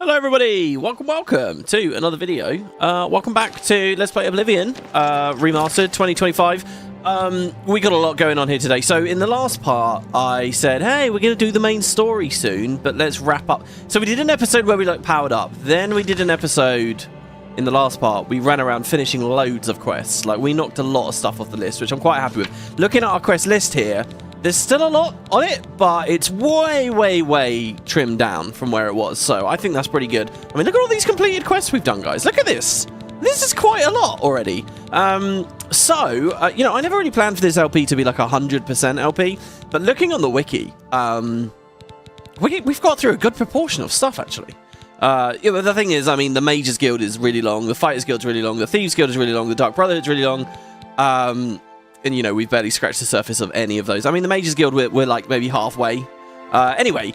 Hello everybody, welcome to another video. Welcome back to Let's Play Oblivion, Remastered 2025. We got a lot going on here today. So in the last part, I said, hey, we're going to do the main story soon, but let's wrap up. So we did an episode where we like powered up. Then we did an episode in the last part. We ran around finishing loads of quests. Like we knocked a lot of stuff off the list, which I'm quite happy with. Looking at our quest list here, there's still a lot on it, but it's way trimmed down from where it was. So I think that's pretty good. I mean, look at all these completed quests we've done, guys. Look at this. This is quite a lot already. You know, I never really planned for this LP to be like 100% LP, but looking on the wiki, we've got through a good proportion of stuff, actually. You know, the thing is, I mean, the Mages Guild is really long, the Fighters Guild is really long, the Thieves Guild is really long, the Dark Brotherhood is really long. And, you know, we've barely scratched the surface of any of those. I mean, the Mages Guild, we're like maybe halfway. Anyway,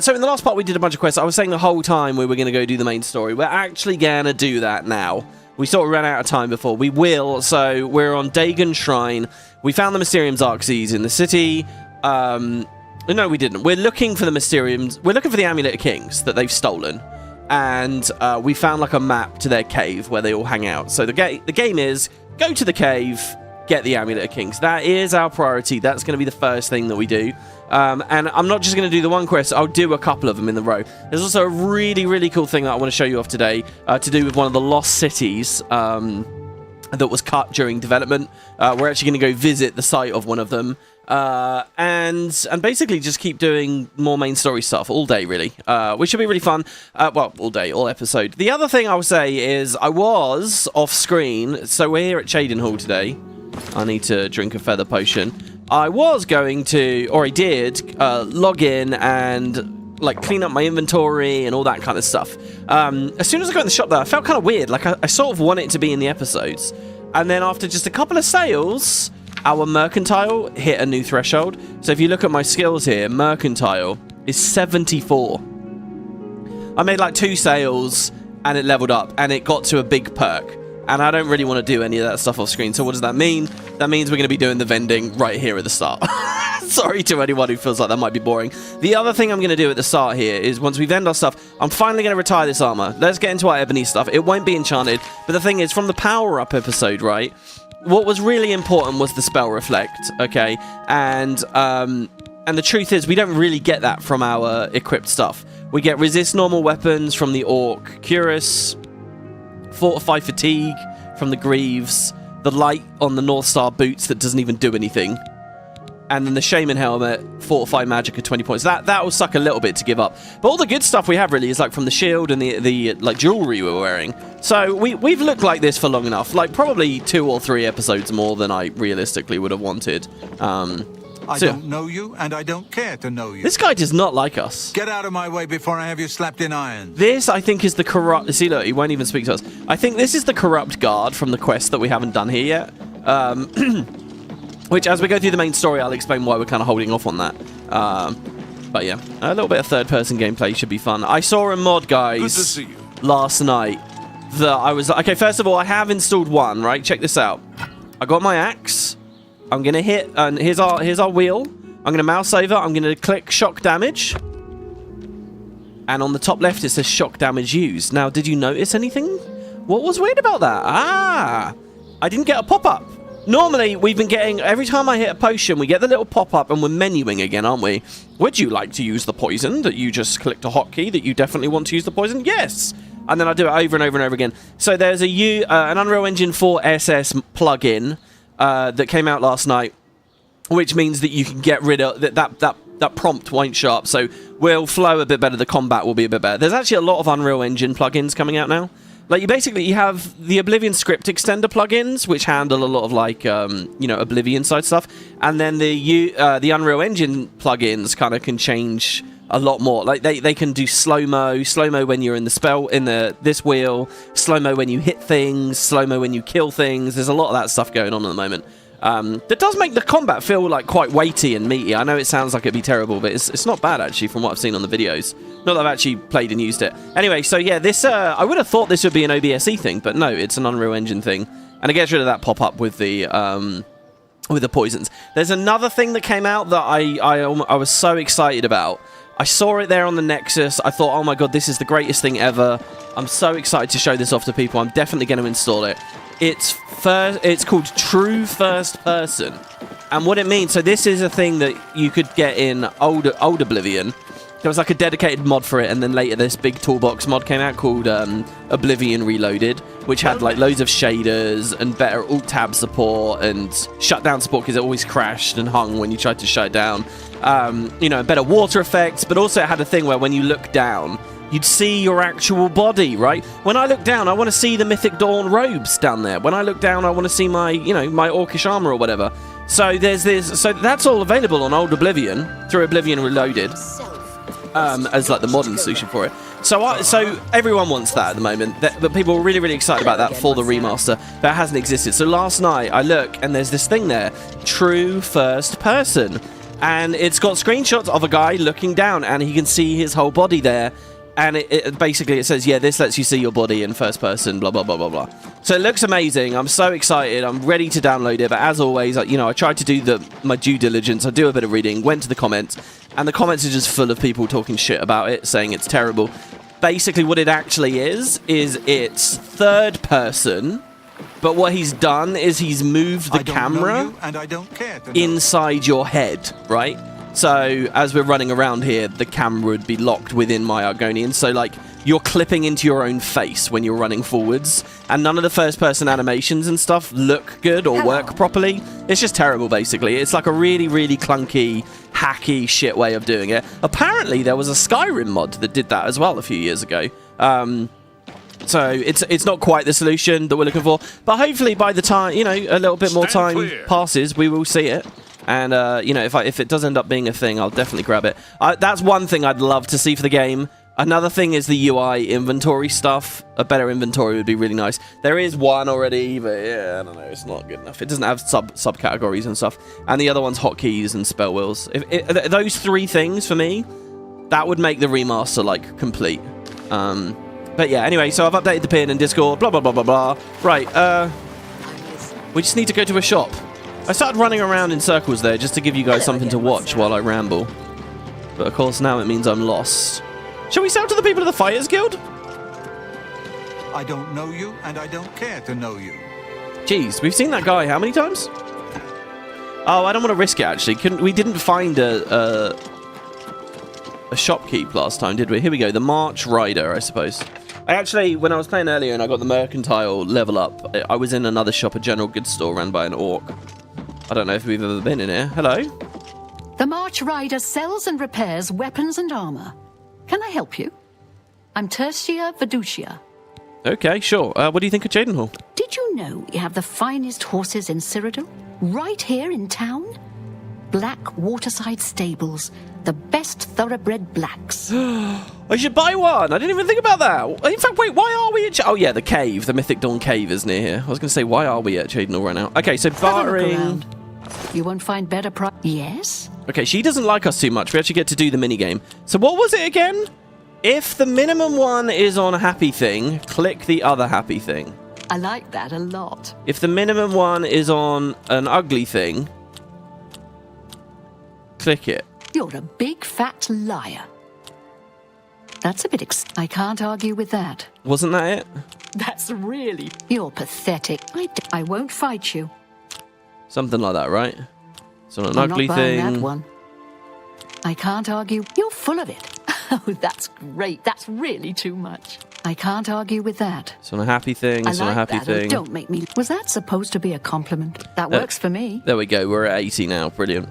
so in the last part, we did a bunch of quests. I was saying the whole time we were going to go do the main story. We're actually going to do that now. We sort of ran out of time before. We will. So we're on Dagon Shrine. We found the Mysterium's Arxes in the city. No, we didn't. We're looking for the Mysteriums. We're looking for the Amulet of Kings that they've stolen. And we found like a map to their cave where they all hang out. So the game is go to the cave, get the Amulet of Kings. That is our priority. That's going to be the first thing that we do. And I'm not just going to do the one quest. I'll do a couple of them in the row. There's also a really cool thing that I want to show you off today to do with one of the lost cities that was cut during development. We're actually going to go visit the site of one of them and basically just keep doing more main story stuff all day, really, which should be really fun. Well, all day, all episode. The other thing I will say is I was off screen. So we're here at Chaden Hall today. I need to drink a feather potion. I was going to, or I did, log in and like clean up my inventory and all that kind of stuff. As soon as I got in the shop there, I felt kind of weird. Like I sort of want it to be in the episodes. And then after just a couple of sales, our mercantile hit a new threshold. So if you look at my skills here, mercantile is 74. I made like 2 sales and it leveled up and it got to a big perk. And I don't really want to do any of that stuff off screen. So what does that mean? That means we're going to be doing the vending right here at the start. Sorry to anyone who feels like that might be boring. The other thing I'm going to do at the start here is once we vend our stuff, I'm finally going to retire this armor. Let's get into our ebony stuff. It won't be enchanted. But the thing is, from the power-up episode, right, what was really important was the spell reflect, okay? And the truth is, we don't really get that from our equipped stuff. We get resist normal weapons from the Orc Cuirass, Fortify Fatigue from the Greaves, the light on the North Star boots that doesn't even do anything, and then the Shaman helmet, Fortify Magic at 20 points. That will suck a little bit to give up. But all the good stuff we have really is like from the shield and the like jewelry we're wearing. So we've looked like this for long enough, like probably 2 or 3 episodes more than I realistically would have wanted. I don't know you, and I don't care to know you. This guy does not like us. Get out of my way before I have you slapped in irons. This, I think, is the corrupt... See, look, he won't even speak to us. I think this is the corrupt guard from the quest that we haven't done here yet. Which, as we go through the main story, I'll explain why we're kind of holding off on that. But yeah, a little bit of third-person gameplay should be fun. I saw a mod, guys, last night that I was... Okay, first of all, I have installed one, right? Check this out. I got my axe. I'm going to hit, and here's our wheel. I'm going to mouse over. I'm going to click shock damage. And on the top left, it says shock damage used. Now, did you notice anything? What was weird about that? Ah, I didn't get a pop-up. Normally, we've been getting, every time I hit a potion, we get the little pop-up and we're menuing again, aren't we? Would you like to use the poison that you just clicked a hotkey that you definitely want to use the poison? Yes. And then I do it over and over and over again. So there's an Unreal Engine 4 SS plugin that came out last night, which means that you can get rid of that prompt won't show up, so we'll flow a bit better, the combat will be a bit better. There's actually a lot of Unreal Engine plugins coming out now. Like you have the Oblivion script extender plugins, which handle a lot of like you know, Oblivion side stuff, and then the Unreal Engine plugins kind of can change a lot more. Like they can do slow-mo when you're in the spell, in this wheel, slow-mo when you hit things, slow-mo when you kill things. There's a lot of that stuff going on at the moment. That does make the combat feel like quite weighty and meaty. I know it sounds like it'd be terrible, but it's not bad actually from what I've seen on the videos. Not that I've actually played and used it. Anyway, so yeah, this I would have thought this would be an OBSE thing, but no, it's an Unreal Engine thing. And it gets rid of that pop-up with the poisons. There's another thing that came out that I was so excited about. I saw it there on the Nexus. I thought, oh my god, this is the greatest thing ever. I'm so excited to show this off to people. I'm definitely going to install it. It's called True First Person. And what it means, so this is a thing that you could get in old Oblivion. There was like a dedicated mod for it, and then later this big toolbox mod came out called Oblivion Reloaded, which had like loads of shaders and better alt-tab support and shutdown support because it always crashed and hung when you tried to shut it down. You know, better water effects, but also it had a thing where when you look down, you'd see your actual body, right? When I look down, I want to see the Mythic Dawn robes down there. When I look down, I want to see my, you know, my orcish armor or whatever. So there's this, so that's all available on old Oblivion through Oblivion Reloaded. As like the modern solution for it. So everyone wants that at the moment, but people are really, really excited about that for the remaster. That hasn't existed. So last night I look and there's this thing there, True First Person, and it's got screenshots of a guy looking down and he can see his whole body there. And it basically says, yeah, this lets you see your body in first person, blah, blah, blah, blah, blah. So it looks amazing. I'm so excited. I'm ready to download it. But as always, you know, I tried to do my due diligence. I do a bit of reading, went to the comments, and the comments are just full of people talking shit about it, saying it's terrible. Basically, what it actually is it's third person, but what he's done is he's moved the camera inside your head, right? So, as we're running around here, the camera would be locked within my Argonian. So, like, you're clipping into your own face when you're running forwards. And none of the first-person animations and stuff look good or work properly. It's just terrible, basically. It's like a really, really clunky, hacky shit way of doing it. Apparently, there was a Skyrim mod that did that as well a few years ago. So, it's not quite the solution that we're looking for. But hopefully, by the time, you know, a little bit more time passes, we will see it. And, you know, if it does end up being a thing, I'll definitely grab it. That's one thing I'd love to see for the game. Another thing is the UI inventory stuff. A better inventory would be really nice. There is one already, but yeah, I don't know. It's not good enough. It doesn't have subcategories and stuff. And the other one's hotkeys and spell wheels. Those three things, for me, that would make the remaster, like, complete. But yeah, anyway, so I've updated the pin in Discord, blah, blah, blah, blah, blah. Right, we just need to go to a shop. I started running around in circles there just to give you guys something to watch while I ramble. But of course now it means I'm lost. Shall we sell to the people of the Fighters Guild? I don't know you, and I don't care to know you. Jeez, we've seen that guy how many times? Oh, I don't want to risk it, actually. We didn't find a shopkeep last time, did we? Here we go, the March Rider, I suppose. I actually, when I was playing earlier and I got the mercantile level up, I was in another shop, a general goods store run by an orc. I don't know if we've ever been in here. Hello? The March Rider sells and repairs weapons and armor. Can I help you? I'm Tertia Veducia. Okay, sure. What do you think of Chaden Hall? Did you know we have the finest horses in Cyrodiil? Right here in town? Black Waterside Stables. The best thoroughbred blacks. I should buy one. I didn't even think about that. In fact, wait, why are we at... Oh, yeah, the cave. The Mythic Dawn cave is near here. I was going to say, why are we at Chaden Hall right now? Okay, so bartering... You won't find better price. Yes? Okay, she doesn't like us too much. We actually get to do the minigame. So what was it again? If the minimum one is on a happy thing, click the other happy thing. I like that a lot. If the minimum one is on an ugly thing, click it. You're a big fat liar. That's a bit I can't argue with that. Wasn't that it? That's really... You're pathetic. I won't fight you. Something like that, right? So an I'm ugly not buying thing. That one. I can't argue. You're full of it. Oh, that's great. That's really too much. I can't argue with that. So on a happy thing. So on a happy thing. Oh, don't make me... Was that supposed to be a compliment? That works for me. There we go. We're at 80 now. Brilliant.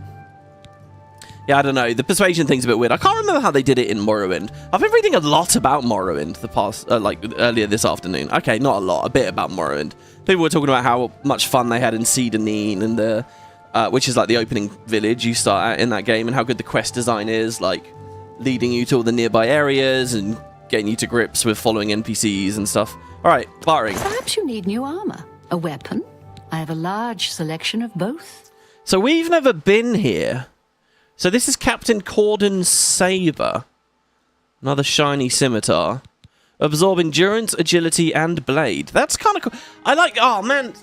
Yeah, I don't know. The persuasion thing's a bit weird. I can't remember how they did it in Morrowind. I've been reading a lot about Morrowind the past, like earlier this afternoon. Okay, not a lot, a bit about Morrowind. People were talking about how much fun they had in Seedanine and the, which is like the opening village you start at in that game, and how good the quest design is, like leading you to all the nearby areas and getting you to grips with following NPCs and stuff. All right, bartering. Perhaps you need new armor, a weapon. I have a large selection of both. So we've never been here. So this is Captain Corden's saber. Another shiny scimitar. Absorb endurance, agility, and blade. That's kind of cool. I like... Oh, man.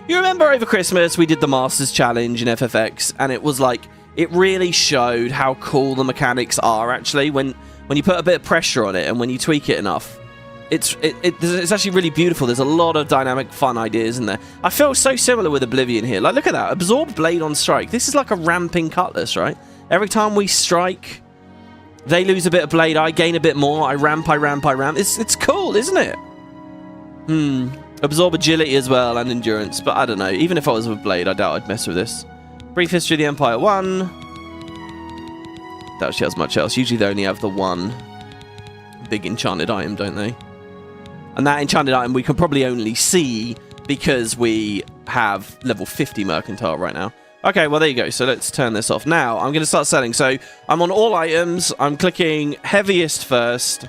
You remember over Christmas we did the Masters Challenge in FFX, and it was like... it really showed how cool the mechanics are, actually, when you put a bit of pressure on it and when you tweak it enough. It's actually really beautiful. There's a lot of dynamic, fun ideas in there. I feel so similar with Oblivion here. Like, look at that. Absorb blade on strike. This is like a ramping cutlass, right? Every time we strike, they lose a bit of blade. I gain a bit more. I ramp. It's cool, isn't it? Absorb agility as well and endurance. But I don't know. Even if I was with blade, I doubt I'd mess with this. Brief history of the Empire 1. Doubt she has much else. Usually they only have the one big enchanted item, don't they? And that enchanted item we can probably only see because we have level 50 mercantile right now. Okay, well, there you go. So let's turn this off. Now, I'm going to start selling. So I'm on all items. I'm clicking heaviest first.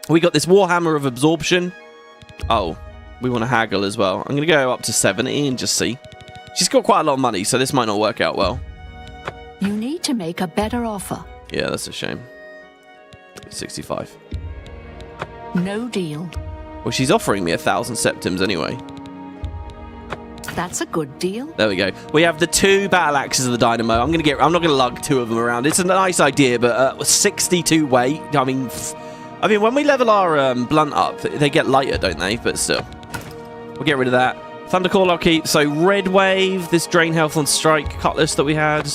We got this Warhammer of Absorption. Oh, we want to haggle as well. I'm going to go up to 70 and just see. She's got quite a lot of money, so this might not work out well. You need to make a better offer. Yeah, that's a shame. 65. No deal. Well, she's offering me 1,000 septims anyway. That's a good deal. There we go. We have the 2 battle axes of the dynamo. I'm not going to lug 2 of them around. It's a nice idea, but 62 weight. I mean, when we level our blunt up, they get lighter, don't they? But still, we'll get rid of that. Thundercall I'll keep. So red wave, this drain health on strike cutlass that we had,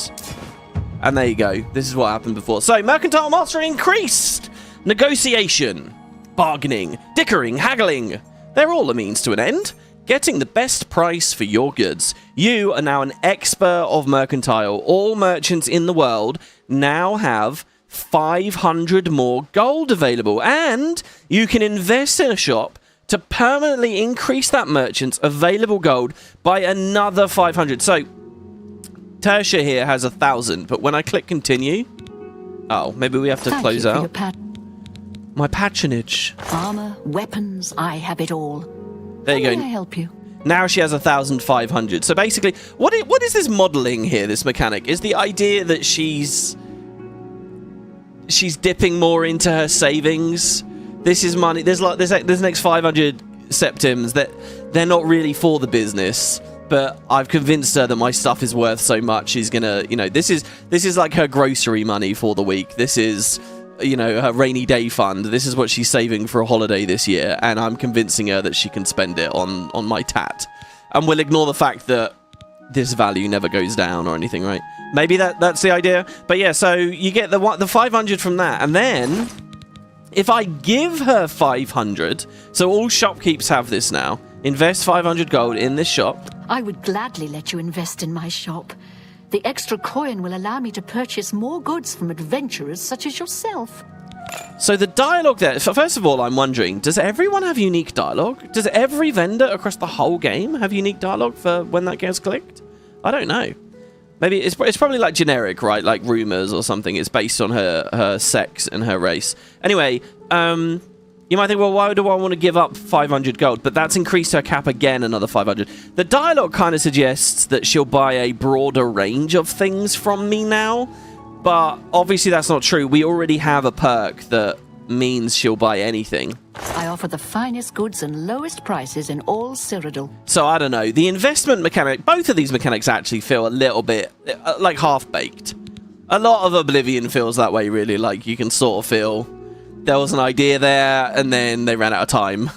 and there you go. This is what happened before. So mercantile mastery increased. Negotiation. Bargaining, dickering, haggling. They're all a means to an end. Getting the best price for your goods. You are now an expert of mercantile. All merchants in the world now have 500 more gold available. And you can invest in a shop to permanently increase that merchant's available gold by another 500. So, Tertia here has 1,000. But when I click continue... Oh, maybe we have to close out. My patronage. Armor, weapons, I have it all. There you go. How may I help you? Now she has 1,500. So basically, what is this modeling here, this mechanic? Is the idea that she's dipping more into her savings? This is money. There's next 500 septims that they're not really for the business. But I've convinced her that my stuff is worth so much. She's gonna, this is like her grocery money for the week. This is... her rainy day fund. This is what she's saving for a holiday this year, and I'm convincing her that she can spend it on my tat. And we'll ignore the fact that this value never goes down or anything, right? Maybe that's the idea. But yeah, so you get the 500 from that, and then if I give her 500, so all shopkeepers have this now. Invest 500 gold in this shop. I would gladly let you invest in my shop. The extra coin will allow me to purchase more goods from adventurers such as yourself. So the dialogue there, first of all, I'm wondering, does everyone have unique dialogue? Does every vendor across the whole game have unique dialogue for when that gets clicked? I don't know. Maybe it's probably like generic, right? Like rumors or something. It's based on her sex and her race. Anyway, you might think, well, why do I want to give up 500 gold? But that's increased her cap again, another 500. The dialogue kind of suggests that she'll buy a broader range of things from me now. But obviously that's not true. We already have a perk that means she'll buy anything. I offer the finest goods and lowest prices in all Cyrodiil. So I don't know. The investment mechanic, both of these mechanics actually feel a little bit like half-baked. A lot of Oblivion feels that way, really. Like you can sort of feel... there was an idea there, and then they ran out of time.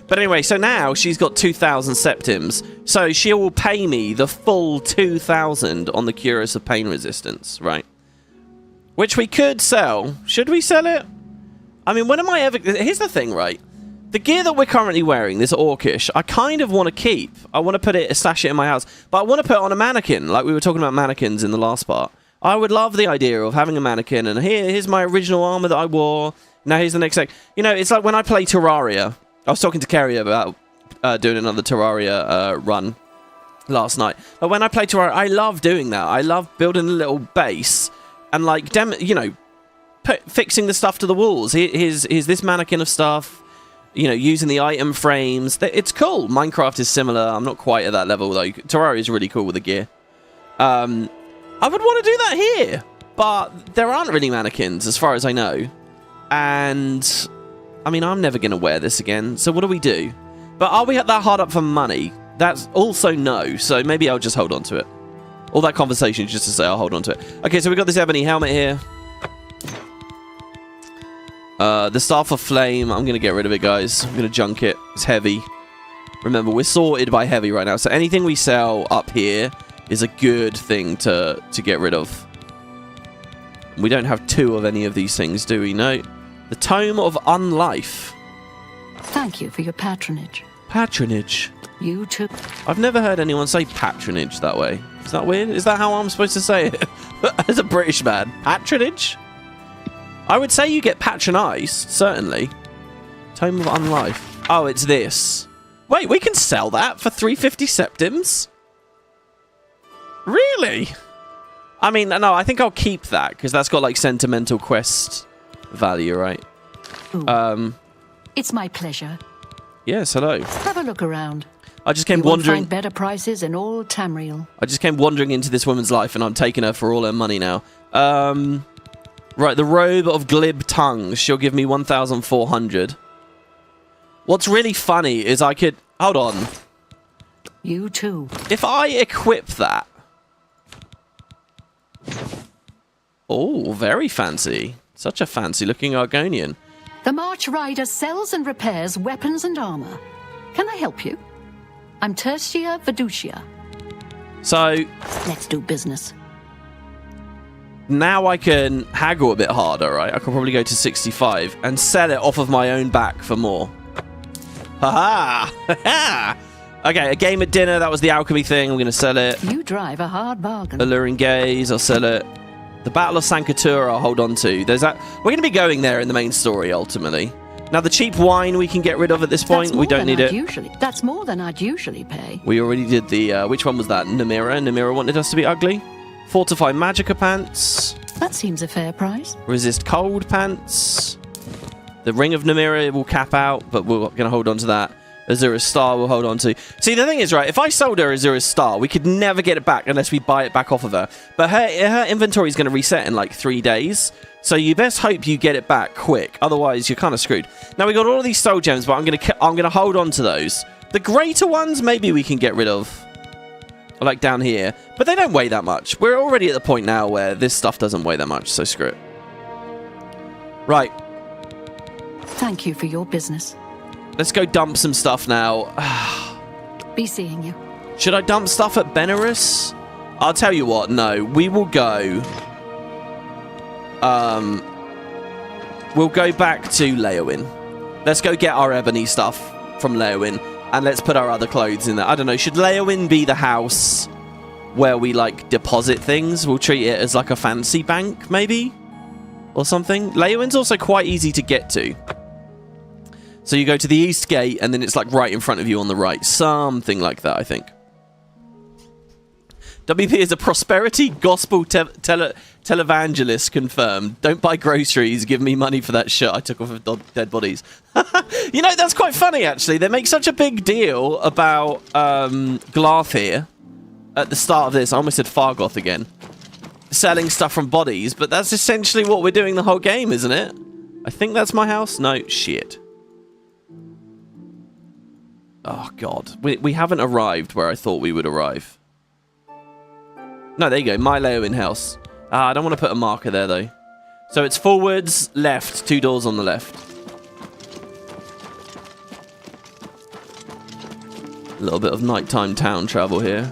But anyway, so now she's got 2,000 septims. So she will pay me the full 2,000 on the Cuirass of Pain Resistance, right? Which we could sell. Should we sell it? I mean, when am I ever... Here's the thing, right? The gear that we're currently wearing, this Orcish, I kind of want to keep. I want to put it, stash it in my house. But I want to put it on a mannequin, like we were talking about mannequins in the last part. I would love the idea of having a mannequin, and here's my original armor that I wore. Now here's the next thing. It's like when I play Terraria. I was talking to Kerry about doing another Terraria run last night. But when I play Terraria, I love doing that. I love building a little base and, like, fixing the stuff to the walls. Here's this mannequin of stuff. Using the item frames. It's cool. Minecraft is similar. I'm not quite at that level, though. Terraria is really cool with the gear. I would want to do that here, but there aren't really mannequins as far as I know. And, I mean, I'm never going to wear this again, so what do we do? But are we that hard up for money? That's also no, so maybe I'll just hold on to it. All that conversation is just to say I'll hold on to it. Okay, so we got this ebony helmet here. The Staff of Flame, I'm going to get rid of it, guys. I'm going to junk it. It's heavy. Remember, we're sorted by heavy right now, so anything we sell up here is a good thing to get rid of. We don't have 2 of any of these things, do we? No. The Tome of Unlife. Thank you for your patronage. Patronage. You too. I've never heard anyone say patronage that way. Is that weird? Is that how I'm supposed to say it? As a British man. Patronage? I would say you get patronised, certainly. Tome of Unlife. Oh, it's this. Wait, we can sell that for 350 septims? Really? I mean, no, I think I'll keep that, because that's got, like, sentimental quest value, right? Ooh. It's my pleasure. Yes, hello. Have a look around. I just came you won't wandering... find better prices in all Tamriel. I just came wandering into this woman's life, and I'm taking her for all her money now. Right, the Robe of Glib Tongues. She'll give me 1,400. What's really funny is I could... Hold on. You too. If I equip that... Oh, very fancy. Such a fancy-looking Argonian. The March Rider sells and repairs weapons and armor. Can I help you? I'm Tertia Veducia. So... Let's do business. Now I can haggle a bit harder, right? I can probably go to 65 and sell it off of my own back for more. Haha! Ha! Okay, a game at dinner. That was the alchemy thing. I'm going to sell it. You drive a hard bargain. Alluring Gaze. I'll sell it. The Battle of Sankatura, I'll hold on to. There's that. We're going to be going there in the main story, ultimately. Now, the cheap wine we can get rid of at this point. We don't need it. That's more than I'd usually pay. We already did the... which one was that? Namira. Namira wanted us to be ugly. Fortify Magicka pants. That seems a fair price. Resist Cold pants. The Ring of Namira will cap out, but we're going to hold on to that. Azura's Star we'll hold on to. See, the thing is, right, if I sold her Azura's Star, we could never get it back unless we buy it back off of her. But her inventory is going to reset in like 3 days. So you best hope you get it back quick. Otherwise, you're kind of screwed. Now, we got all of these soul gems, but I'm going to hold on to those. The greater ones, maybe we can get rid of. Like down here. But they don't weigh that much. We're already at the point now where this stuff doesn't weigh that much, so screw it. Right. Thank you for your business. Let's go dump some stuff now. Be seeing you. Should I dump stuff at Benares? I'll tell you what, no. We will go... we'll go back to Leoin. Let's go get our ebony stuff from Leoin. And let's put our other clothes in there. I don't know. Should Leoin be the house where we, like, deposit things? We'll treat it as, like, a fancy bank, maybe? Or something? Leoin's also quite easy to get to. So you go to the east gate, and then it's, like, right in front of you on the right. Something like that, I think. WP is a prosperity gospel televangelist confirmed. Don't buy groceries. Give me money for that shit I took off of dead bodies. You know, that's quite funny, actually. They make such a big deal about Glarth here at the start of this. I almost said Fargoth again. Selling stuff from bodies, but that's essentially what we're doing the whole game, isn't it? I think that's my house. No, shit. Oh, God. We haven't arrived where I thought we would arrive. No, there you go. My Leoin house. I don't want to put a marker there, though. So it's forwards, left. 2 doors on the left. A little bit of nighttime town travel here.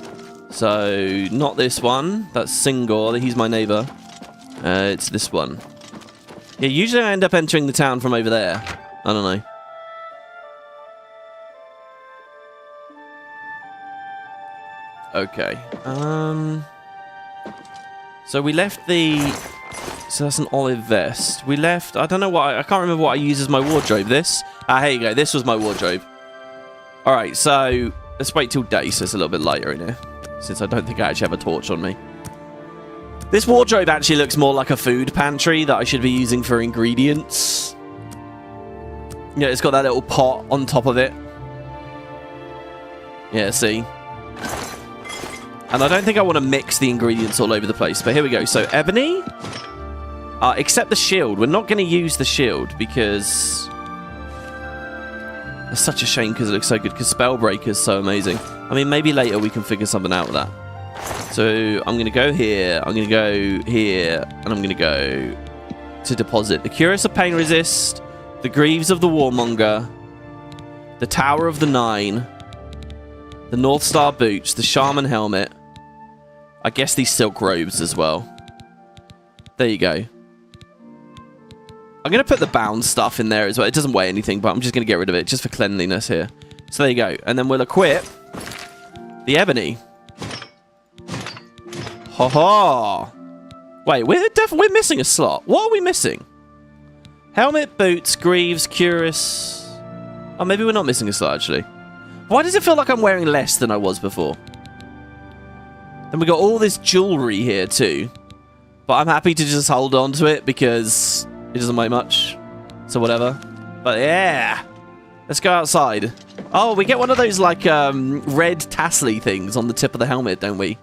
So, not this one. That's Singor. He's my neighbour. It's this one. Yeah, usually I end up entering the town from over there. I don't know. Okay. So we left the... So that's an olive vest. We left... I don't know what... I can't remember what I used as my wardrobe. This? Here you go. This was my wardrobe. Alright, so... Let's wait till day so it's a little bit lighter in here. Since I don't think I actually have a torch on me. This wardrobe actually looks more like a food pantry that I should be using for ingredients. Yeah, it's got that little pot on top of it. Yeah, see? And I don't think I want to mix the ingredients all over the place. But here we go. So, ebony. Except the shield. We're not going to use the shield because... It's such a shame because it looks so good. Because Spellbreaker is so amazing. I mean, maybe later we can figure something out with that. So I'm going to go here, I'm going to go here, and I'm going to go to deposit the Curious of Pain Resist, the Greaves of the Warmonger, the Tower of the Nine, the North Star Boots, the Shaman Helmet, I guess these silk robes as well. There you go. I'm going to put the bound stuff in there as well. It doesn't weigh anything, but I'm just going to get rid of it just for cleanliness here. So there you go. And then we'll equip the Ebony. Ha ha! Wait, we're missing a slot. What are we missing? Helmet, boots, greaves, curious. Oh, maybe we're not missing a slot, actually. Why does it feel like I'm wearing less than I was before? Then we got all this jewelry here, too. But I'm happy to just hold on to it because it doesn't weigh much. So whatever. But yeah! Let's go outside. Oh, we get one of those, like, red tassely things on the tip of the helmet, don't we?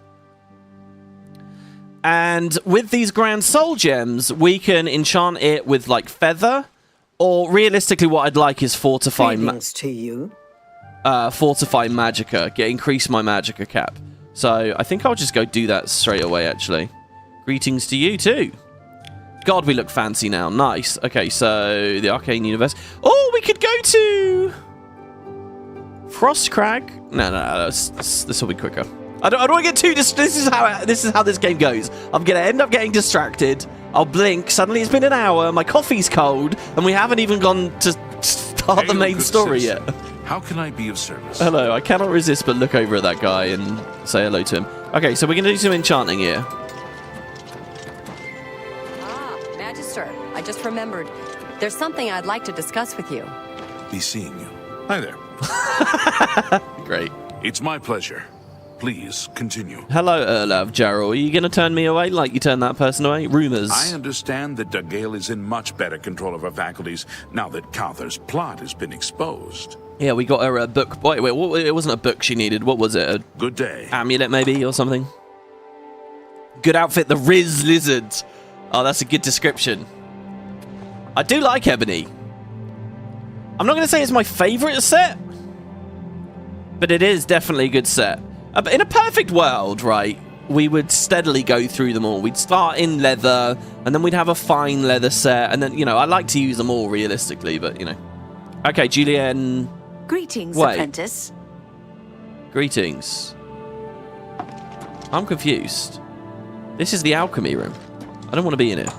And with these Grand Soul Gems, we can enchant it with, like, Feather. Or, realistically, what I'd like is Fortify... to you. Fortify Magicka. Increase my Magicka cap. So, I think I'll just go do that straight away, actually. Greetings to you, too. God, we look fancy now. Nice. Okay, so, the Arcane Universe. Oh, we could go to... Frostcrag? No, this will be quicker. I don't want to get too this is how this game goes. I'm gonna end up getting distracted. I'll blink. Suddenly it's been an hour. My coffee's cold, and we haven't even gone to start the main story yet. How can I be of service? Hello. I cannot resist but look over at that guy and say hello to him. Okay, so we're gonna do some enchanting here. Ah, Magister. I just remembered. There's something I'd like to discuss with you. Be seeing you. Hi there. Great. It's my pleasure. Please continue. Hello, Erlav Jarl. Are you going to turn me away like you turned that person away? Rumors. I understand that Dagale is in much better control of her faculties now that Cawthor's plot has been exposed. Yeah, we got her a book. Wait, it wasn't a book she needed. What was it? A good day. Amulet, maybe, or something? Good outfit, the Riz Lizard. Oh, that's a good description. I do like Ebony. I'm not going to say it's my favourite set, but it is definitely a good set. In a perfect world, right, we would steadily go through them all. We'd start in leather, and then we'd have a fine leather set, and then, you know, I like to use them all realistically, but, you know. Okay, Julienne. Greetings, Wait. apprentice. Greetings. I'm confused. This is the alchemy room. I don't want to be in it.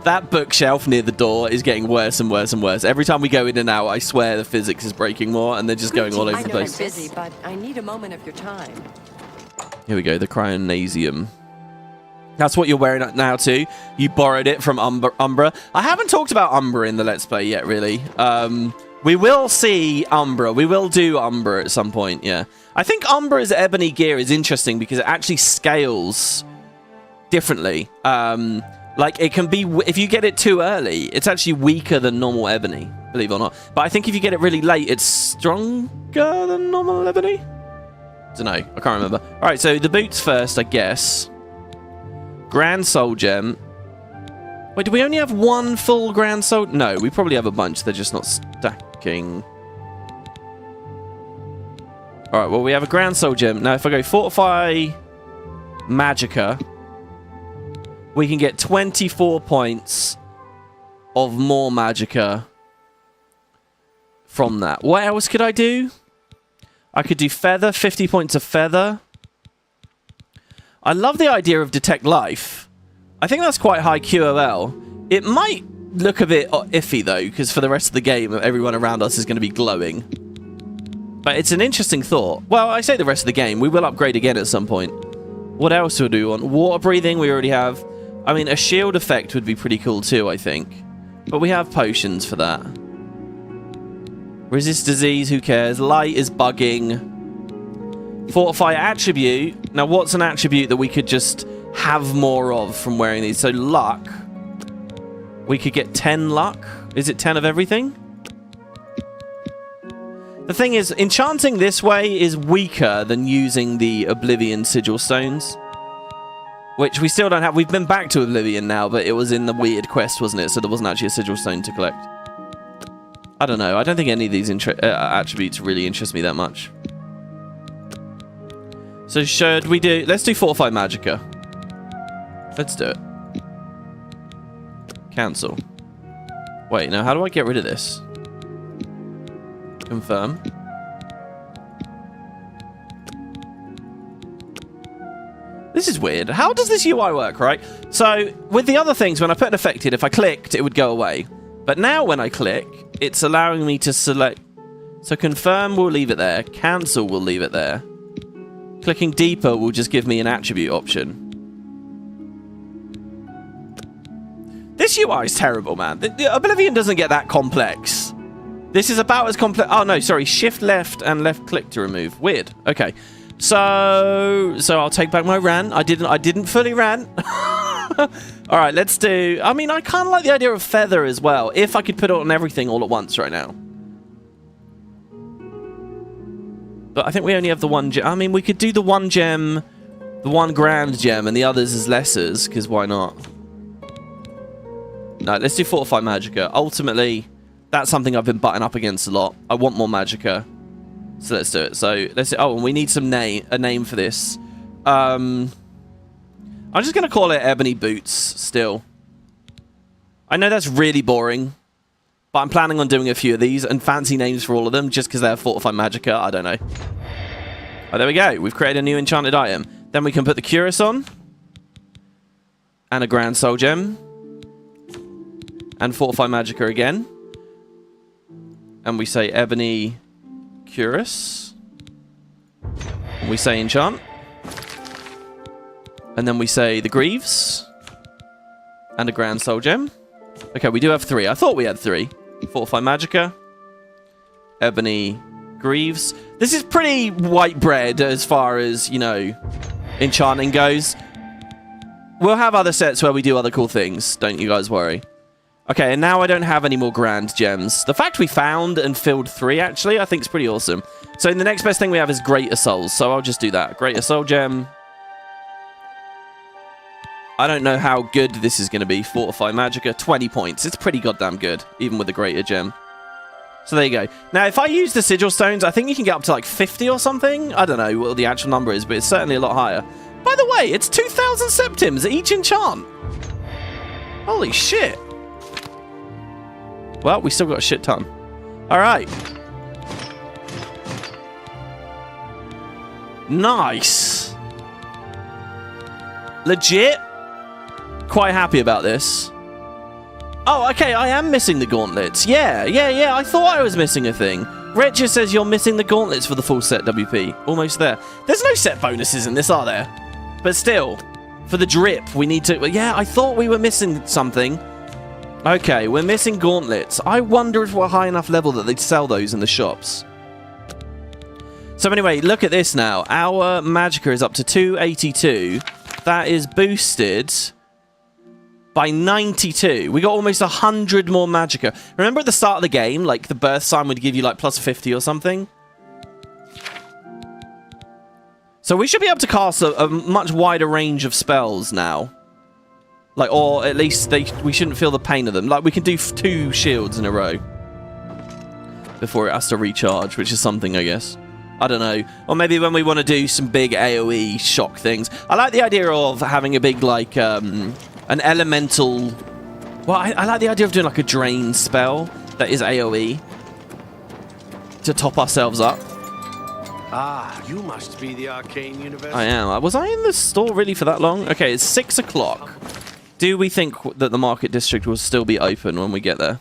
That bookshelf near the door is getting worse and worse and worse. Every time we go in and out, I swear the physics is breaking more, and they're just going all over the place. I'm busy, but I need a moment of your time. Here we go, the Cryonasium. That's what you're wearing now too. You borrowed it from Umbra. I haven't talked about Umbra in the Let's Play yet, really. We will see Umbra. We will do Umbra at some point, yeah. I think Umbra's ebony gear is interesting because it actually scales differently. Like, it can be... If you get it too early, it's actually weaker than normal ebony, believe it or not. But I think if you get it really late, it's stronger than normal ebony? Don't know. I can't remember. All right, so the boots first, I guess. Grand Soul Gem. Wait, do we only have one full Grand Soul? No, we probably have a bunch. They're just not stacking. All right, well, we have a Grand Soul Gem. Now, if I go Fortify Magicka, we can get 24 points of more Magicka from that. What else could I do? I could do Feather, 50 points of Feather. I love the idea of Detect Life. I think that's quite high QOL. It might look a bit iffy, though, because for the rest of the game, everyone around us is going to be glowing. But it's an interesting thought. Well, I say the rest of the game. We will upgrade again at some point. What else would we want? Water breathing, we already have. I mean, a shield effect would be pretty cool too, I think. But we have potions for that. Resist disease, who cares? Light is bugging. Fortify attribute. Now, what's an attribute that we could just have more of from wearing these? So, luck. We could get 10 luck. Is it 10 of everything? The thing is, enchanting this way is weaker than using the Oblivion sigil stones. Which we still don't have. We've been back to Oblivion now, but it was in the weird quest, wasn't it? So there wasn't actually a sigil stone to collect. I don't know. I don't think any of these attributes really interest me that much. So should we do... Let's do Fortify Magicka. Let's do it. Cancel. Wait, now how do I get rid of this? Confirm. This is weird. How does this UI work, right? So, with the other things, when I put an effect in, if I clicked, it would go away. But now when I click, it's allowing me to select... So confirm will leave it there. Cancel will leave it there. Clicking deeper will just give me an attribute option. This UI is terrible, man. The Oblivion doesn't get that complex. This is about as complex... Oh, no, sorry. Shift left and left click to remove. Weird. Okay. So I'll take back my rant. I didn't fully rant. All right, let's do... I mean, I kind of like the idea of feather as well. If I could put it on everything all at once right now. But I think we only have the one gem. I mean, we could do the one gem, the 1 grand gem, and the others as lessers, because why not? No, let's do Fortify Magicka. Ultimately, that's something I've been butting up against a lot. I want more Magicka. So let's do it. So let's... Oh, and we need a name for this. I'm just going to call it Ebony Boots still. I know that's really boring. But I'm planning on doing a few of these and fancy names for all of them just because they have Fortify Magicka. I don't know. Oh, there we go. We've created a new enchanted item. Then we can put the Cuirass on. And a Grand Soul Gem. And Fortify Magicka again. And we say Ebony Cuirass. And we say enchant. And then we say the Greaves. And a Grand Soul Gem. Okay, we do have 3. I thought we had 3. Fortify Magicka. Ebony Greaves. This is pretty white bread as far as, you know, enchanting goes. We'll have other sets where we do other cool things. Don't you guys worry. Okay, and now I don't have any more grand gems. The fact we found and filled 3, actually, I think is pretty awesome. So the next best thing we have is Greater Souls. So I'll just do that. Greater Soul Gem. I don't know how good this is going to be. Fortify Magicka, 20 points. It's pretty goddamn good, even with the Greater Gem. So there you go. Now, if I use the Sigil Stones, I think you can get up to like 50 or something. I don't know what the actual number is, but it's certainly a lot higher. By the way, it's 2,000 Septims each enchant. Holy shit. Well, we still got a shit ton. All right. Nice. Legit. Quite happy about this. Oh, okay, I am missing the gauntlets. Yeah, I thought I was missing a thing. Rhett just says you're missing the gauntlets for the full set, WP. Almost there. There's no set bonuses in this, are there? But still, for the drip, we need to... Yeah, I thought we were missing something. Okay, we're missing gauntlets. I wonder if we're high enough level that they'd sell those in the shops. So anyway, look at this now. Our Magicka is up to 282. That is boosted... by 92. We got almost 100 more Magicka. Remember at the start of the game, like, the birth sign would give you, like, plus 50 or something? So we should be able to cast a much wider range of spells now. Like, or at least we shouldn't feel the pain of them. Like, we can do 2 shields in a row. Before it has to recharge, which is something, I guess. I don't know. Or maybe when we want to do some big AoE shock things. I like the idea of having a big, like, an elemental... Well, I like the idea of doing like a drain spell that is AoE to top ourselves up. Ah, you must be the Arcane Universe. I am. Was I in the store really for that long? Okay, it's 6 o'clock. Do we think that the market district will still be open when we get there?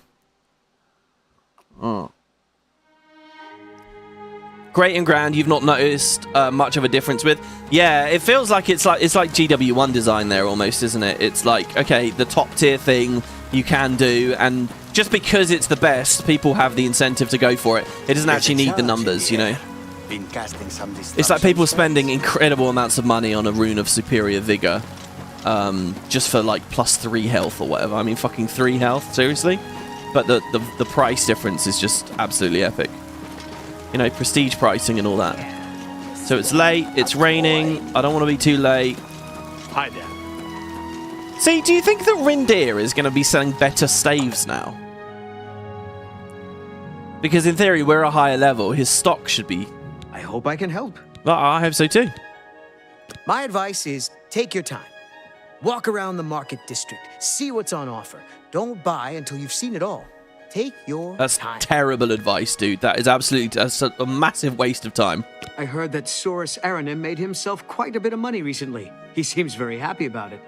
Oh. Great and Grand, you've not noticed much of a difference with. Yeah, it feels like it's like GW1 design there almost, isn't it? It's like, okay, the top tier thing you can do, and just because it's the best, people have the incentive to go for it. It doesn't actually need the numbers, you know? It's like people spending incredible amounts of money on a rune of superior vigor just for like +3 health or whatever. I mean, fucking 3 health, seriously? But the price difference is just absolutely epic. You know, prestige pricing and all that. So it's late, it's raining, I don't want to be too late. Hi there. See, do you think that Reindere is going to be selling better staves now? Because in theory, we're a higher level, his stock should be... I hope I can help. Well, I hope so too. My advice is take your time. Walk around the market district, see what's on offer. Don't buy until you've seen it all. Take your time. That's terrible advice, dude. That is absolutely a massive waste of time. I heard that Saurus Arenanet made himself quite a bit of money recently. He seems very happy about it.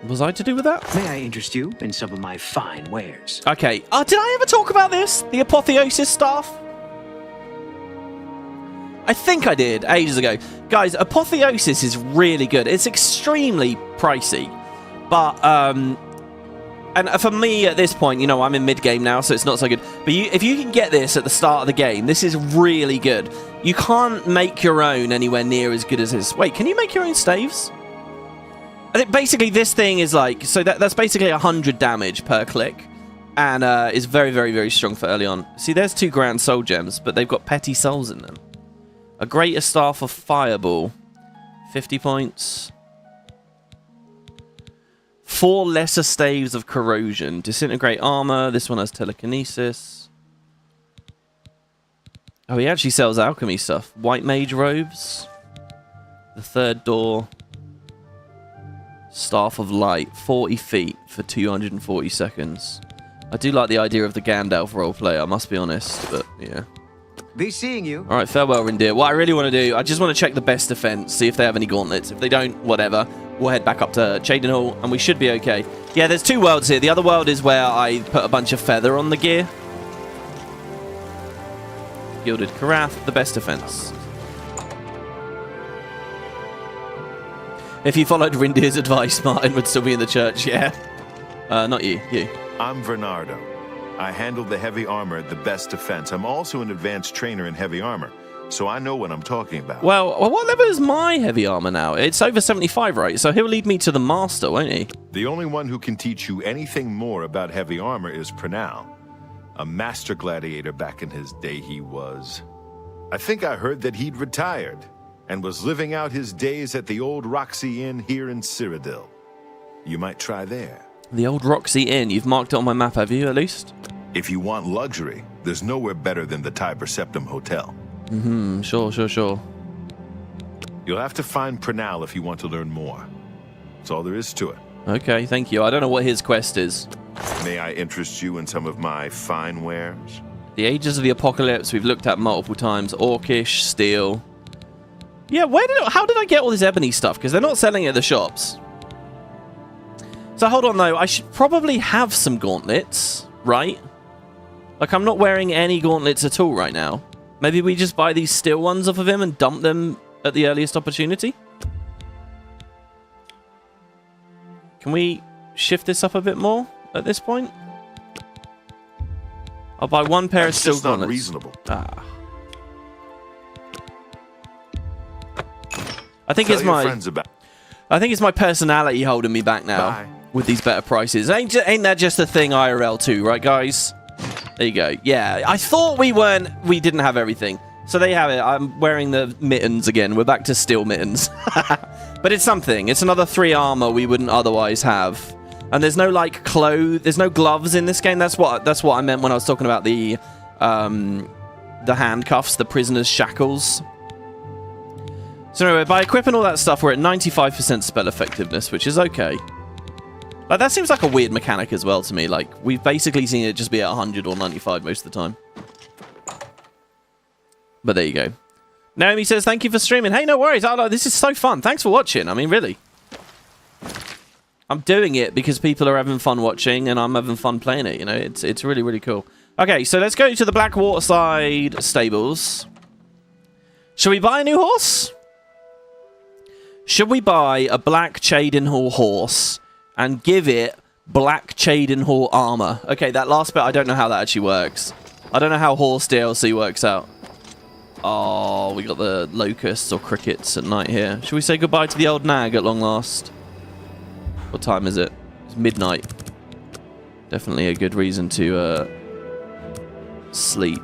Was I to do with that? May I interest you in some of my fine wares? Okay. Did I ever talk about this? The apotheosis staff? I think I did ages ago. Guys, apotheosis is really good. It's extremely pricey. But, and for me at this point, you know, I'm in mid-game now, so it's not so good. But if you can get this at the start of the game, this is really good. You can't make your own anywhere near as good as this. Wait, can you make your own staves? I think basically this thing is like, so that's basically 100 damage per click, and is very, very, very strong for early on. See, there's 2 grand soul gems, but they've got petty souls in them. A greater staff of fireball, 50 points. 4 lesser staves of corrosion, disintegrate armor. This one has telekinesis. Oh, he actually sells alchemy stuff. White mage robes. The 3rd door. Staff of Light, 40 feet for 240 seconds. I do like the idea of the Gandalf roleplay, I must be honest, but yeah. Be seeing you. Alright, farewell, Reindere. What I really want to do, I just want to check the best defense, see if they have any gauntlets. If they don't, whatever. We'll head back up to Chaden Hall, and we should be okay. Yeah, there's 2 worlds here. The other world is where I put a bunch of feather on the gear. Gilded Carafe, the best defense. If you followed Reindere's advice, Martin would still be in the church, yeah. Not you, you. I'm Bernardo. I handle the heavy armor at the best defense. I'm also an advanced trainer in heavy armor, so I know what I'm talking about. Well, what level is my heavy armor now? It's over 75, right? So he'll lead me to the master, won't he? The only one who can teach you anything more about heavy armor is Pranal. A master gladiator back in his day he was. I think I heard that he'd retired and was living out his days at the old Roxy Inn here in Cyrodiil. You might try there. The old Roxy Inn. You've marked it on my map, have you, at least? If you want luxury, there's nowhere better than the Tiber Septim Hotel. Sure. You'll have to find Pranal if you want to learn more. That's all there is to it. Okay, thank you. I don't know what his quest is. May I interest you in some of my fine wares? The Ages of the Apocalypse we've looked at multiple times. Orcish, steel. Yeah, how did I get all this ebony stuff? Because they're not selling it at the shops. So hold on, though. I should probably have some gauntlets, right? Like, I'm not wearing any gauntlets at all right now. Maybe we just buy these steel ones off of him and dump them at the earliest opportunity? Can we shift this up a bit more at this point? I'll buy 1 pair of steel gauntlets. That's reasonable. I think it's my personality holding me back now with these better prices. Ain't that just a thing IRL too, right, guys? There you go. Yeah, I thought we didn't have everything. So there you have it. I'm wearing the mittens again. We're back to steel mittens. But it's something. It's another 3 armor we wouldn't otherwise have. And there's no like there's no gloves in this game. That's what I meant when I was talking about the handcuffs, the prisoner's shackles. So anyway, by equipping all that stuff, we're at 95% spell effectiveness, which is okay. Like, that seems like a weird mechanic as well to me. Like, we've basically seen it just be at 100 or 95 most of the time. But there you go. Naomi says, thank you for streaming. Hey, no worries. This is so fun. Thanks for watching. I mean, really. I'm doing it because people are having fun watching and I'm having fun playing it. You know, it's really, really cool. Okay, so let's go to the Black Waterside stables. Shall we buy a new horse? Should we buy a Black Chaden Hall horse and give it Black Chaden Hall armor? Okay, that last bit, I don't know how that actually works. I don't know how horse DLC works out. Oh, we got the locusts or crickets at night here. Should we say goodbye to the old nag at long last? What time is it? It's midnight. Definitely a good reason to sleep.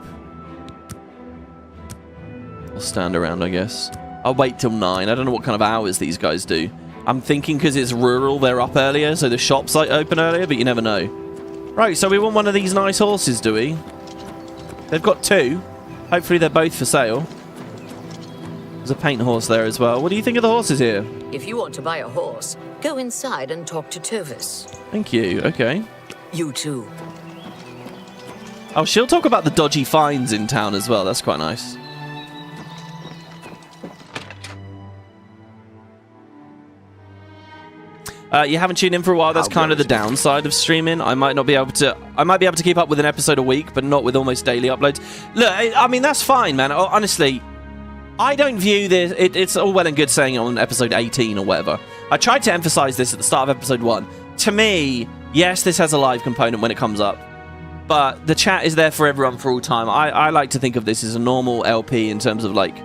Or stand around, I guess. I'll wait till 9. I don't know what kind of hours these guys do. I'm thinking because it's rural, they're up earlier, so the shops like open earlier, but you never know. Right, so we want one of these nice horses, do we? They've got 2. Hopefully they're both for sale. There's a paint horse there as well. What do you think of the horses here? If you want to buy a horse, go inside and talk to Tovis. Thank you. Okay. You too. Oh, she'll talk about the dodgy fines in town as well. That's quite nice. You haven't tuned in for a while. That's kind of the downside of streaming. I might be able to keep up with an episode a week, but not with almost daily uploads. Look, I mean, that's fine, man. Honestly, I don't view this... It's all well and good saying it on episode 18 or whatever. I tried to emphasize this at the start of episode 1. To me, yes, this has a live component when it comes up, but the chat is there for everyone for all time. I like to think of this as a normal LP in terms of, like,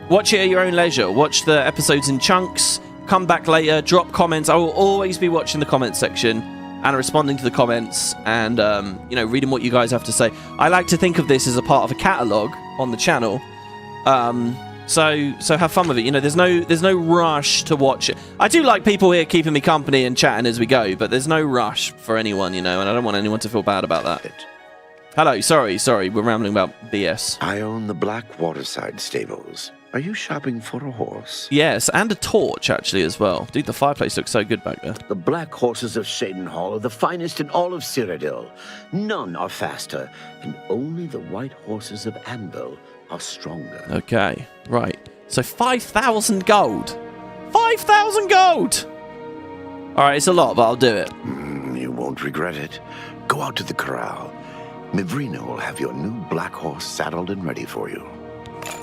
watch it at your own leisure. Watch the episodes in chunks. Come back later, drop comments. I will always be watching the comments section and responding to the comments and, you know, reading what you guys have to say. I like to think of this as a part of a catalogue on the channel. So have fun with it. You know, there's no rush to watch it. I do like people here keeping me company and chatting as we go, but there's no rush for anyone, you know, and I don't want anyone to feel bad about that. Hello, sorry, we're rambling about BS. I own the Black Waterside stables. Are you shopping for a horse? Yes, and a torch, actually, as well. Dude, the fireplace looks so good back there. The black horses of Chaden Hall are the finest in all of Cyrodiil. None are faster, and only the white horses of Anvil are stronger. Okay, right. So 5,000 gold. 5,000 gold! Alright, it's a lot, but I'll do it. You won't regret it. Go out to the corral. Mivrina will have your new black horse saddled and ready for you.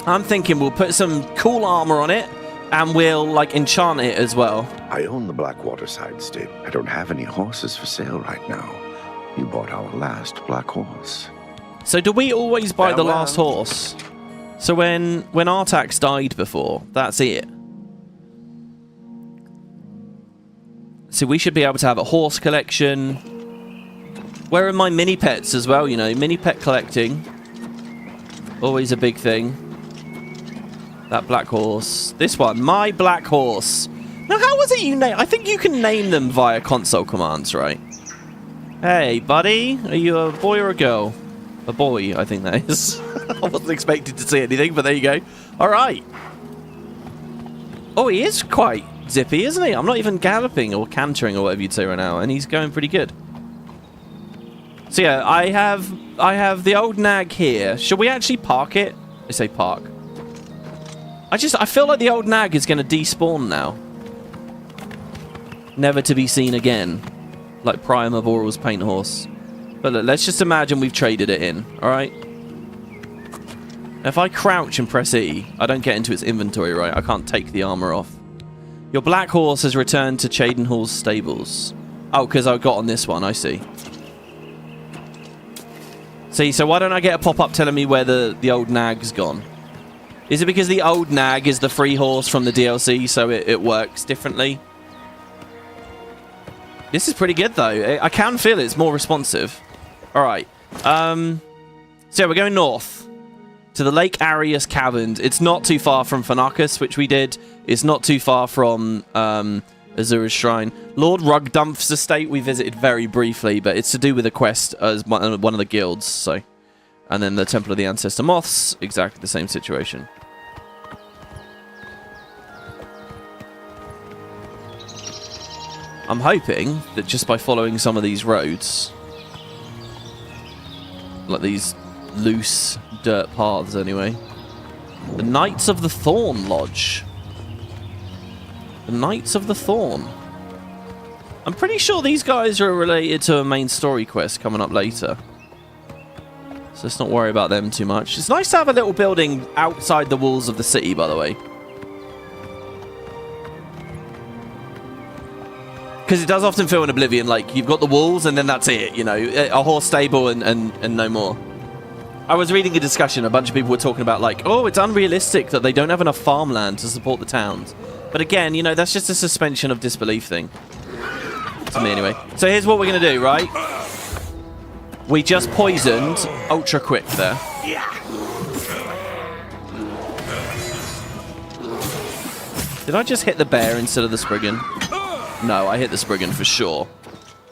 I'm thinking we'll put some cool armor on it, and we'll, like, enchant it as well. I own the Black Waterside stable. I don't have any horses for sale right now. You bought our last black horse. So do we always buy the last horse? So when Artax died before, that's it. So we should be able to have a horse collection. Where are my mini pets as well, you know? Mini pet collecting. Always a big thing. That black horse. This one, my black horse. Now, how was it you name? I think you can name them via console commands, right? Hey, buddy. Are you a boy or a girl? A boy, I think that is. I wasn't expecting to see anything, but there you go. All right. Oh, he is quite zippy, isn't he? I'm not even galloping or cantering or whatever you'd say right now, and he's going pretty good. So yeah, I have the old nag here. Should we actually park it? I say park. I feel like the old nag is going to despawn now. Never to be seen again. Like Priam of Oral's paint horse. But look, let's just imagine we've traded it in, alright? If I crouch and press E, I don't get into its inventory, right? I can't take the armor off. Your black horse has returned to Chaden Hall's stables. Oh, because I got on this one, I see. See, so why don't I get a pop-up telling me where the old nag's gone? Is it because the old nag is the free horse from the DLC, so it works differently? This is pretty good, though. I can feel it's more responsive. Alright. So yeah, we're going north. To the Lake Arius Caverns. It's not too far from Pharnakis, which we did. It's not too far from Azura's Shrine. Lord Rugdump's estate we visited very briefly, but it's to do with a quest as one of the guilds, so... And then the Temple of the Ancestor Moths, exactly the same situation. I'm hoping that just by following some of these roads, like these loose dirt paths anyway. The Knights of the Thorn Lodge. The Knights of the Thorn. I'm pretty sure these guys are related to a main story quest coming up later. So let's not worry about them too much. It's nice to have a little building outside the walls of the city, by the way. Because it does often feel in Oblivion like you've got the walls and then that's it, you know. A horse stable and no more. I was reading a discussion, a bunch of people were talking about like, oh, it's unrealistic that they don't have enough farmland to support the towns. But again, you know, that's just a suspension of disbelief thing. To me anyway. So here's what we're going to do, right? We just poisoned ultra quick there. Did I just hit the bear instead of the Spriggan? No, I hit the Spriggan for sure.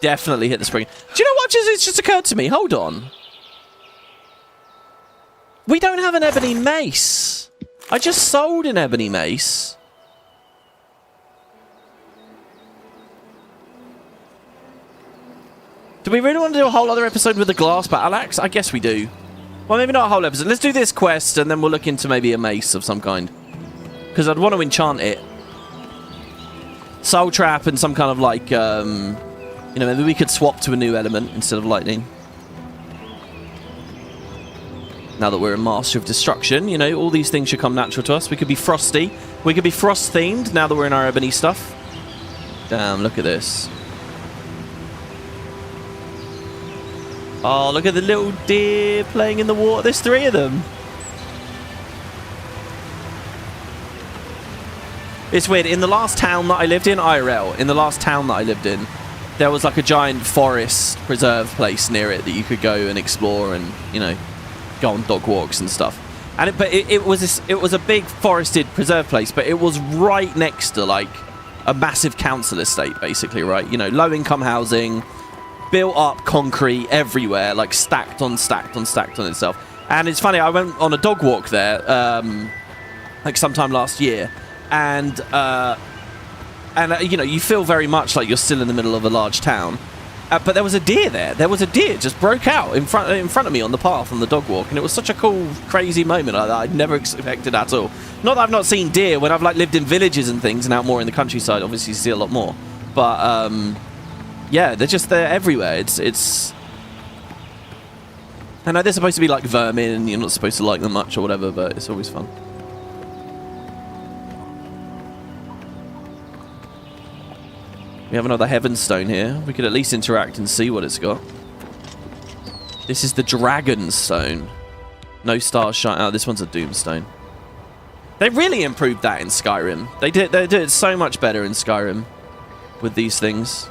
Definitely hit the Spriggan. Do you know what it's just occurred to me? Hold on. We don't have an ebony mace. I just sold an ebony mace. Do we really want to do a whole other episode with the glass battle axe? I guess we do. Well, maybe not a whole episode. Let's do this quest, and then we'll look into maybe a mace of some kind. Because I'd want to enchant it. Soul Trap and some kind of, like, you know, maybe we could swap to a new element instead of lightning. Now that we're a Master of Destruction, you know, all these things should come natural to us. We could be frosty. We could be frost-themed now that we're in our ebony stuff. Damn, look at this. Oh, look at the little deer playing in the water. There's 3 of them. It's weird. In the last town that I lived in, IRL, in the last town that I lived in, there was like a giant forest preserve place near it that you could go and explore and, you know, go on dog walks and stuff. And it was a big forested preserve place, but it was right next to like a massive council estate, basically, right? You know, low-income housing, built up concrete everywhere, like stacked on stacked on stacked on itself. And it's funny, I went on a dog walk there, like sometime last year, and you know, you feel very much like you're still in the middle of a large town. But there was a deer there. There was a deer just broke out in front of me on the path on the dog walk, and it was such a cool, crazy moment that I'd never expected at all. Not that I've not seen deer when I've like lived in villages and things and out more in the countryside. Obviously, you see a lot more. But yeah, they're everywhere. It's. I know they're supposed to be like vermin, and you're not supposed to like them much or whatever, but it's always fun. We have another Heaven Stone here. We could at least interact and see what it's got. This is the Dragon Stone. No stars shine. Oh, this one's a Doomstone. They really improved that in Skyrim. They did it so much better in Skyrim with these things.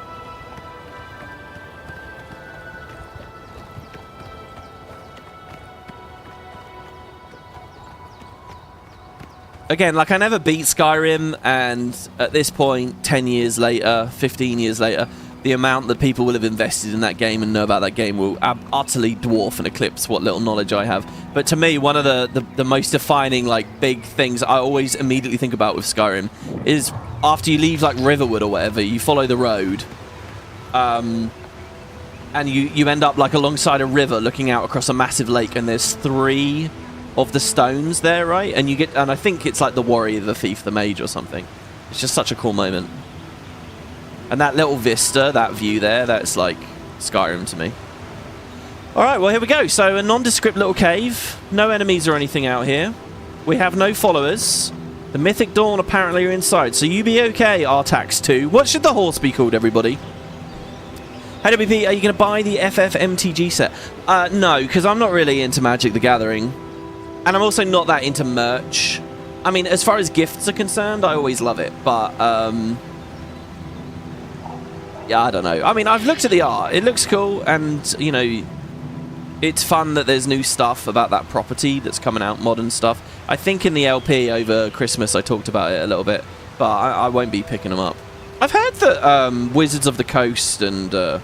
Again, like, I never beat Skyrim, and at this point, 10 years later, 15 years later, the amount that people will have invested in that game and know about that game will utterly dwarf and eclipse what little knowledge I have. But to me, one of the most defining, like, big things I always immediately think about with Skyrim is after you leave, like, Riverwood or whatever, you follow the road, and you end up, like, alongside a river looking out across a massive lake, and there's 3 of the stones there, right? And I think it's like the warrior, the thief, the mage or something. It's just such a cool moment. And that little vista, that view there, that's like Skyrim to me. Alright, well, here we go. So a nondescript little cave. No enemies or anything out here. We have no followers. The Mythic Dawn apparently are inside. So you be okay, Artax 2. What should the horse be called, everybody? Hey, WP, are you going to buy the FFMTG set? No, because I'm not really into Magic the Gathering. And I'm also not that into merch. I mean, as far as gifts are concerned, I always love it. But, yeah, I don't know. I mean, I've looked at the art. It looks cool. And, you know, it's fun that there's new stuff about that property that's coming out, modern stuff. I think in the LP over Christmas I talked about it a little bit. But I won't be picking them up. I've heard that Wizards of the Coast and...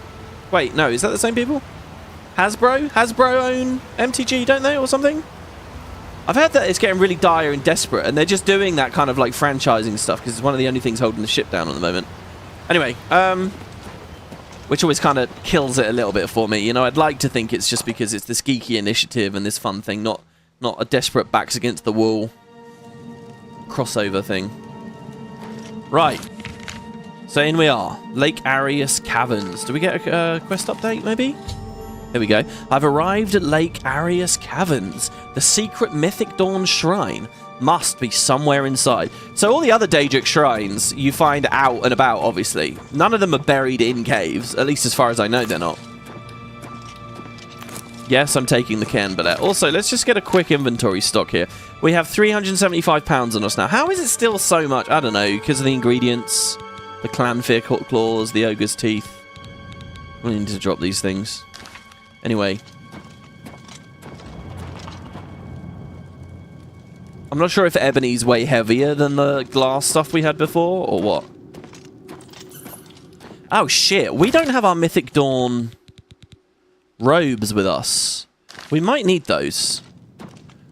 wait, no, is that the same people? Hasbro own MTG, don't they, or something? I've heard that it's getting really dire and desperate, and they're just doing that kind of like franchising stuff because it's one of the only things holding the ship down at the moment. Anyway, which always kind of kills it a little bit for me. You know, I'd like to think it's just because it's this geeky initiative and this fun thing, not a desperate backs against the wall crossover thing. Right. So in we are. Lake Aras Caverns. Do we get a quest update, maybe? Here we go. I've arrived at Lake Aras Caverns. The secret Mythic Dawn Shrine must be somewhere inside. So all the other Daedric shrines you find out and about, obviously. None of them are buried in caves. At least as far as I know, they're not. Yes, I'm taking the Cairn Ballet. Also, let's just get a quick inventory stock here. We have £375 on us now. How is it still so much? I don't know. Because of the ingredients, the Clanfear claws, the Ogre's teeth. We need to drop these things. Anyway. I'm not sure if ebony's way heavier than the glass stuff we had before, or what. Oh, shit. We don't have our Mythic Dawn robes with us. We might need those.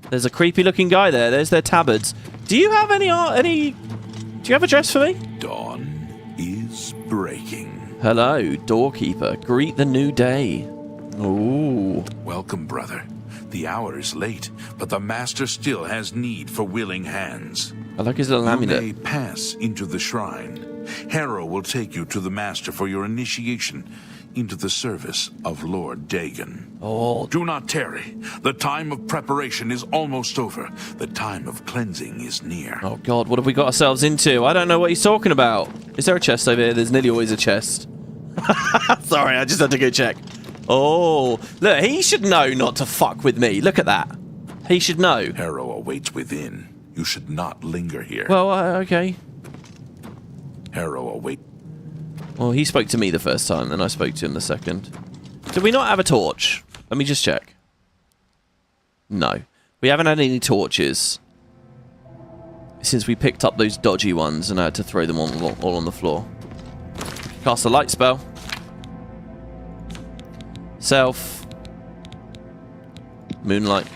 There's a creepy looking guy there. There's their tabards. Do you have any do you have a dress for me? Dawn is breaking. Hello, doorkeeper. Greet the new day. Ooh. Welcome, brother. The hour is late, but the master still has need for willing hands. I like his little amulet. You may pass into the shrine. Harrow will take you to the master for your initiation into the service of Lord Dagon. Oh. Do not tarry. The time of preparation is almost over. The time of cleansing is near. Oh god, what have we got ourselves into? I don't know what he's talking about. Is there a chest over here? There's nearly always a chest. Sorry, I just had to go check. Oh, look, he should know not to fuck with me. Look at that. He should know. Harrow awaits within. You should not linger here. Well, okay. Harrow awaits. Well, he spoke to me the first time, then I spoke to him the second. Did we not have a torch? Let me just check. No. We haven't had any torches since we picked up those dodgy ones and I had to throw them all on the floor. Cast a light spell. Self. Moonlight.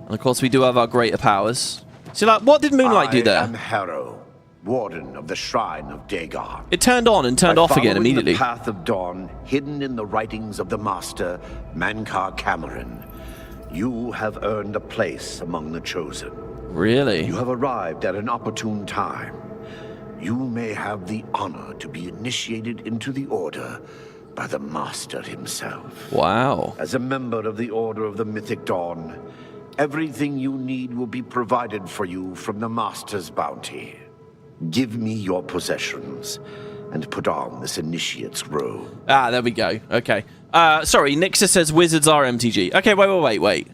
And of course we do have our greater powers. So like, what did Moonlight do there? I am Harrow, warden of the Shrine of Dagon. It turned on and turned off again immediately. The path of dawn, hidden in the writings of the master, Mankar Cameron, you have earned a place among the chosen. Really? You have arrived at an opportune time. You may have the honor to be initiated into the Order by the Master himself. Wow. As a member of the Order of the Mythic Dawn, everything you need will be provided for you from the Master's bounty. Give me your possessions and put on this initiate's robe. Ah, there we go. Okay. Sorry, Nixa says wizards are MTG. Okay, wait.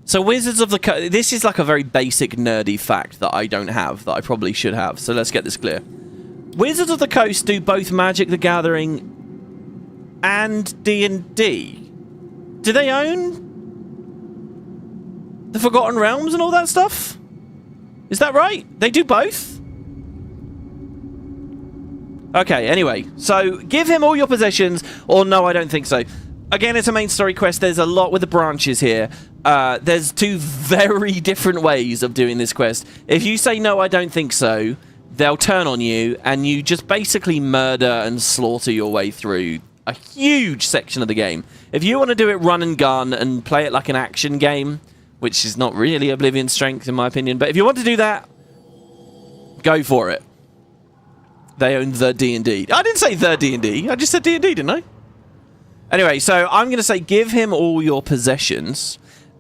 So Wizards of the Coast... This is like a very basic nerdy fact that I don't have, that I probably should have. So let's get this clear. Wizards of the Coast do both Magic the Gathering and D&D. Do they own the Forgotten Realms and all that stuff? Is that right? They do both? Okay, anyway. So give him all your possessions, or no, I don't think so. Again, it's a main story quest. There's a lot with the branches here. There's two very different ways of doing this quest. If you say, no, I don't think so, they'll turn on you, and you just basically murder and slaughter your way through a huge section of the game. If you want to do it run and gun and play it like an action game, which is not really Oblivion strength, in my opinion, but if you want to do that, go for it. They own the D&D. I didn't say the D&D. I just said D&D, didn't I? Anyway, so I'm going to say give him all your possessions.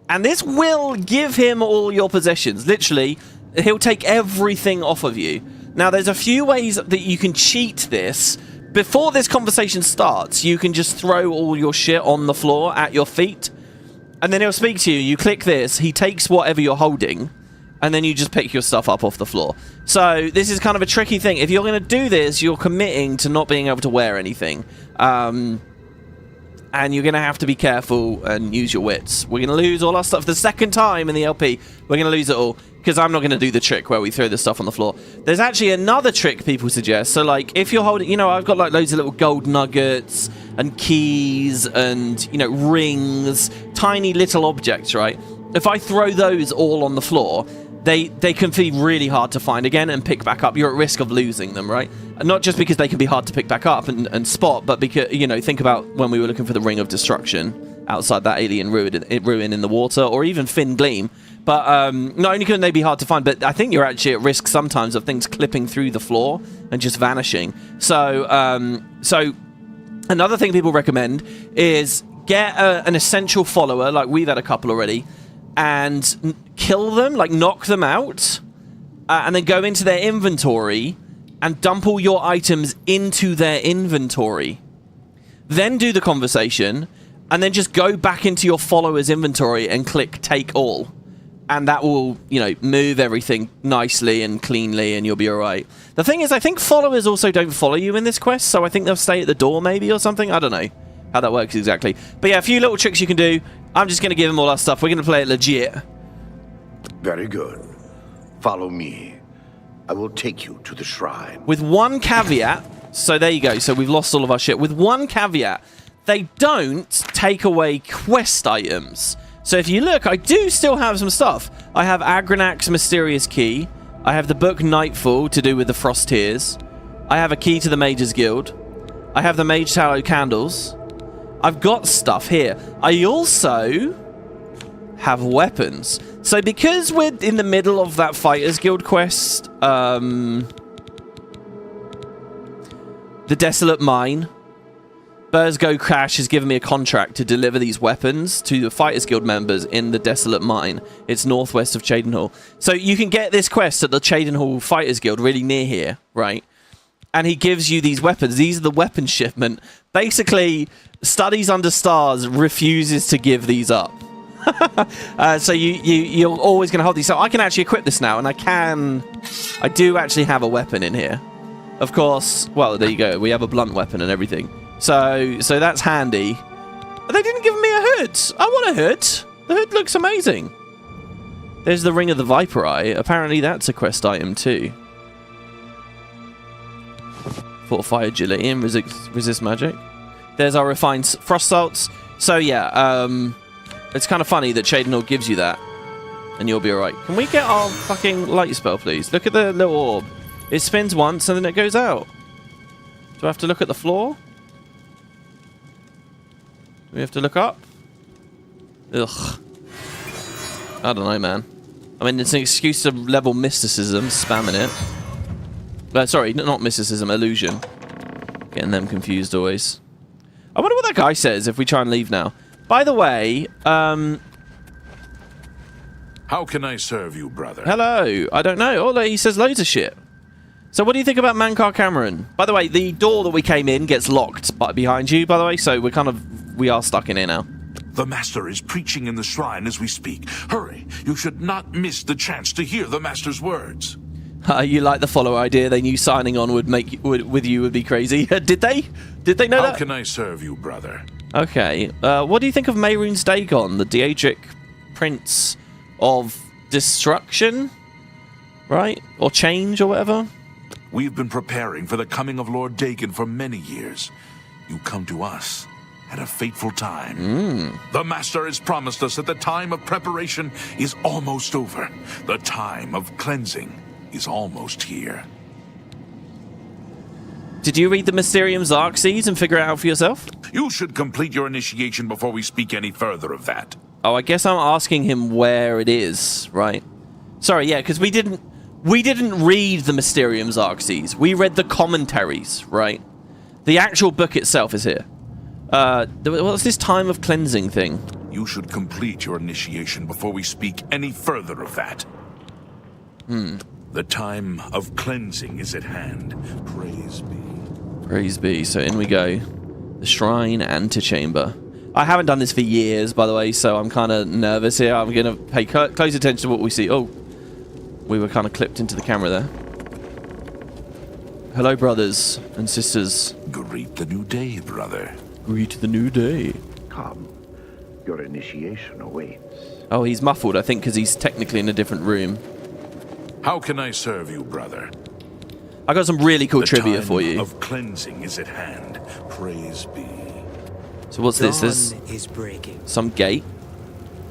And this will give him all your possessions. Literally, he'll take everything off of you. Now, there's a few ways that you can cheat this. Before this conversation starts, you can just throw all your shit on the floor at your feet. And then he'll speak to you. You click this. He takes whatever you're holding. And then you just pick your stuff up off the floor. So this is kind of a tricky thing. If you're going to do this, you're committing to not being able to wear anything. And you're going to have to be careful and use your wits. We're going to lose all our stuff the second time in the LP. We're going to lose it all because I'm not going to do the trick where we throw the stuff on the floor. There's actually another trick people suggest. So, like, if you're holding... You know, I've got, like, loads of little gold nuggets and keys and, you know, rings. Tiny little objects, right? If I throw those all on the floor... They can be really hard to find again and pick back up. You're at risk of losing them, right? And not just because they can be hard to pick back up and spot, but because, you know, think about when we were looking for the Ring of Destruction outside that alien ruin in the water, or even Finn Gleam. But not only can they be hard to find, but I think you're actually at risk sometimes of things clipping through the floor and just vanishing. So another thing people recommend is get an essential follower, like we've had a couple already, and kill them, like knock them out, and then go into their inventory and dump all your items into their inventory. Then do the conversation, and then just go back into your follower's inventory and click take all. And that will, you know, move everything nicely and cleanly, and you'll be alright. The thing is, I think followers also don't follow you in this quest, so I think they'll stay at the door maybe or something. I don't know how that works exactly. But yeah, a few little tricks you can do. I'm just going to give him all our stuff. We're going to play it legit. Very good. Follow me. I will take you to the shrine. With one caveat. So there you go. So we've lost all of our shit. With one caveat. they don't take away quest items. So if you look, I do still have some stuff. I have Agranak's Mysterious Key. I have the book Nightfall to do with the Frost Tears. I have a key to the Mage's Guild. I have the Mage Tallow Candles. I've got stuff here. I also have weapons. So because we're in the middle of that Fighters Guild quest, the Desolate Mine, Burzgo Crash has given me a contract to deliver these weapons to the Fighters Guild members in the Desolate Mine. It's northwest of Chaden Hall. So you can get this quest at the Chaden Hall Fighters Guild, really near here, right? And he gives you these weapons. These are the weapon shipment. Basically, Studies Under Stars refuses to give these up. So you're always going to hold these. So I can actually equip this now, and I do actually have a weapon in here. Of course, well, there you go. We have a blunt weapon and everything. So that's handy. They didn't give me a hood. I want a hood. The hood looks amazing. There's the Ring of the Viper Eye. Apparently that's a quest item too. Fortify Agility and resist magic. There's our refined frost salts. So yeah, it's kind of funny that Chaden Hall gives you that, and you'll be alright. Can we get our fucking light spell, please? Look at the little orb. It spins once and then it goes out. Do I have to look at the floor? Do we have to look up? Ugh. I don't know, man. I mean, it's an excuse to level mysticism, spamming it. Sorry, not mysticism, illusion. Getting them confused always. I wonder what that guy says if we try and leave now. By the way, How can I serve you, brother? hello. I don't know. Oh, he says loads of shit. So what do you think about Mankar Cameron? By the way, the door that we came in gets locked behind you, by the way, so we are stuck in here now. The Master is preaching in the shrine as we speak. Hurry, you should not miss the chance to hear the Master's words. You like the follow idea? They knew signing on would be crazy. Did they? Did they know that? How can I serve you, brother? Okay. What do you think of Mehrunes Dagon, the Daedric Prince of Destruction? Right? Or Change or whatever? We've been preparing for the coming of Lord Dagon for many years. You come to us at a fateful time. The Master has promised us that the time of preparation is almost over. The time of cleansing is almost here. Did you read the Mysterium Xarxes and figure it out for yourself? You should complete your initiation before we speak any further of that. Oh, I guess I'm asking him where it is, right? Sorry, yeah, because we didn't read the Mysterium Xarxes. We read the commentaries, right? The actual book itself is here. What's this time of cleansing thing? You should complete your initiation before we speak any further of that. The time of cleansing is at hand. Praise be. Praise be. So in we go. The Shrine Antechamber. I haven't done this for years, by the way, so I'm kind of nervous here. I'm going to pay close attention to what we see. Oh, we were kind of clipped into the camera there. Hello, brothers and sisters. Greet the new day, brother. Greet the new day. Come. Your initiation awaits. Oh, he's muffled, I think, because he's technically in a different room. How can I serve you, brother? I got some really cool trivia for you. The time of cleansing is at hand. Praise be. So what's this? Dawn is breaking. Some gate.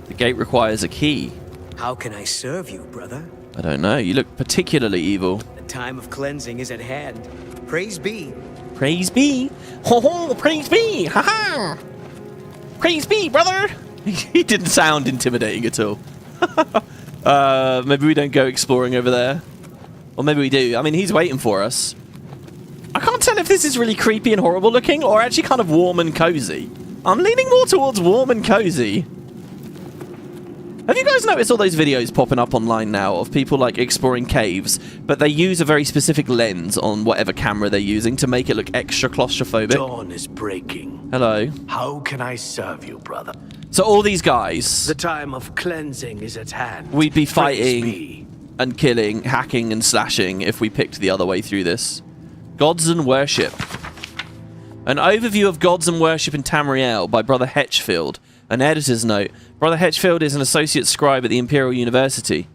The gate requires a key. How can I serve you, brother? I don't know. You look particularly evil. The time of cleansing is at hand. Praise be. Praise be. Ho ho, praise be. Ha ha. Praise be, brother. He didn't sound intimidating at all. Maybe we don't go exploring over there. Or maybe we do. I mean, he's waiting for us. I can't tell if this is really creepy and horrible looking or actually kind of warm and cozy. I'm leaning more towards warm and cozy. Have you guys noticed all those videos popping up online now of people like exploring caves, but they use a very specific lens on whatever camera they're using to make it look extra claustrophobic? Dawn is breaking. Hello. How can I serve you, brother? So all these guys... The time of cleansing is at hand. We'd be Praise fighting be. and killing, hacking and slashing if we picked the other way through this. Gods and Worship. An overview of Gods and Worship in Tamriel by Brother Hetchfield. An editor's note. Brother Hetchfield is an associate scribe at the Imperial University.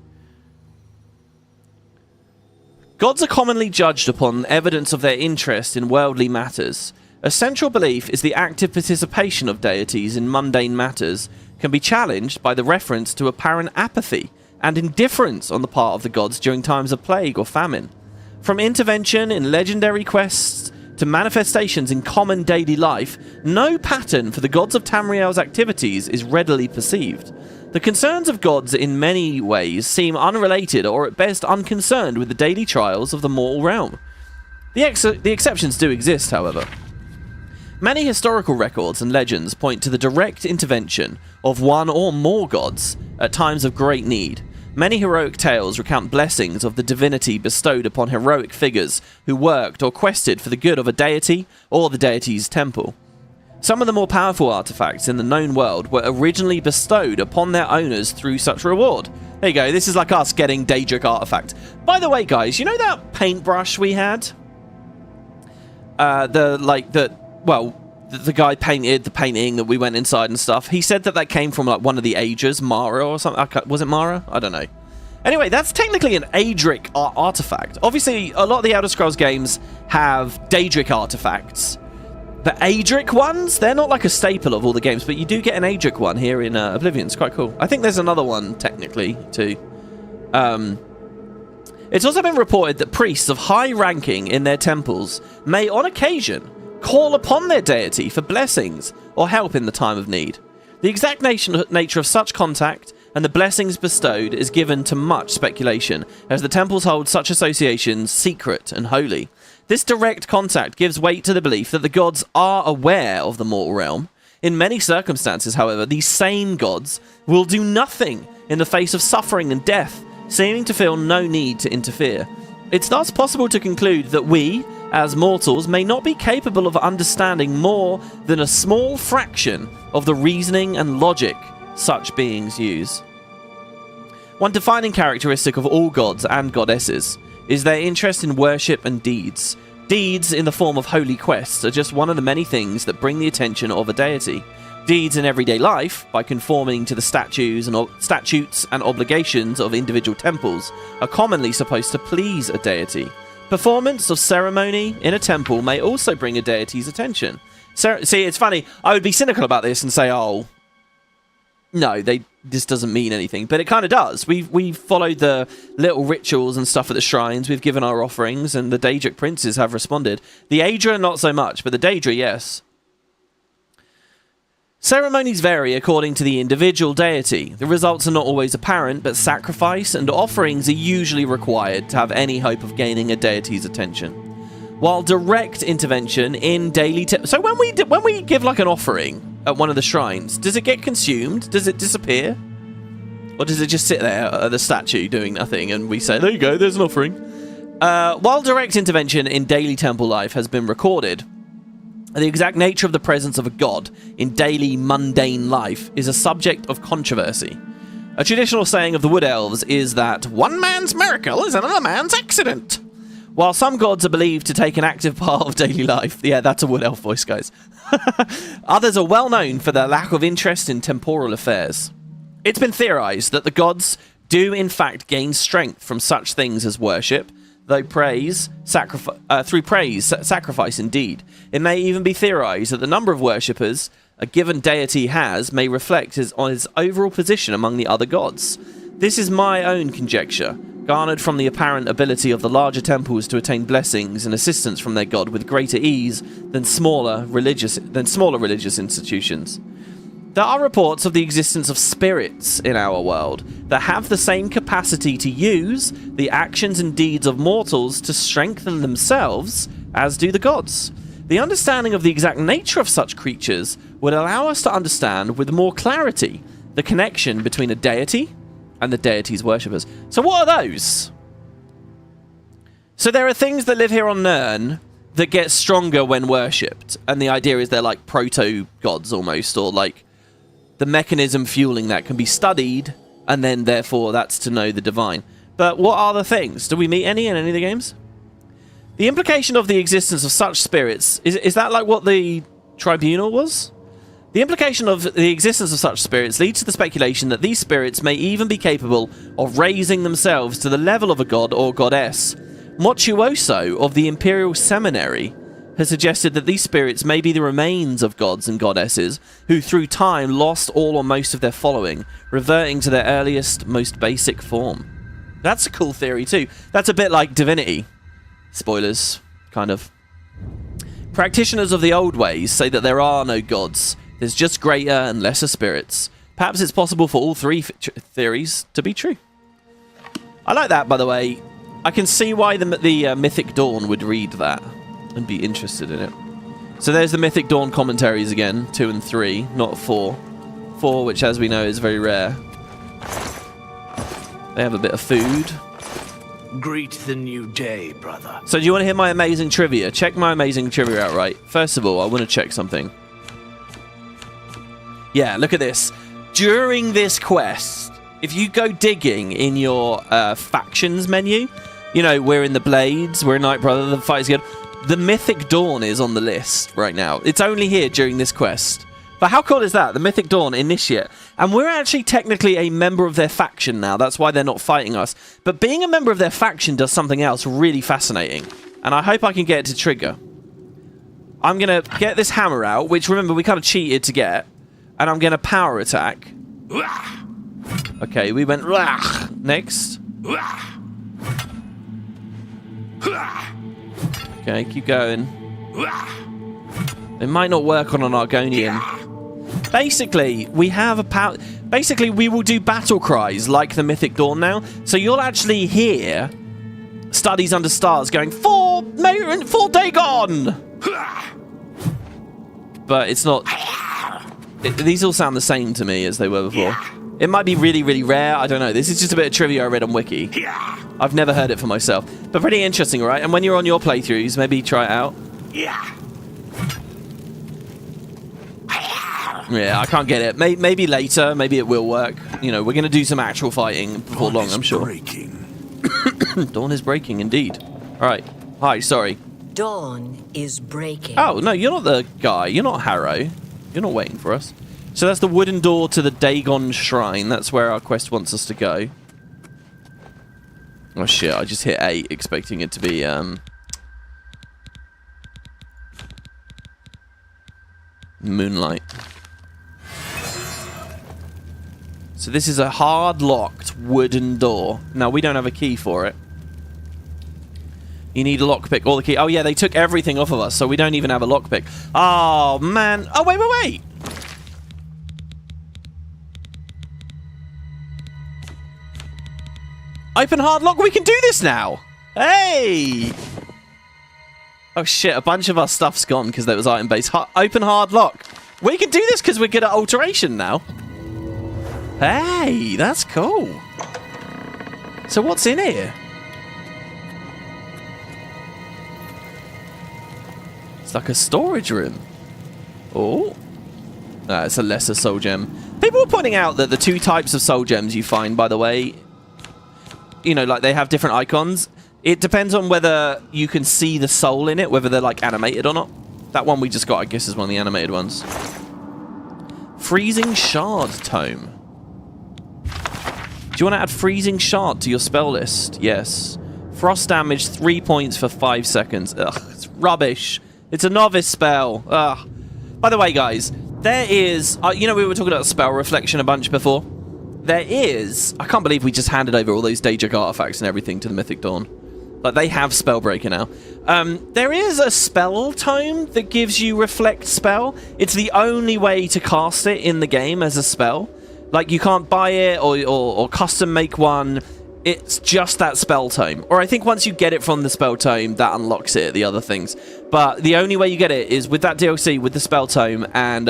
Gods are commonly judged upon evidence of their interest in worldly matters. A central belief is the active participation of deities in mundane matters can be challenged by the reference to apparent apathy and indifference on the part of the gods during times of plague or famine. From intervention in legendary quests to manifestations in common daily life, no pattern for the gods of Tamriel's activities is readily perceived. The concerns of gods in many ways seem unrelated or at best unconcerned with the daily trials of the mortal realm. The exceptions do exist, however. Many historical records and legends point to the direct intervention of one or more gods at times of great need. Many heroic tales recount blessings of the divinity bestowed upon heroic figures who worked or quested for the good of a deity or the deity's temple. Some of the more powerful artifacts in the known world were originally bestowed upon their owners through such reward. There you go, this is like us getting Daedric artifact. By the way, guys, you know that paintbrush we had? The guy painted the painting that we went inside and stuff. He said that that came from like one of the Ages, Mara or something. Was it Mara? I don't know. Anyway, that's technically an Aedric artifact. Obviously, a lot of the Elder Scrolls games have Daedric artifacts. The Aedric ones, they're not like a staple of all the games, but you do get an Aedric one here in Oblivion. It's quite cool. I think there's another one, technically, too. It's also been reported that priests of high ranking in their temples may, on occasion, call upon their deity for blessings or help in the time of need. The exact nature of such contact and the blessings bestowed is given to much speculation, as the temples hold such associations secret and holy. This direct contact gives weight to the belief that the gods are aware of the mortal realm. In many circumstances, however, these same gods will do nothing in the face of suffering and death, seeming to feel no need to interfere. It's thus possible to conclude that we, as mortals, may not be capable of understanding more than a small fraction of the reasoning and logic such beings use. One defining characteristic of all gods and goddesses is their interest in worship and deeds. Deeds in the form of holy quests are just one of the many things that bring the attention of a deity. Deeds in everyday life, by conforming to the statutes and obligations of individual temples, are commonly supposed to please a deity. Performance of ceremony in a temple may also bring a deity's attention. See, it's funny, I would be cynical about this and say, oh, no, this doesn't mean anything, but it kind of does. We've followed the little rituals and stuff at the shrines, we've given our offerings, and the Daedric princes have responded. The Aedra, not so much, but the Daedra, yes. Ceremonies vary according to the individual deity. The results are not always apparent, but sacrifice and offerings are usually required to have any hope of gaining a deity's attention. While direct intervention in daily... So when we give like an offering at one of the shrines, does it get consumed? Does it disappear? Or does it just sit there at the statue doing nothing and we say, there you go, there's an offering? While direct intervention in daily temple life has been recorded, the exact nature of the presence of a god in daily mundane life is a subject of controversy. A traditional saying of the Wood Elves is that one man's miracle is another man's accident. While some gods are believed to take an active part of daily life, yeah, that's a Wood Elf voice, guys. Others are well known for their lack of interest in temporal affairs. It's been theorized that the gods do in fact gain strength from such things as worship, though through praise, sacrifice indeed. It may even be theorized that the number of worshippers a given deity has may reflect on his overall position among the other gods. This is my own conjecture, garnered from the apparent ability of the larger temples to attain blessings and assistance from their god with greater ease than smaller religious institutions. There are reports of the existence of spirits in our world that have the same capacity to use the actions and deeds of mortals to strengthen themselves as do the gods. The understanding of the exact nature of such creatures would allow us to understand with more clarity the connection between a deity and the deity's worshippers. So what are those? So there are things that live here on Nirn that get stronger when worshipped, and the idea is they're like proto-gods almost, or like the mechanism fueling that can be studied, and then therefore that's to know the divine. But what are the things? Do we meet any in any of the games? The implication of the existence of such spirits, is that like what the tribunal was? The implication of the existence of such spirits leads to the speculation that these spirits may even be capable of raising themselves to the level of a god or goddess. Motuoso of the Imperial Seminary has suggested that these spirits may be the remains of gods and goddesses who through time lost all or most of their following, reverting to their earliest, most basic form. That's a cool theory too. That's a bit like divinity. Spoilers, kind of. Practitioners of the old ways say that there are no gods. There's just greater and lesser spirits. Perhaps it's possible for all three theories to be true. I like that, by the way. I can see why the Mythic Dawn would read that and be interested in it. So there's the Mythic Dawn commentaries again, 2 and 3, not 4. 4, which as we know is very rare. They have a bit of food. Greet the new day, brother. So do you want to hear my amazing trivia? Check my amazing trivia out, right? First of all, I want to check something. Yeah, look at this. During this quest, if you go digging in your factions menu, you know, we're in the Blades, we're in Night Brother, the Fighters Guild. The Mythic Dawn is on the list right now. It's only here during this quest. But how cool is that? The Mythic Dawn Initiate. And we're actually technically a member of their faction now. That's why they're not fighting us. But being a member of their faction does something else really fascinating. And I hope I can get it to trigger. I'm going to get this hammer out, which remember we kind of cheated to get. And I'm going to power attack. Okay, we went next. Okay, keep going. It might not work on an Argonian. Basically, we have a power. Basically, we will do battle cries like the Mythic Dawn now. So you'll actually hear Studies Under Stars going, "For Dagon!" But it's not. These all sound the same to me as they were before. It might be really, really rare. I don't know. This is just a bit of trivia I read on Wiki. I've never heard it for myself. But pretty interesting, right? And when you're on your playthroughs, maybe try it out. Yeah, I can't get it. Maybe later. Maybe it will work. You know, we're going to do some actual fighting before long, I'm sure. Dawn is breaking, indeed. All right. Hi, sorry. Dawn is breaking. Oh, no, you're not the guy. You're not Harrow. You're not waiting for us. So that's the wooden door to the Dagon Shrine. That's where our quest wants us to go. Oh shit, I just hit 8 expecting it to be Moonlight. So this is a hard-locked wooden door. Now, we don't have a key for it. You need a lockpick or the key. Oh yeah, they took everything off of us, so we don't even have a lockpick. Oh man. Oh wait. Open hard lock. We can do this now. Hey. Oh shit, a bunch of our stuff's gone because there was item base. Open hard lock. We can do this because we're good at alteration now. Hey, that's cool. So what's in here? It's like a storage room. Oh. It's a lesser soul gem. People were pointing out that the 2 types of soul gems you find, by the way, you know, like they have different icons. It depends on whether you can see the soul in it, whether they're like animated or not. That one we just got, I guess, is one of the animated ones. Freezing Shard Tome. Do you want to add Freezing Shard to your spell list? Yes. Frost damage 3 points for 5 seconds. Ugh, it's rubbish. It's a novice spell. Ugh. By the way, guys, there is... you know, we were talking about spell reflection a bunch before. There is... I can't believe we just handed over all those Daedric artifacts and everything to the Mythic Dawn. Like, they have Spellbreaker now. There is a spell tome that gives you Reflect Spell. It's the only way to cast it in the game as a spell. Like, you can't buy it or custom make one. It's just that spell tome. Or I think once you get it from the spell tome, that unlocks it, the other things. But the only way you get it is with that DLC, with the spell tome, and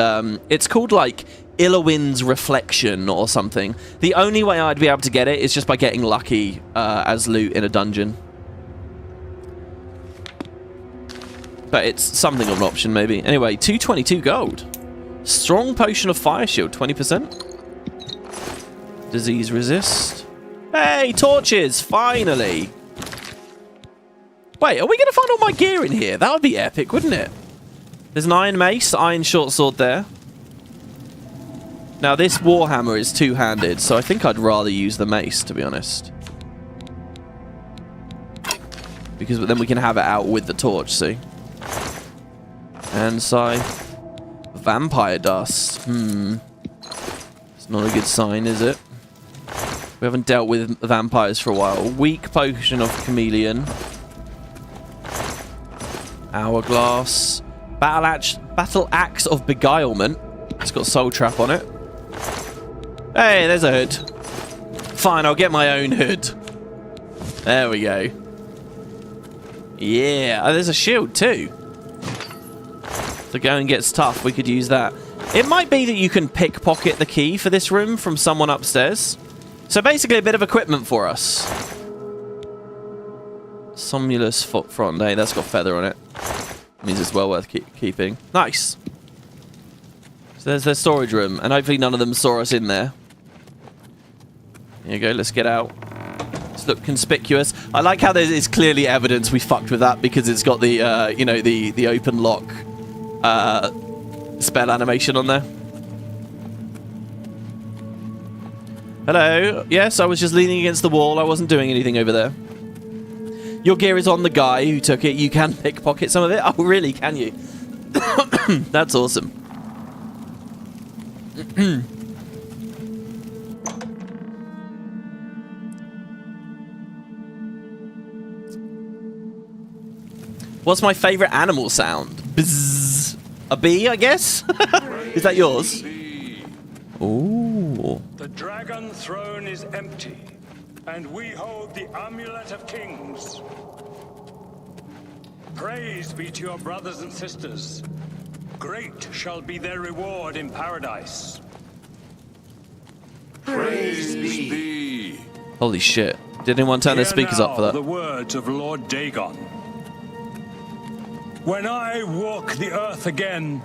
it's called, like, Illowin's Reflection or something. The only way I'd be able to get it is just by getting lucky as loot in a dungeon. But it's something of an option, maybe. Anyway, 222 gold. Strong Potion of Fire Shield, 20%. Disease Resist. Hey, torches! Finally! Wait, are we going to find all my gear in here? That would be epic, wouldn't it? There's an Iron Mace, Iron Short Sword there. Now, this Warhammer is two-handed, so I think I'd rather use the Mace, to be honest. Because then we can have it out with the torch, see? Hand scythe. Vampire dust. It's not a good sign, is it? We haven't dealt with vampires for a while. Weak potion of chameleon. Hourglass. Battle axe of beguilement. It's got soul trap on it. Hey, there's a hood. Fine, I'll get my own hood. There we go. Yeah, oh, there's a shield too. If the going gets tough, we could use that. It might be that you can pickpocket the key for this room from someone upstairs. So basically a bit of equipment for us. Somnolus foot front. Hey, that's got feather on it. Means it's well worth keeping. Nice. So there's their storage room, and hopefully none of them saw us in there. Here you go, let's get out. Let's look conspicuous. I like how there's clearly evidence we fucked with that because it's got the, you know, the open lock spell animation on there. Hello. Yes, I was just leaning against the wall. I wasn't doing anything over there. Your gear is on the guy who took it. You can pickpocket some of it. Oh, really? Can you? That's awesome. What's my favorite animal sound? Bzzz. A bee, I guess? Is that yours? Ooh. The dragon throne is empty, and we hold the amulet of kings. Praise be to your brothers and sisters. Great shall be their reward in paradise. Praise be. Holy shit. Did anyone turn their speakers up for that? The words of Lord Dagon. When I walk the earth again,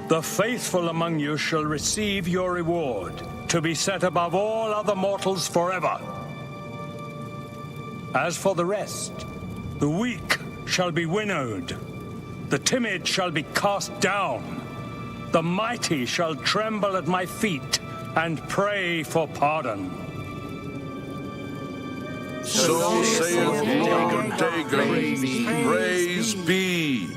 the faithful among you shall receive your reward, to be set above all other mortals forever. As for the rest, the weak shall be winnowed, the timid shall be cast down, the mighty shall tremble at my feet and pray for pardon. So saith Lord Dagon, praise be.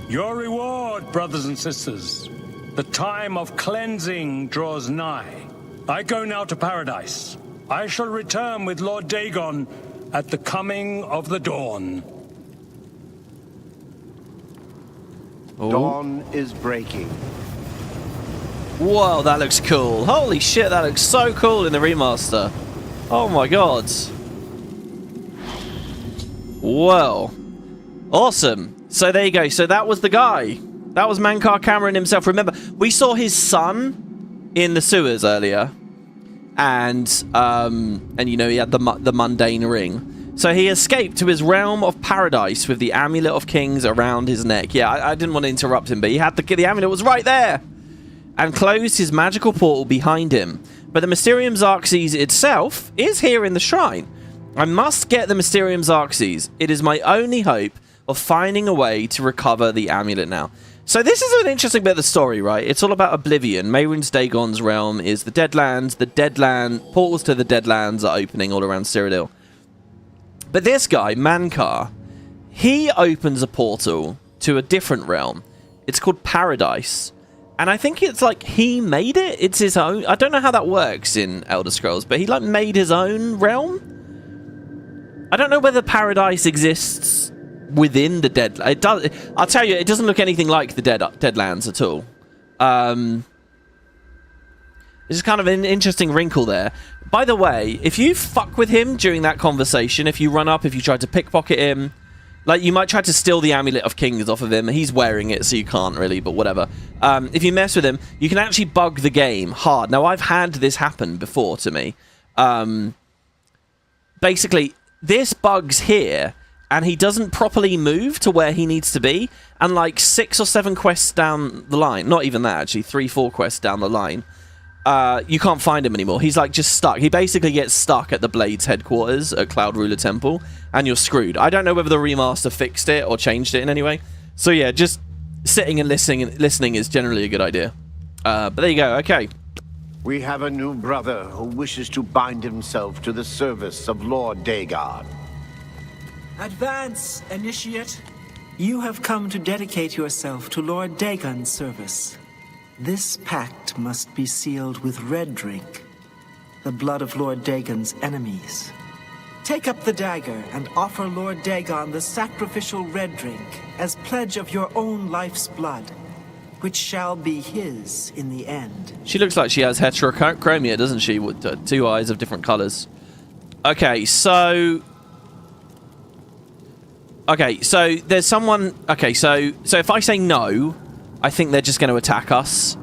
Your reward, brothers and sisters. The time of cleansing draws nigh. I go now to paradise. I shall return with Lord Dagon at the coming of the dawn. Oh. Dawn is breaking. Whoa, that looks cool. Holy shit, that looks so cool in the remaster. Oh my god. Whoa. Awesome. So there you go. So that was the guy. That was Mankar Cameron himself. Remember, we saw his son in the sewers earlier. And you know, he had the mundane ring. So he escaped to his realm of paradise with the amulet of kings around his neck. Yeah, I didn't want to interrupt him, but he had the amulet was right there. And closed his magical portal behind him. But the Mysterium Xarxes itself is here in the shrine. I must get the Mysterium Xarxes. It is my only hope of finding a way to recover the amulet now. So this is an interesting bit of the story, right? It's all about Oblivion. Mehrunes Dagon's realm is the Deadlands. The portals to the Deadlands are opening all around Cyrodiil. But this guy, Mankar, he opens a portal to a different realm. It's called Paradise. And I think it's like he made it. It's his own. I don't know how that works in Elder Scrolls, but he like made his own realm. I don't know whether Paradise exists within the Deadlands. It does. I'll tell you, it doesn't look anything like the Deadlands at all. It's kind of an interesting wrinkle there. By the way, if you fuck with him during that conversation, if you run up, if you try to pickpocket him, like, you might try to steal the Amulet of Kings off of him. He's wearing it, so you can't really, but whatever. If you mess with him, you can actually bug the game hard. Now, I've had this happen before to me. Basically, this bug's here, and he doesn't properly move to where he needs to be. And, like, 6 or 7 quests down the line, not even that, actually, 3, 4 quests down the line, you can't find him anymore. He's like just stuck. He basically gets stuck at the Blades headquarters at Cloud Ruler Temple, and you're screwed. I don't know whether the remaster fixed it or changed it in any way. So yeah, just sitting and listening is generally a good idea. But there you go. Okay. We have a new brother who wishes to bind himself to the service of Lord Dagon. Advance, initiate. You have come to dedicate yourself to Lord Dagon's service. This pact must be sealed with red drink, the blood of Lord Dagon's enemies. Take up the dagger and offer Lord Dagon the sacrificial red drink as pledge of your own life's blood, which shall be his in the end. She looks like she has heterochromia, doesn't she? With two eyes of different colours. Okay, so there's someone. Okay, so if I say no, I think they're just going to attack us.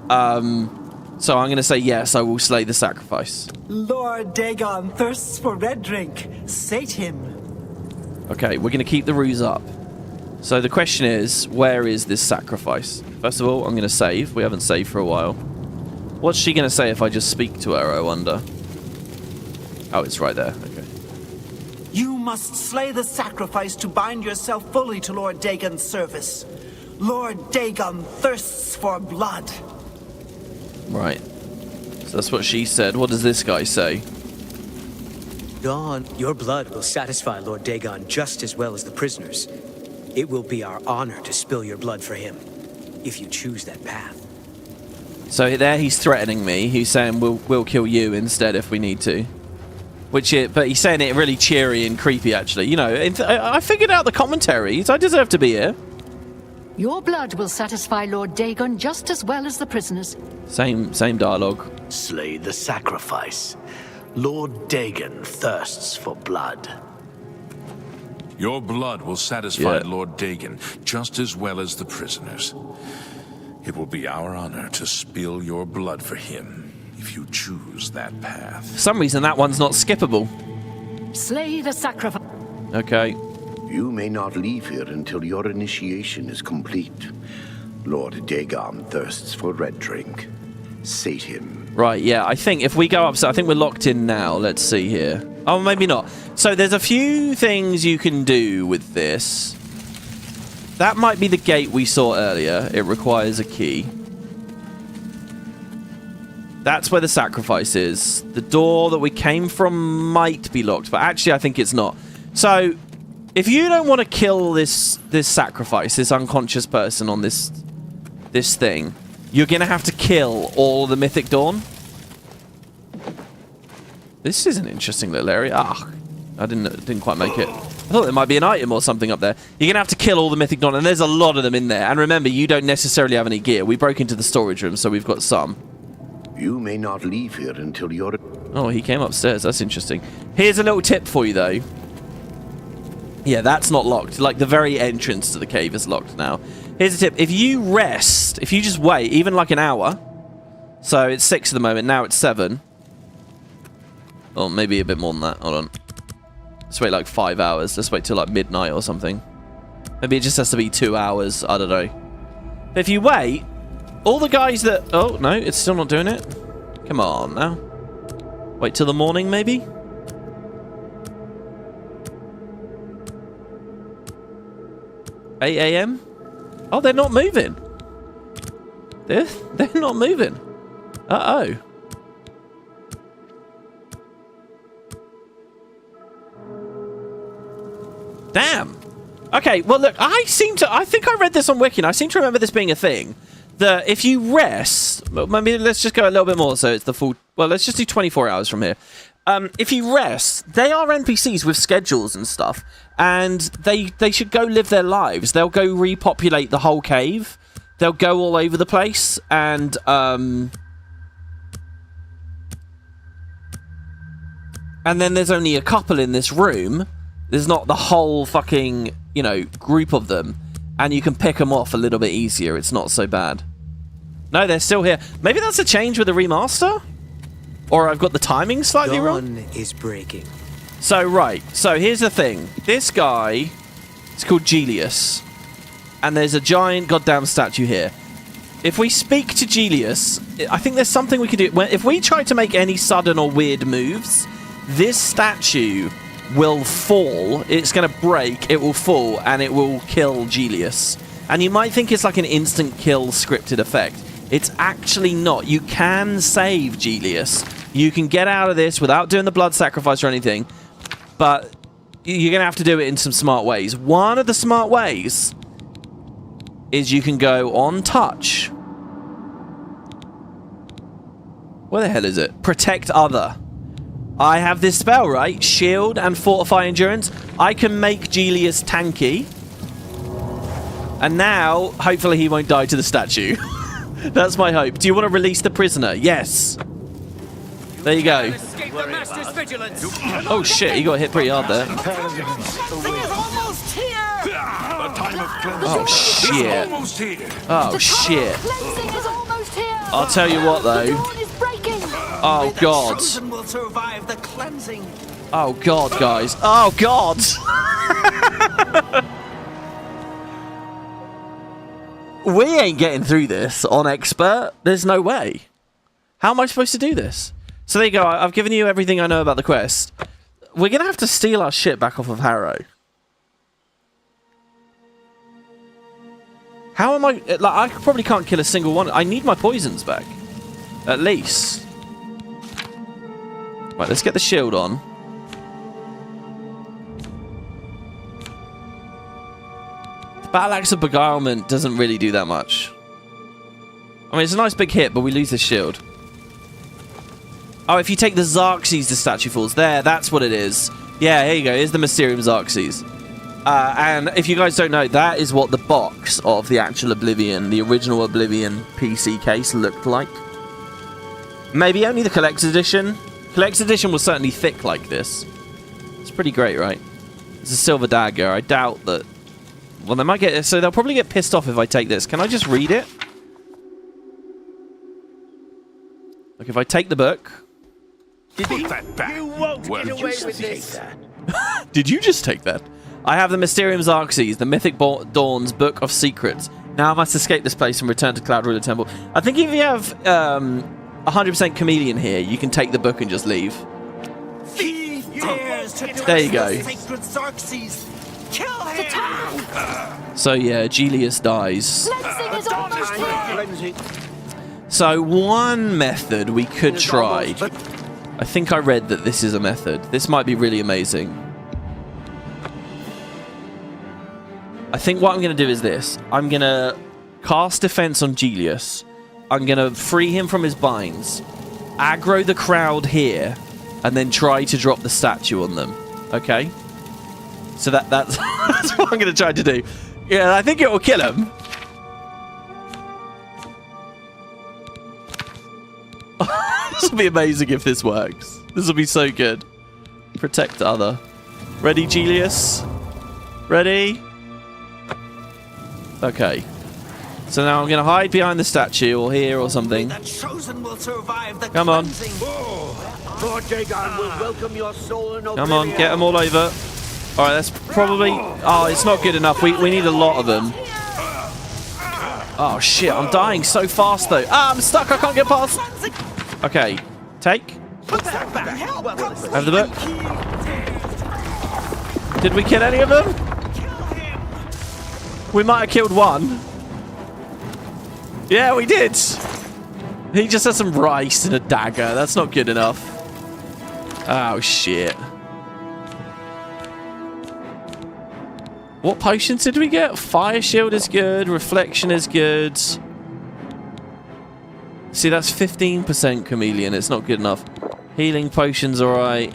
So I'm going to say yes, I will slay the sacrifice. Lord Dagon thirsts for red drink. Sate him. Okay, we're going to keep the ruse up. So the question is, where is this sacrifice? First of all, I'm going to save. We haven't saved for a while. What's she going to say if I just speak to her, I wonder? Oh, it's right there. Okay. You must slay the sacrifice to bind yourself fully to Lord Dagon's service. Lord Dagon thirsts for blood. Right. So that's what she said. What does this guy say? Dawn, your blood will satisfy Lord Dagon just as well as the prisoners. It will be our honor to spill your blood for him, if you choose that path. So there he's threatening me. He's saying we'll kill you instead if we need to. But he's saying it really cheery and creepy, actually. You know, I figured out the commentaries. I deserve to be here. Your blood will satisfy Lord Dagon just as well as the prisoners. Same dialogue. Slay the sacrifice. Lord Dagon thirsts for blood. Your blood will satisfy Lord Dagon just as well as the prisoners. It will be our honor to spill your blood for him if you choose that path. For some reason, that one's not skippable. Slay the sacrifice. Okay. You may not leave here until your initiation is complete. Lord Dagon thirsts for red drink. Sate him. Right, yeah, I think if we go up, so I think we're locked in now. Let's see here. Oh, maybe not. So there's a few things you can do with this. That might be the gate we saw earlier. It requires a key. That's where the sacrifice is. The door that we came from might be locked, but actually I think it's not. So if you don't want to kill this sacrifice, this unconscious person on this thing, you're going to have to kill all the Mythic Dawn. This is an interesting little area. Ah, I didn't quite make it. I thought there might be an item or something up there. You're going to have to kill all the Mythic Dawn, and there's a lot of them in there. And remember, you don't necessarily have any gear. We broke into the storage room, so we've got some. You may not leave here until you're... Oh, he came upstairs. That's interesting. Here's a little tip for you, though. Yeah, that's not locked. Like, the very entrance to the cave is locked now. Here's a tip. If you rest, if you just wait, even like an hour, so it's 6 at the moment, now it's 7. Or maybe a bit more than that. Hold on. Let's wait like 5 hours. Let's wait till like midnight or something. Maybe it just has to be 2 hours. I don't know. But if you wait, all the guys that... Oh, no, it's still not doing it. Come on now. Wait till the morning, maybe? $8 a.m.? Oh, they're not moving. They're not moving. Uh-oh. Damn. Okay, well, look, I think I read this on Wiki, and I seem to remember this being a thing. That if you rest... Maybe let's just go a little bit more, so it's the full... Well, let's just do 24 hours from here. If you rest, they are NPCs with schedules and stuff, and they should go live their lives. They'll go repopulate the whole cave. They'll go all over the place, and then there's only a couple in this room. There's not the whole fucking, you know, group of them, and you can pick them off a little bit easier. It's not so bad. No, they're still here. Maybe that's a change with the remaster? Or I've got the timing slightly wrong? Dawn is breaking. So, right. So, here's the thing. This guy is called Julius. And there's a giant goddamn statue here. If we speak to Julius, I think there's something we can do. If we try to make any sudden or weird moves, this statue will fall. It's going to break, it will fall, and it will kill Julius. And you might think it's like an instant kill scripted effect. It's actually not. You can save Julius. You can get out of this without doing the blood sacrifice or anything. But you're going to have to do it in some smart ways. One of the smart ways is you can go on touch. Where the hell is it? Protect other. I have this spell, right? Shield and Fortify Endurance. I can make Julius tanky. And now, hopefully he won't die to the statue. That's my hope. Do you want to release the prisoner? Yes. There you go. Oh shit, he got hit pretty hard there. Oh shit. Oh shit. I'll tell you what though. Oh god. Oh god, guys. Oh god. We ain't getting through this on expert. There's no way. How am I supposed to do this? So there you go. I've given you everything I know about the quest. We're going to have to steal our shit back off of Harrow. How am I... Like, I probably can't kill a single one. I need my poisons back. At least. Right, let's get the shield on. The Battle Axe of Beguilement doesn't really do that much. I mean, it's a nice big hit, but we lose the shield. Oh, if you take the Xerxes, the statue falls. There, that's what it is. Yeah, here you go. Here's the Mysterium Xerxes. And if you guys don't know, that is what the box of the actual Oblivion, the original Oblivion PC case looked like. Maybe only the Collector's Edition. Collector's Edition was certainly thick like this. It's pretty great, right? It's a silver dagger. I doubt that... Well, they might get... So they'll probably get pissed off if I take this. Can I just read it? Like, if I take the book... Put that back. You won't get away with this. Did you just take that? I have the Mysterium Xerxes, the Mythic Dawn's Book of Secrets. Now I must escape this place and return to Cloud Ruler Temple. I think if you have 100% Chameleon here, you can take the book and just leave. There you go. So yeah, Julius dies. So one method we could try. I think I read that this is a method. This might be really amazing. I think what I'm going to do is this. I'm going to cast Defense on Julius. I'm going to free him from his binds. Aggro the crowd here. And then try to drop the statue on them. Okay? So that's, that's what I'm going to try to do. Yeah, I think it will kill him. This will be amazing if this works. This will be so good. Protect the other. Ready, Julius? Ready? Okay. So now I'm going to hide behind the statue or here or something. Come on. Lord Dagon will welcome your soul in Oblivion. Come on, get them all over. Alright, that's probably... Oh, it's not good enough. We need a lot of them. Oh, shit. I'm dying so fast, though. Ah, I'm stuck. I can't get past. Okay. Take. Have the book. Did we kill any of them? We might have killed one. Yeah, we did. He just has some rice and a dagger. That's not good enough. Oh, shit. What potions did we get? Fire shield is good. Reflection is good. See, that's 15% chameleon. It's not good enough. Healing potions, alright.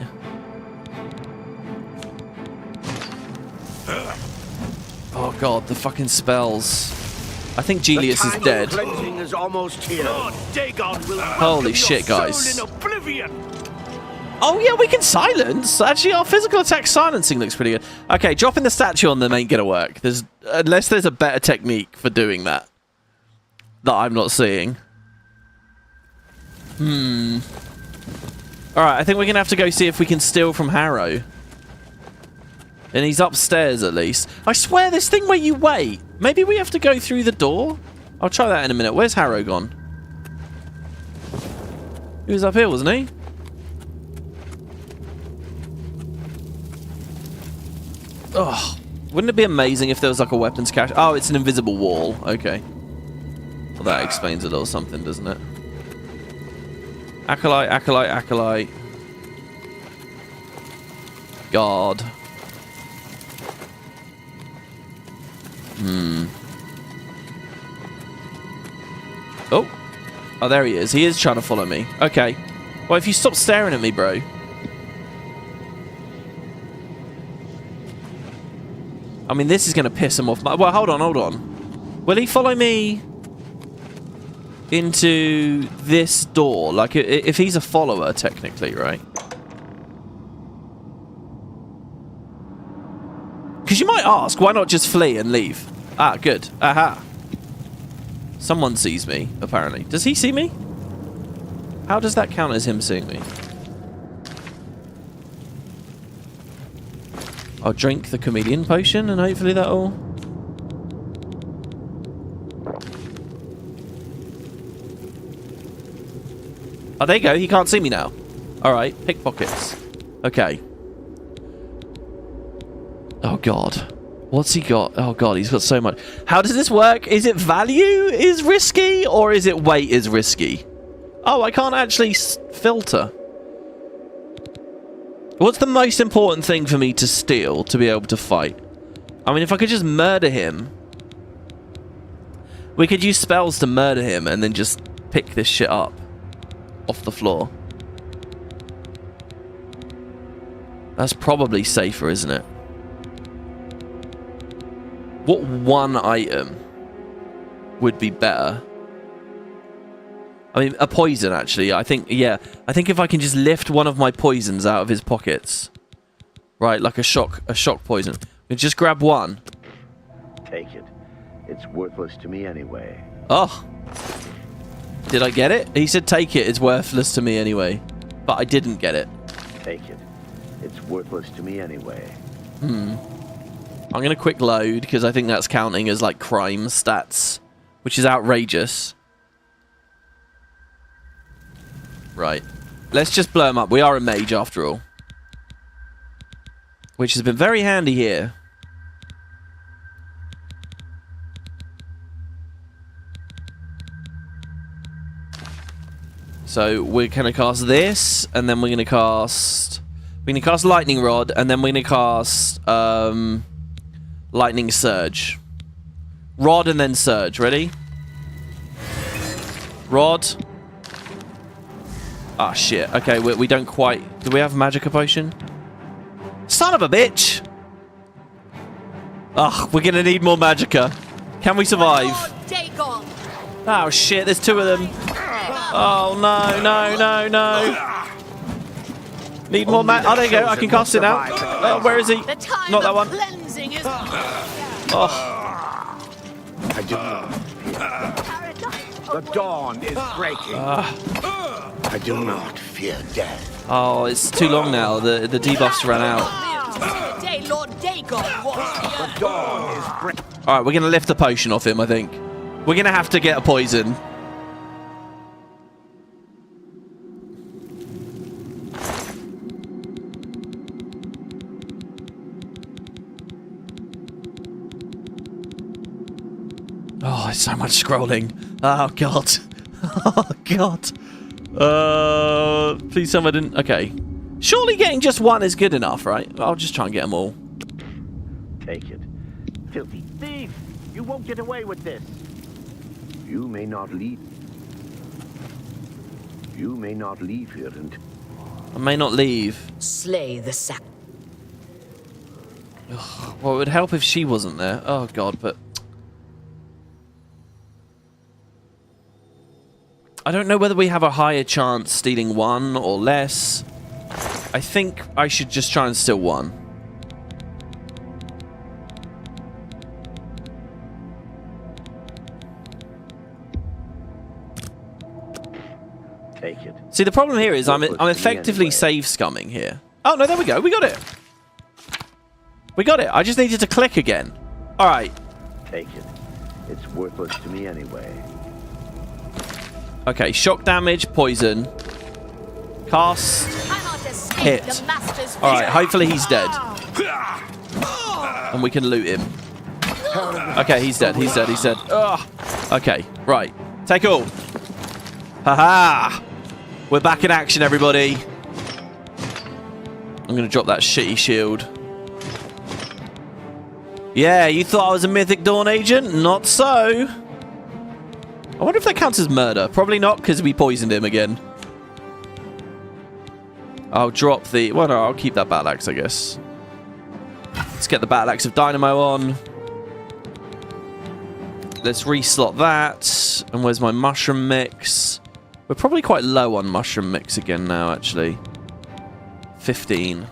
Oh god, the fucking spells. I think Julius is dead. Is almost here. Holy shit, guys. Oh yeah, we can silence. Actually, our physical attack silencing looks pretty good. Okay, dropping the statue on them ain't gonna work. Unless there's a better technique for doing that I'm not seeing. Alright, I think we're gonna have to go see if we can steal from Harrow. And he's upstairs at least. I swear this thing where you wait. Maybe we have to go through the door? I'll try that in a minute. Where's Harrow gone? He was up here, wasn't he? Oh, wouldn't it be amazing if there was like a weapons cache? Oh, it's an invisible wall. Okay. Well, that explains a little something, doesn't it? Acolyte, acolyte, acolyte. God. Oh. Oh, there he is. He is trying to follow me. Okay. Well, if you stop staring at me, bro. I mean, this is going to piss him off. Well, hold on, hold on. Will he follow me into this door? Like, if he's a follower, technically, right? Because you might ask, why not just flee and leave? Ah, good. Aha. Someone sees me, apparently. Does he see me? How does that count as him seeing me? I'll drink the chameleon potion and hopefully that'll... Oh, there you go. He can't see me now. Alright, pickpockets. Okay. Oh, God. What's he got? Oh, God, he's got so much. How does this work? Is it value is risky or is it weight is risky? Oh, I can't actually filter. What's the most important thing for me to steal to be able to fight? I mean, if I could just murder him. We could use spells to murder him and then just pick this shit up off the floor. That's probably safer, isn't it? What one item would be better? I mean, a poison, actually. I think, yeah. I think if I can just lift one of my poisons out of his pockets. Right, like a shock poison. We just grab one. Take it. It's worthless to me anyway. Oh. Did I get it? He said take it, it's worthless to me anyway. But I didn't get it. Take it. It's worthless to me anyway. I'm going to quick load, because I think that's counting as, like, crime stats. Which is outrageous. Right. Let's just blow him up. We are a mage, after all. Which has been very handy here. So, we're going to cast this, and then we're going to cast... We're going to cast Lightning Rod, and then we're going to cast... Lightning Surge. Rod and then Surge. Ready? Rod. Ah, shit. Okay, we don't quite... Do we have Magicka Potion? Son of a bitch! Ugh, we're gonna need more Magicka. Can we survive? Oh, shit. There's two of them. Oh, no, no, no, no. Need more Oh, there you go. I can cast it now. Where is he? Not that one. Oh. I do not fear. The dawn is breaking. I do not fear death. Oh, it's too long now. The debuffs ran out. The dawn is breaking. Alright, we're going to lift the potion off him, I think. We're going to have to get a poison. Oh, it's so much scrolling. Oh, God. Oh, God. Please tell me I didn't... Okay. Surely getting just one is good enough, right? I'll just try and get them all. Take it. Filthy thief! You won't get away with this. You may not leave. You may not leave here until... I may not leave. Slay the sack. Well, it would help if she wasn't there. Oh, God, but... I don't know whether we have a higher chance stealing one or less. I think I should just try and steal one. Take it. See, the problem here is I'm effectively save scumming here. Oh, no, there we go. We got it. We got it. I just needed to click again. All right. Take it. It's worthless to me anyway. Okay, shock damage, poison. Cast. Hit. Alright, hopefully he's dead. And we can loot him. Okay, he's dead, he's dead, he's dead. Ugh. Okay, right. Take all. Haha! We're back in action, everybody. I'm going to drop that shitty shield. Yeah, you thought I was a Mythic Dawn agent? Not so. I wonder if that counts as murder. Probably not, because we poisoned him again. I'll drop the... Well, no, I'll keep that battle axe, I guess. Let's get the battle axe of dynamo on. Let's reslot that. And where's my mushroom mix? We're probably quite low on mushroom mix again now, actually. 15.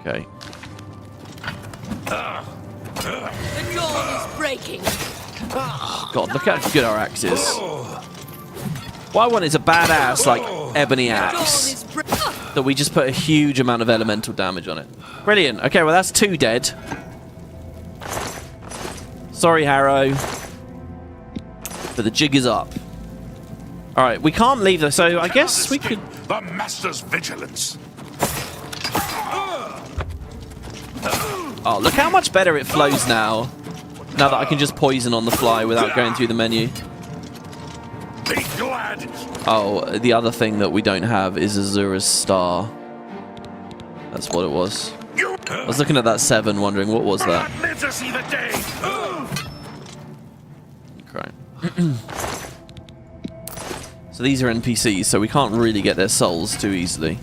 Okay. The dawn is breaking. God, look how good our axe is. What I want is a badass, like, ebony axe that we just put a huge amount of elemental damage on it. Brilliant. Okay, well, that's 2 dead. Sorry, Harrow. But the jig is up. All right, we can't leave though, so I guess we could... The Master's vigilance. Oh, look how much better it flows now. Now that I can just poison on the fly without going through the menu. Be glad. Oh, the other thing that we don't have is Azura's Star. That's what it was. I was looking at that 7, wondering what was that. Live to see the day. Okay. So these are NPCs, so we can't really get their souls too easily.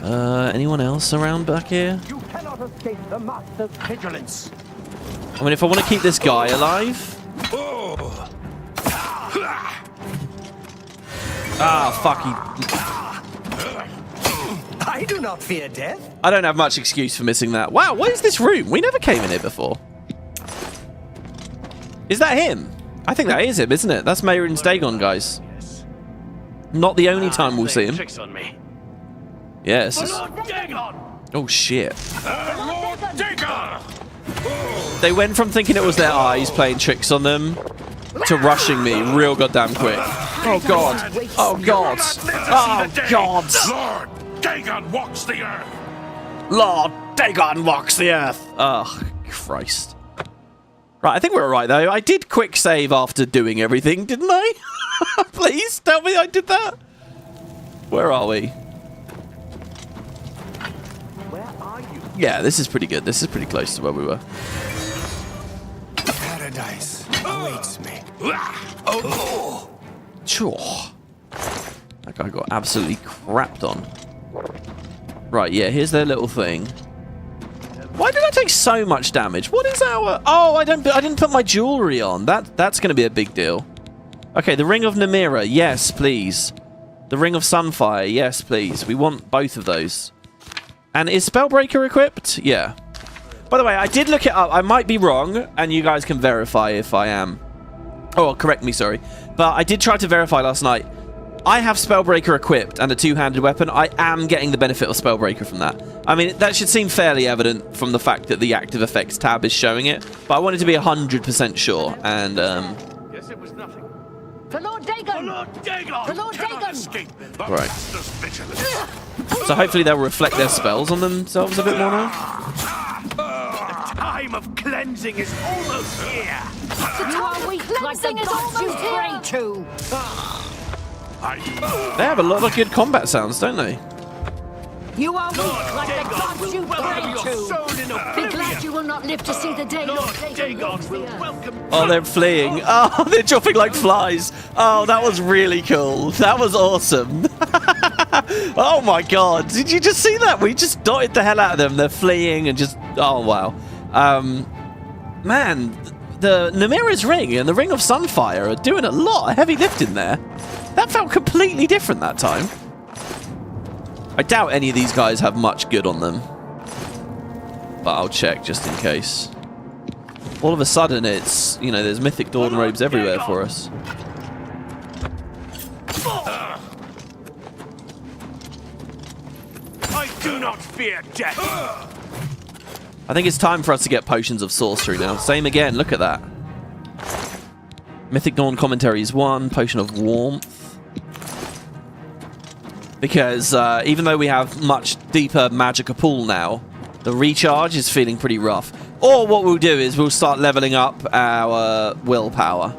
Anyone else around back here? You cannot escape the Master's vigilance. I mean, if I want to keep this guy alive... Ah, fuck, I do not fear death. I don't have much excuse for missing that. Wow, what is this room? We never came in here before. Is that him? I think that is him, isn't it? That's Mehrunes Dagon, guys. Not the only time we'll see him. Yes. Oh, shit. They went from thinking it was their eyes playing tricks on them to rushing me real goddamn quick. Oh, God. Oh, God. Oh, God. Lord Dagon walks the earth. Lord Dagon walks the earth. Oh, Christ. Right, I think we're alright, though. I did quick save after doing everything, didn't I? Please, tell me I did that. Where are we? Where are you? Yeah, this is pretty good. This is pretty close to where we were. Paradise awaits me. Sure. That guy got absolutely crapped on. Right, yeah, here's their little thing. Why did I take so much damage? What is our... Oh, I didn't put my jewelry on. That's going to be a big deal. Okay, the Ring of Namira. Yes, please. The Ring of Sunfire. Yes, please. We want both of those. And is Spellbreaker equipped? Yeah. By the way, I did look it up. I might be wrong, and you guys can verify if I am. Oh, correct me, sorry. But I did try to verify last night. I have Spellbreaker equipped and a two-handed weapon. I am getting the benefit of Spellbreaker from that. I mean, that should seem fairly evident from the fact that the active effects tab is showing it. But I wanted to be 100% sure, and Yes, it was nothing. For Lord Dagon! For Lord Dagon! For Lord Dagon! Escape the Right. Master's vigilance. so hopefully they'll reflect their spells on themselves a bit more now. The time of cleansing is almost here. You are weak like the gods you pray to! They have a lot of good combat sounds, don't they? You are weak like the Dagon gods will you welcome pray your to! soul in Be oblivion. glad you will not live to see the day Lord Dagon will welcome. Oh, they're fleeing. Oh, they're dropping like flies. Oh, that was really cool. That was awesome. Oh my god. Did you just see that? We just dotted the hell out of them. They're fleeing and just... Oh, wow. Man, the Namira's Ring and the Ring of Sunfire are doing a lot of heavy lifting there. That felt completely different that time. I doubt any of these guys have much good on them. But I'll check just in case. All of a sudden it's, you know, there's Mythic Dawn robes everywhere for us. I do not fear death. I think it's time for us to get potions of sorcery now. Same again, look at that. Mythic Dawn commentary is 1, potion of warmth. Because even though we have much deeper magica pool now, the recharge is feeling pretty rough. Or what we'll do is we'll start leveling up our willpower,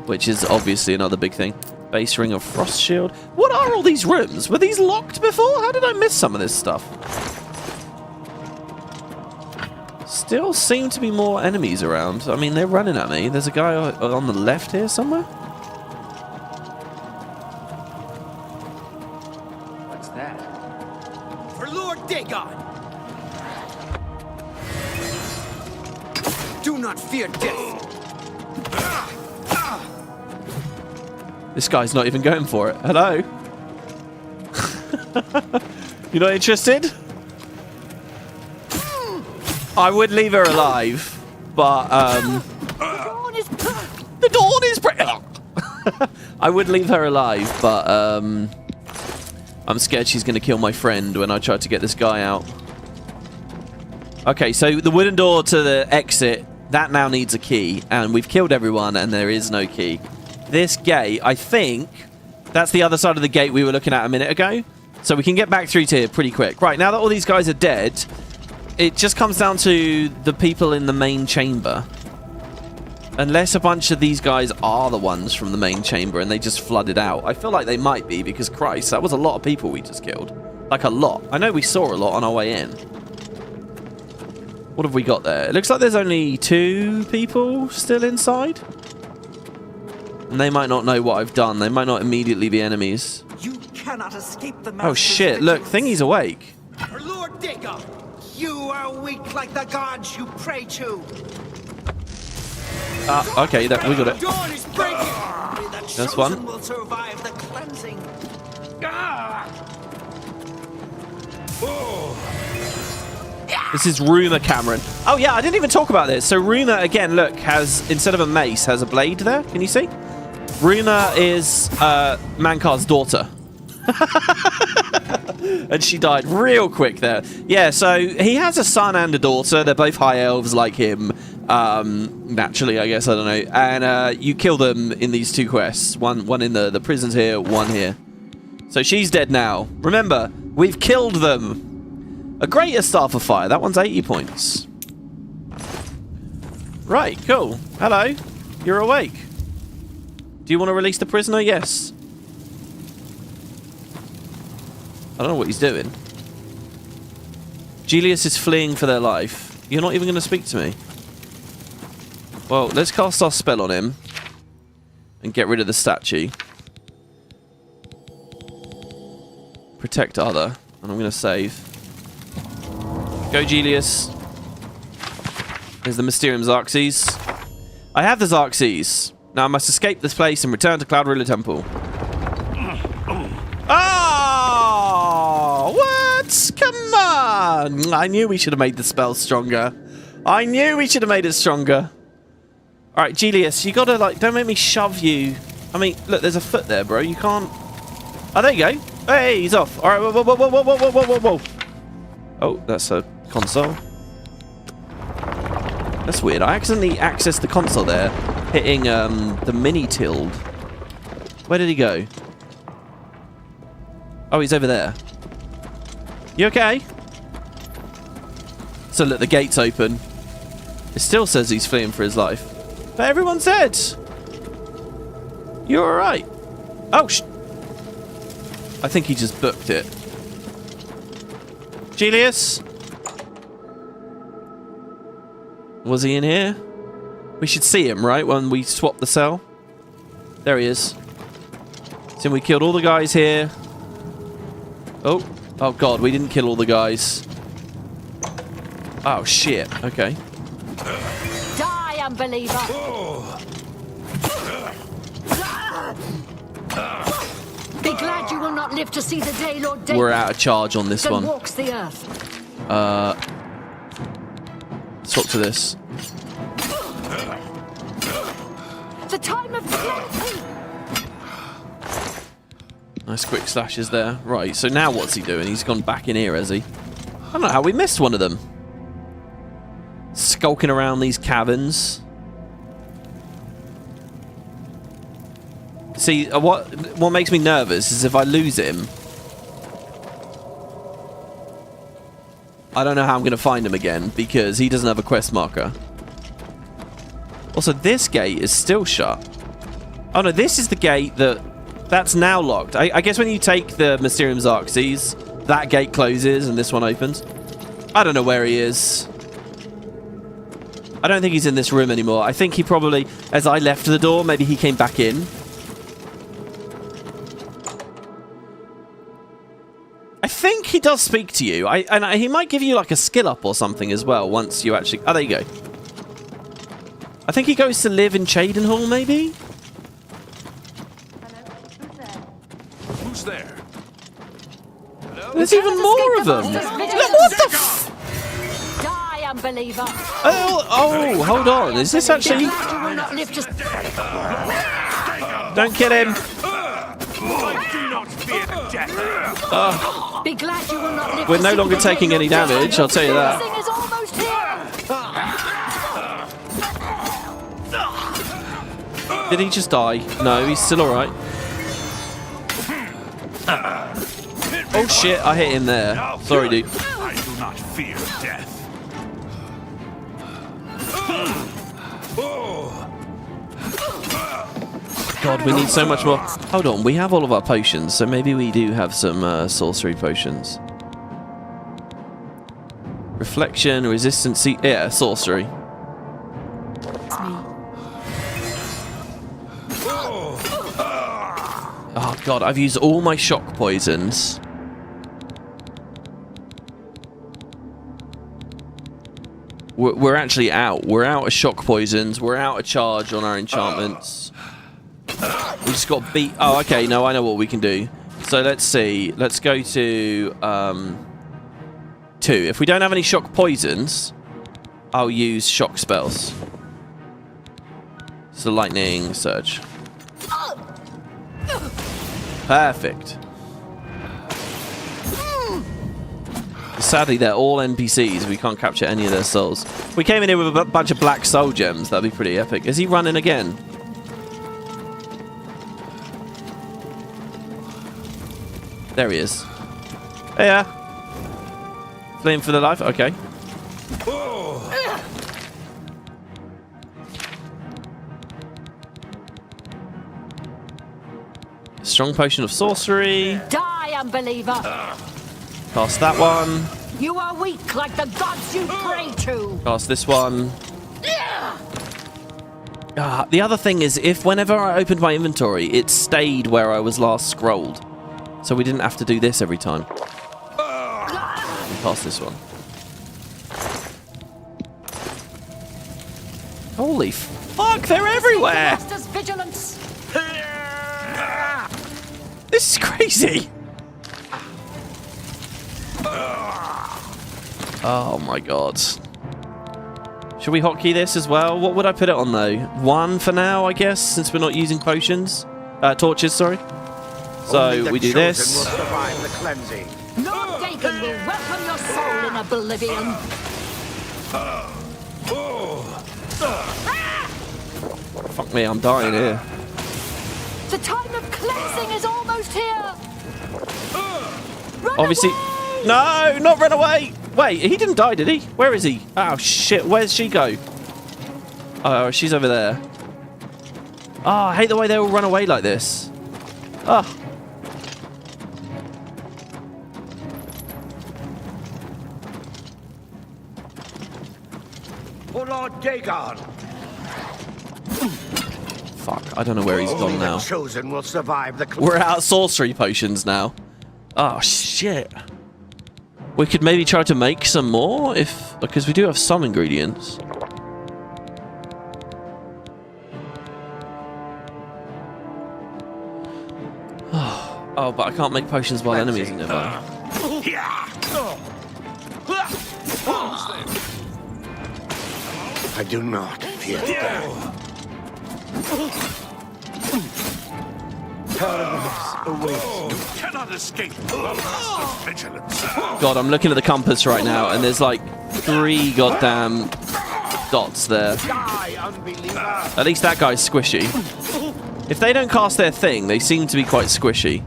which is obviously another big thing. Base Ring of Frost Shield. What are all these rooms? Were these locked before? How did I miss some of this stuff? Still seem to be more enemies around. I mean, they're running at me. There's a guy on the left here somewhere. What's that? For Lord Dagon! Do not fear death! This guy's not even going for it. Hello? You're not interested? I would leave her alive, but the dawn is I would leave her alive, but I'm scared she's going to kill my friend when I try to get this guy out. Okay, so the wooden door to the exit, that now needs a key, and we've killed everyone, and there is no key. This gate, I think, that's the other side of the gate we were looking at a minute ago, so we can get back through to here pretty quick. Right, now that all these guys are dead, it just comes down to the people in the main chamber. Unless a bunch of these guys are the ones from the main chamber and they just flooded out. I feel like they might be because, Christ, that was a lot of people we just killed. Like, a lot. I know we saw a lot on our way in. What have we got there? It looks like there's only 2 people still inside. And they might not know what I've done. They might not immediately be enemies. You cannot escape the Oh, shit. Look, Thingy's awake. For Lord Dagon, you are weak like the gods you pray to. Okay, we got it. Dawn is breaking. That's one. Will survive the cleansing. This is Rumour Cameron. Oh, yeah, I didn't even talk about this. So Rumour, again, look, has, instead of a mace, has a blade there. Can you see? Rumour is Mankar's daughter. And she died real quick there. Yeah, so he has a son and a daughter. They're both high elves like him. Naturally, I guess. I don't know. And you kill them in these 2 quests. One in the prisons here, one here. So she's dead now. Remember, we've killed them. A greater Star for Fire. That one's 80 points. Right, cool. Hello. You're awake. Do you want to release the prisoner? Yes. I don't know what he's doing. Julius is fleeing for their life. You're not even going to speak to me. Well, let's cast our spell on him. And get rid of the statue. Protect other. And I'm going to save. Go, Julius. There's the Mysterium Xerxes. I have the Xerxes. Now I must escape this place and return to Cloud Ruler Temple. Oh! What? Come on! I knew we should have made the spell stronger. I knew we should have made it stronger. Alright, Julius, you gotta, like, don't make me shove you. I mean, look, there's a foot there, bro. You can't... Oh, there you go. Hey, he's off. Alright, whoa, whoa, whoa, whoa, whoa, whoa, whoa, whoa. Oh, that's a console. That's weird. I accidentally accessed the console there, hitting the mini tilde. Where did he go? Oh, he's over there. You okay? So look, the gate's open. It still says he's fleeing for his life. But everyone's dead. You're alright. Oh, I think he just booked it. Julius? Was he in here? We should see him, right? When we swap the cell. There he is. So we killed all the guys here. Oh. Oh, God. We didn't kill all the guys. Oh, shit. Okay. Die, unbeliever! Be glad you will not live to see the day, Lord David. We're out of charge on this one. Walks the earth. Swap to this. The time of plenty. Nice quick slashes there. Right, so now what's he doing? He's gone back in here, has he? I don't know how we missed one of them. Skulking around these caverns. See, what makes me nervous is if I lose him, I don't know how I'm going to find him again because he doesn't have a quest marker. Also, this gate is still shut. Oh no, this is the gate that's now locked. I guess when you take the Mysterium Xerxes, that gate closes and this one opens. I don't know where he is. I don't think he's in this room anymore. I think he probably, as I left the door, maybe he came back in. I think he does speak to you. And he might give you like a skill up or something as well once you actually... Oh, there you go. I think he goes to live in Chaden Hall, maybe? Who's there? There's even more of them. What the f... Die, unbeliever. Oh, hold on. Is this actually... Don't kill him. Be glad you will not live. We're no longer taking any damage, I'll tell you that. Did he just die? No, he's still alright. Oh shit, I hit him there. Sorry, dude. I do not fear death. God, we need so much more. Hold on, we have all of our potions, so maybe we do have some sorcery potions. Reflection, resistance, yeah, sorcery. Oh god, I've used all my shock poisons. We're actually out. We're out of shock poisons. We're out of charge on our enchantments. We just got beat. Oh, okay. No, I know what we can do. So let's see. Let's go to 2. If we don't have any shock poisons, I'll use shock spells. So lightning surge. Perfect. Sadly, they're all NPCs. We can't capture any of their souls. If we came in here with a bunch of black soul gems, that'd be pretty epic. Is he running again? There he is. Yeah. Fleeing for the life? Okay. Strong potion of sorcery. Die, unbeliever. Cast that one. You are weak like the gods you pray to. Cast this one. The other thing is, if whenever I opened my inventory, it stayed where I was last scrolled. So we didn't have to do this every time. Cast this one. Holy fuck, they're everywhere! This is crazy! Oh my god. Should we hotkey this as well? What would I put it on though? 1 for now, I guess, since we're not using potions. Torches, sorry. So we do this. Lord Dagon will welcome your soul in Oblivion. Fuck me, I'm dying here. The time of cleansing is almost here. Obviously. No, not run away. Wait, he didn't die, did he? Where is he? Oh shit, where's she go? Oh, she's over there. Oh, I hate the way they all run away like this. Oh. For Lord Dagon. Fuck, I don't know where he's gone now. Chosen will survive the We're out of sorcery potions now. Oh shit. We could maybe try to make some more because we do have some ingredients. Oh, but I can't make potions while enemies are nearby. I do not fear death. You cannot escape the Master's vigilance. God, I'm looking at the compass right now, and there's like 3 goddamn dots there. At least that guy's squishy. If they don't cast their thing, they seem to be quite squishy.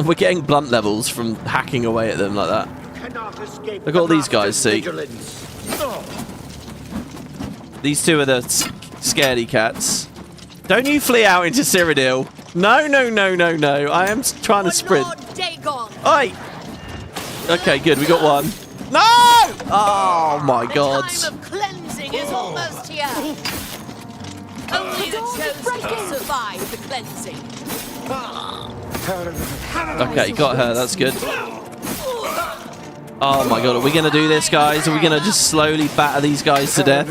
We're getting blunt levels from hacking away at them like that. Look at all these guys, see? These 2 are the scaredy cats. Don't you flee out into Cyrodiil. No, no, no, no, no. I am trying to sprint. Oi! Okay, good. We got one. No! Oh my god. The time of cleansing is almost here. Only the chosen will survive the cleansing. Okay, got her. That's good. Oh my god, are we going to do this, guys? Are we going to just slowly batter these guys to death?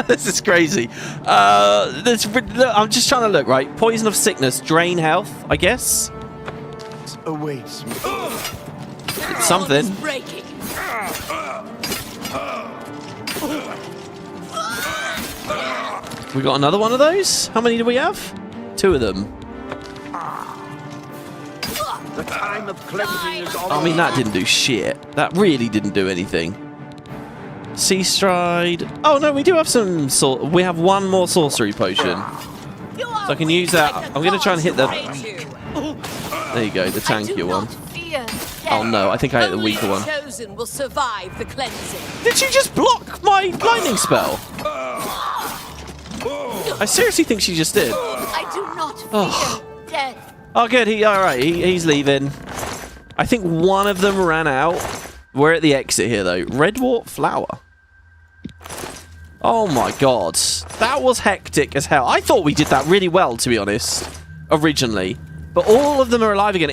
This is crazy. I'm just trying to look, right? Poison of sickness, drain health, I guess. Awaits me. It's something. Breaking. We got another one of those? How many do we have? 2 of them. The time of cleansing is almost. I mean, that didn't do shit. That really didn't do anything. Sea Stride. Oh, no, we do have some... we have 1 more sorcery potion. So I can use that. I'm going to try and hit the... There you go, the tankier one. Oh, no, I think I hit the weaker one. Chosen will survive the cleansing. Did she just block my lightning spell? I seriously think she just did. I do not fear death. Oh, good. Alright, he's leaving. I think one of them ran out. We're at the exit here, though. Redwort Flower. Oh, my God. That was hectic as hell. I thought we did that really well, to be honest, originally. But all of them are alive again.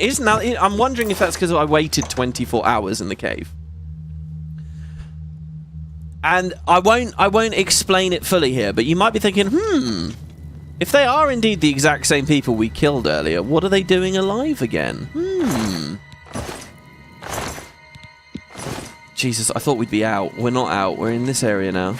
I'm wondering if that's because I waited 24 hours in the cave. And I won't explain it fully here, but you might be thinking, if they are indeed the exact same people we killed earlier, what are they doing alive again? Jesus, I thought we'd be out. We're not out. We're in this area now.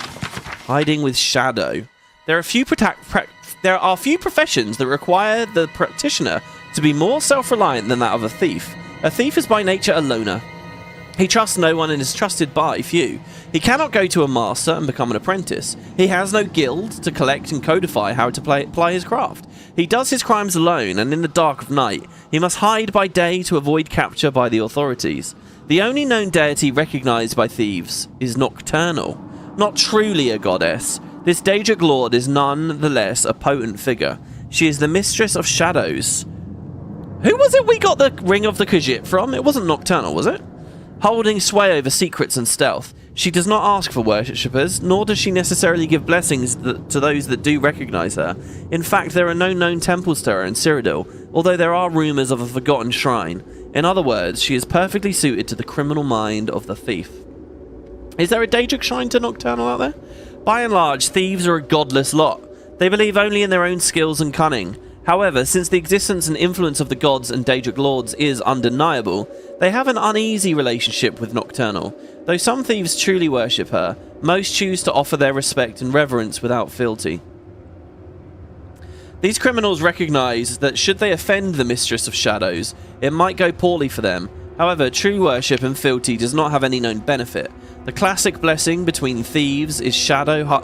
Hiding with shadow. There are few professions that require the practitioner to be more self-reliant than that of a thief. A thief is by nature a loner. He trusts no one and is trusted by few. He cannot go to a master and become an apprentice. He has no guild to collect and codify how to ply his craft. He does his crimes alone and in the dark of night. He must hide by day to avoid capture by the authorities. The only known deity recognized by thieves is Nocturnal. Not truly a goddess, this Daedric Lord is none the less a potent figure. She is the mistress of shadows. Who was it we got the Ring of the Khajiit from? It wasn't Nocturnal, was it? Holding sway over secrets and stealth. She does not ask for worshippers, nor does she necessarily give blessings to those that do recognize her. In fact, there are no known temples to her in Cyrodiil, although there are rumors of a forgotten shrine. In other words, she is perfectly suited to the criminal mind of the thief. Is there a Daedric shrine to Nocturnal out there? By and large, thieves are a godless lot. They believe only in their own skills and cunning. However, since the existence and influence of the gods and Daedric lords is undeniable, they have an uneasy relationship with Nocturnal. Though some thieves truly worship her, most choose to offer their respect and reverence without fealty. These criminals recognize that should they offend the Mistress of Shadows, it might go poorly for them. However, true worship and fealty does not have any known benefit. The classic blessing between thieves is the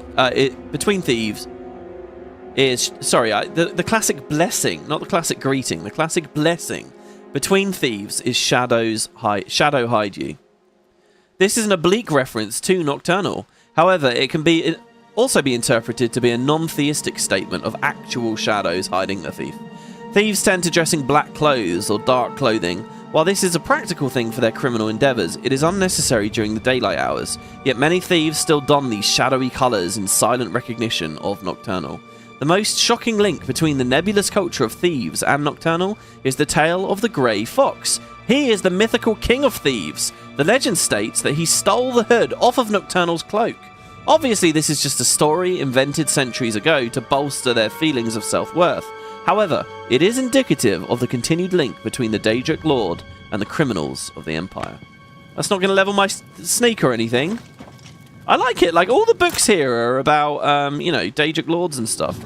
classic blessing, not the classic greeting. The classic blessing between thieves is shadow hide you. This is an oblique reference to Nocturnal. However, it can also be interpreted to be a non-theistic statement of actual shadows hiding the thief. Thieves tend to dress in black clothes or dark clothing. While this is a practical thing for their criminal endeavours, it is unnecessary during the daylight hours. Yet many thieves still don these shadowy colours in silent recognition of Nocturnal. The most shocking link between the nebulous culture of thieves and Nocturnal is the tale of the Grey Fox. He is the mythical king of thieves. The legend states that he stole the hood off of Nocturnal's cloak. Obviously, this is just a story invented centuries ago to bolster their feelings of self-worth. However, it is indicative of the continued link between the Daedric Lord and the criminals of the Empire. That's not going to level my sneak or anything. I like it. Like, all the books here are about, Daedric Lords and stuff.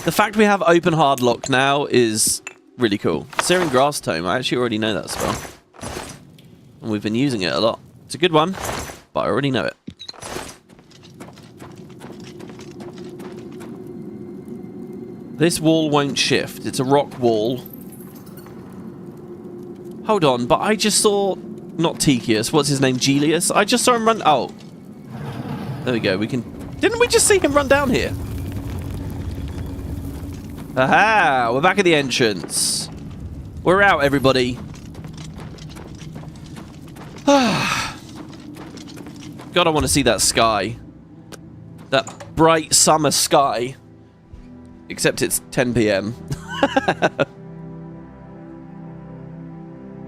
The fact we have open hard lock now is really cool. Searing Grass Tome, I actually already know that spell. And we've been using it a lot. It's a good one, but I already know it. This wall won't shift. It's a rock wall. Hold on, but I just saw... Not Tikius. What's his name? Gelius? I just saw him run... Oh. There we go. We can... Didn't we just see him run down here? Aha! We're back at the entrance. We're out, everybody. God, I want to see that sky. That bright summer sky. Except it's 10 p.m.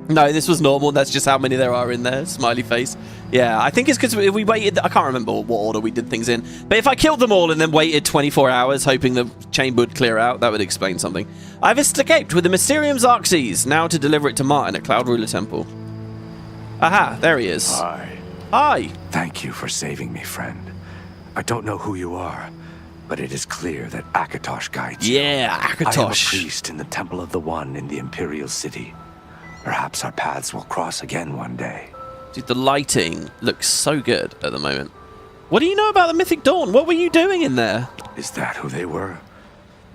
No, this was normal. That's just how many there are in there. Smiley face. Yeah, I think it's because we waited. I can't remember what order we did things in. But if I killed them all and then waited 24 hours hoping the chamber would clear out, that would explain something. I've escaped with the Mysterium Xerxes. Now to deliver it to Martin at Cloud Ruler Temple. Aha, there he is. Hi. Hi. Thank you for saving me, friend. I don't know who you are, but it is clear that Akatosh guides you. Yeah, Akatosh. I am a priest in the Temple of the One in the Imperial City. Perhaps our paths will cross again one day. Dude, the lighting looks so good at the moment. What do you know about the Mythic Dawn? What were you doing in there? Is that who they were?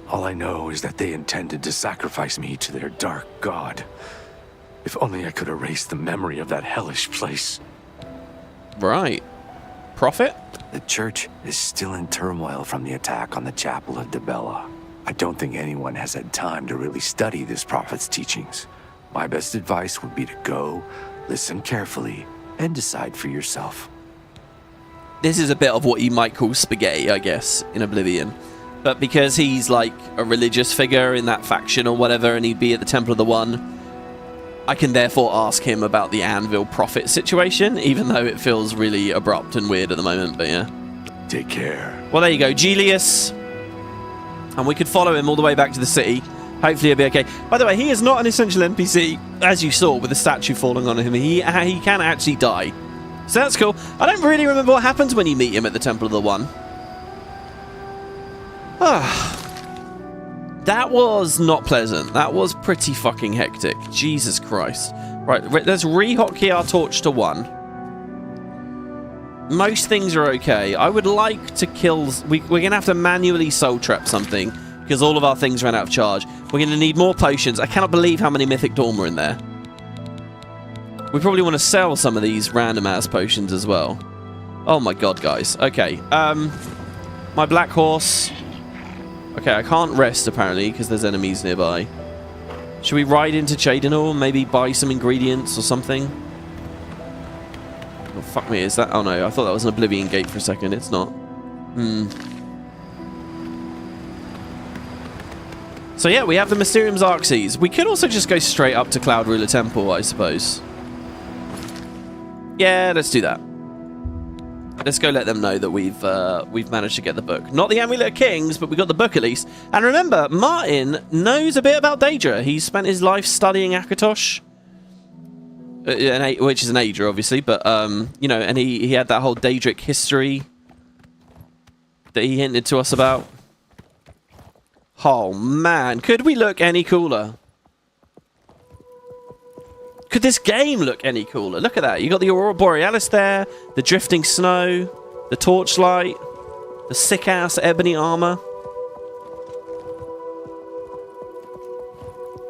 All I know is that they intended to sacrifice me to their dark god. If only I could erase the memory of that hellish place. Right. Prophet? The church is still in turmoil from the attack on the Chapel of Debella. I don't think anyone has had time to really study this prophet's teachings. My best advice would be to go, listen carefully, and decide for yourself. This is a bit of what you might call spaghetti, I guess, in Oblivion. But because he's like a religious figure in that faction or whatever, and he'd be at the Temple of the One, I can therefore ask him about the Anvil Prophet situation, even though it feels really abrupt and weird at the moment, but yeah. Take care. Well, there you go, Julius. And we could follow him all the way back to the city. Hopefully he'll be okay. By the way, he is not an essential NPC, as you saw with the statue falling on him. He can actually die. So that's cool. I don't really remember what happens when you meet him at the Temple of the One. That was not pleasant. That was pretty fucking hectic. Jesus Christ. Right, let's rehotkey our torch to 1. Most things are okay. I would like to kill... We're going to have to manually soul trap something, because all of our things ran out of charge. We're going to need more potions. I cannot believe how many Mythic Dawn were in there. We probably want to sell some of these random ass potions as well. Oh my god, guys. Okay. My black horse. Okay, I can't rest apparently because there's enemies nearby. Should we ride into Chaden Hall? Maybe buy some ingredients or something? Oh, fuck me. Is that... Oh no, I thought that was an Oblivion gate for a second. It's not. So yeah, we have the Mysterium Xerxes. We could also just go straight up to Cloud Ruler Temple, I suppose. Yeah, let's do that. Let's go let them know that we've managed to get the book. Not the Amulet of Kings, but we got the book at least. And remember, Martin knows a bit about Daedra. He spent his life studying Akatosh, which is an Aedra, obviously. But you know, and he had that whole Daedric history that he hinted to us about. Oh man, could we look any cooler? Could this game look any cooler? Look at that. You got the Aurora Borealis there, the drifting snow, the torchlight, the sick-ass ebony armor.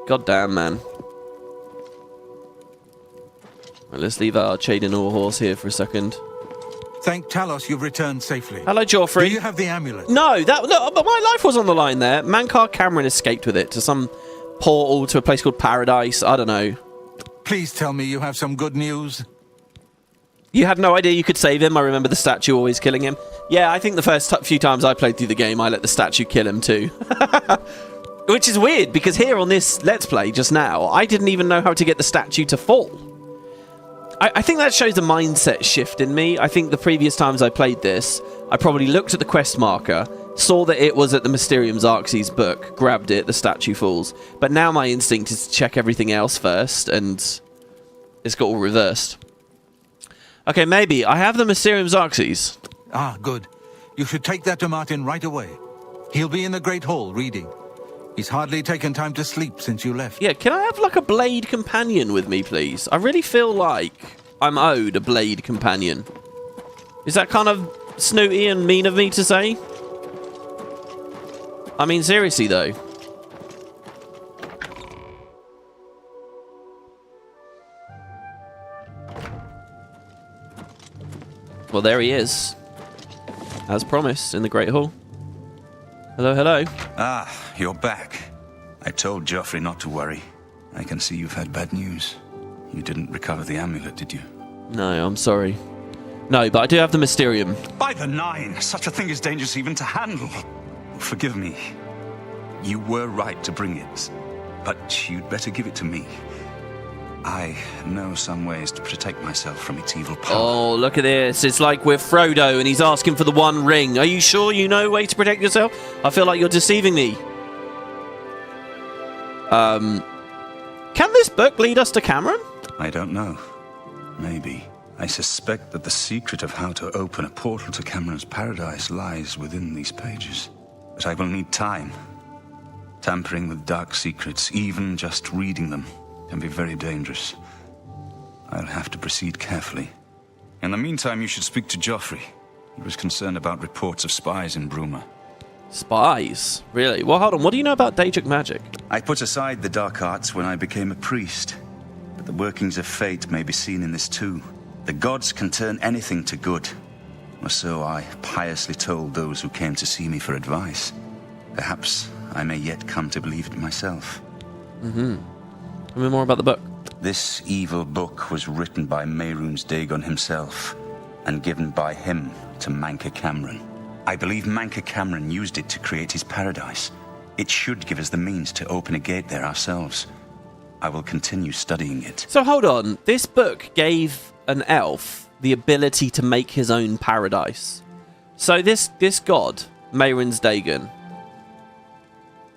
God damn, man. Right, let's leave our Chaden Hall horse here for a second. Thank Talos you've returned safely. Hello, Joffrey. Do you have the amulet? No, look, but my life was on the line there. Mankar Cameron escaped with it to some portal to a place called Paradise. I don't know. Please tell me you have some good news. You had no idea you could save him. I remember the statue always killing him. Yeah, I think the first few times I played through the game, I let the statue kill him too. Which is weird, because here on this Let's Play just now, I didn't even know how to get the statue to fall. I think that shows a mindset shift in me. I think the previous times I played this, I probably looked at the quest marker, saw that it was at the Mysterium Xerxes book, grabbed it, the statue falls. But now my instinct is to check everything else first, and it's got all reversed. Okay, maybe. I have the Mysterium Xerxes. Ah, good. You should take that to Martin right away. He'll be in the Great Hall reading. He's hardly taken time to sleep since you left. Yeah, can I have like a blade companion with me, please? I really feel like I'm owed a blade companion. Is that kind of snooty and mean of me to say? I mean, seriously, though. Well, there he is. As promised, in the Great Hall. Hello, hello. Ah, you're back. I told Joffrey not to worry. I can see you've had bad news. You didn't recover the amulet, did you? No, I'm sorry. No, but I do have the Mysterium. By the Nine, such a thing is dangerous even to handle. Forgive me. You were right to bring it, but you'd better give it to me. I know some ways to protect myself from its evil power. Oh, look at this. It's like we're Frodo and he's asking for the One Ring. Are you sure you know a way to protect yourself? I feel like you're deceiving me. Can this book lead us to Cameron? I don't know. Maybe. I suspect that the secret of how to open a portal to Cameron's paradise lies within these pages. But I will need time. Tampering with dark secrets, even just reading them, can be very dangerous. I'll have to proceed carefully. In the meantime, you should speak to Joffrey. He was concerned about reports of spies in Bruma. Spies? Really? Well, hold on. What do you know about Daedric magic? I put aside the dark arts when I became a priest. But the workings of fate may be seen in this too. The gods can turn anything to good. Or so I piously told those who came to see me for advice. Perhaps I may yet come to believe it myself. Mm-hmm. Tell me more about the book. This evil book was written by Mehrunes Dagon himself, and given by him to Manca Cameron. I believe Manca Cameron used it to create his paradise. It should give us the means to open a gate there ourselves. I will continue studying it. So hold on. This book gave an elf the ability to make his own paradise. So this god, Mehrunes Dagon,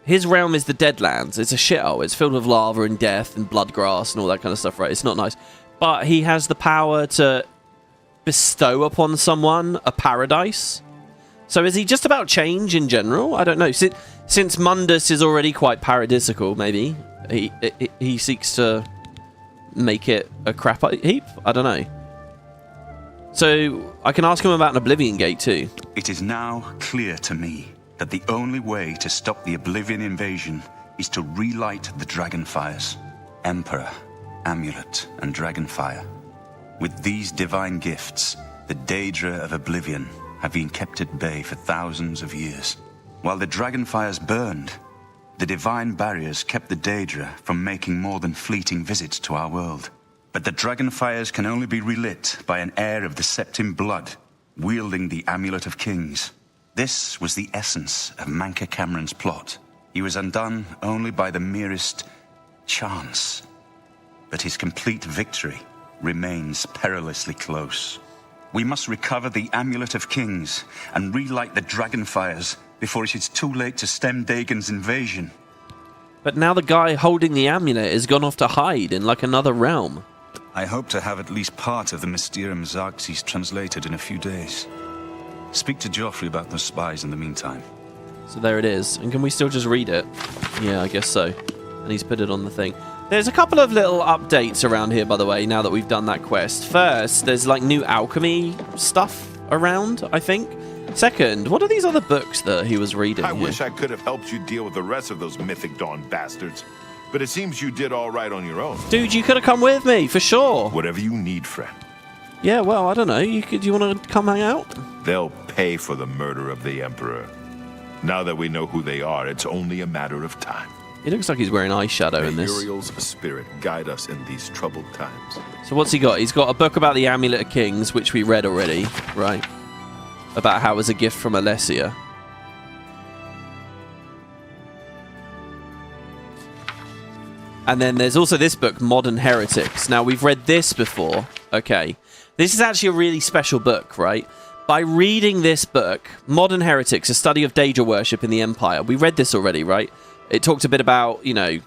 his realm is the Deadlands. It's a shithole. It's filled with lava and death and bloodgrass and all that kind of stuff, right? It's not nice. But he has the power to bestow upon someone a paradise. So is he just about change in general? I don't know. Since Mundus is already quite paradisical, maybe he seeks to make it a crap heap? I don't know. So I can ask him about an Oblivion Gate too. It is now clear to me that the only way to stop the Oblivion invasion is to relight the Dragonfires. Emperor, Amulet, and Dragonfire. With these divine gifts, the Daedra of Oblivion have been kept at bay for thousands of years. While the Dragonfires burned, the divine barriers kept the Daedra from making more than fleeting visits to our world. But the Dragonfires can only be relit by an heir of the Septim blood, wielding the Amulet of Kings. This was the essence of Manca Cameron's plot. He was undone only by the merest chance. But his complete victory remains perilously close. We must recover the Amulet of Kings and relight the Dragonfires before it is too late to stem Dagon's invasion. But now the guy holding the amulet has gone off to hide in like another realm. I hope to have at least part of the Mysterium Xarxes translated in a few days. Speak to Joffrey about those spies in the meantime. So there it is. And can we still just read it? Yeah, I guess so. And he's put it on the thing. There's a couple of little updates around here, by the way, now that we've done that quest. First, there's like new alchemy stuff around, I think. Second, what are these other books that he was reading? I wish I could have helped you deal with the rest of those Mythic Dawn bastards. But it seems you did all right on your own. Dude, you could have come with me, for sure. Whatever you need, friend. Yeah, well, I don't know. Do you want to come hang out? They'll pay for the murder of the Emperor. Now that we know who they are, it's only a matter of time. He looks like he's wearing eyeshadow in May this. Uriel's spirit guide us in these troubled times. So what's he got? He's got a book about the Amulet of Kings, which we read already, right? About how it was a gift from Alessia. And then there's also this book, Modern Heretics. Now, we've read this before. Okay. This is actually a really special book, right? By reading this book, Modern Heretics, a study of Daedra worship in the Empire. We read this already, right? It talked a bit about, you know,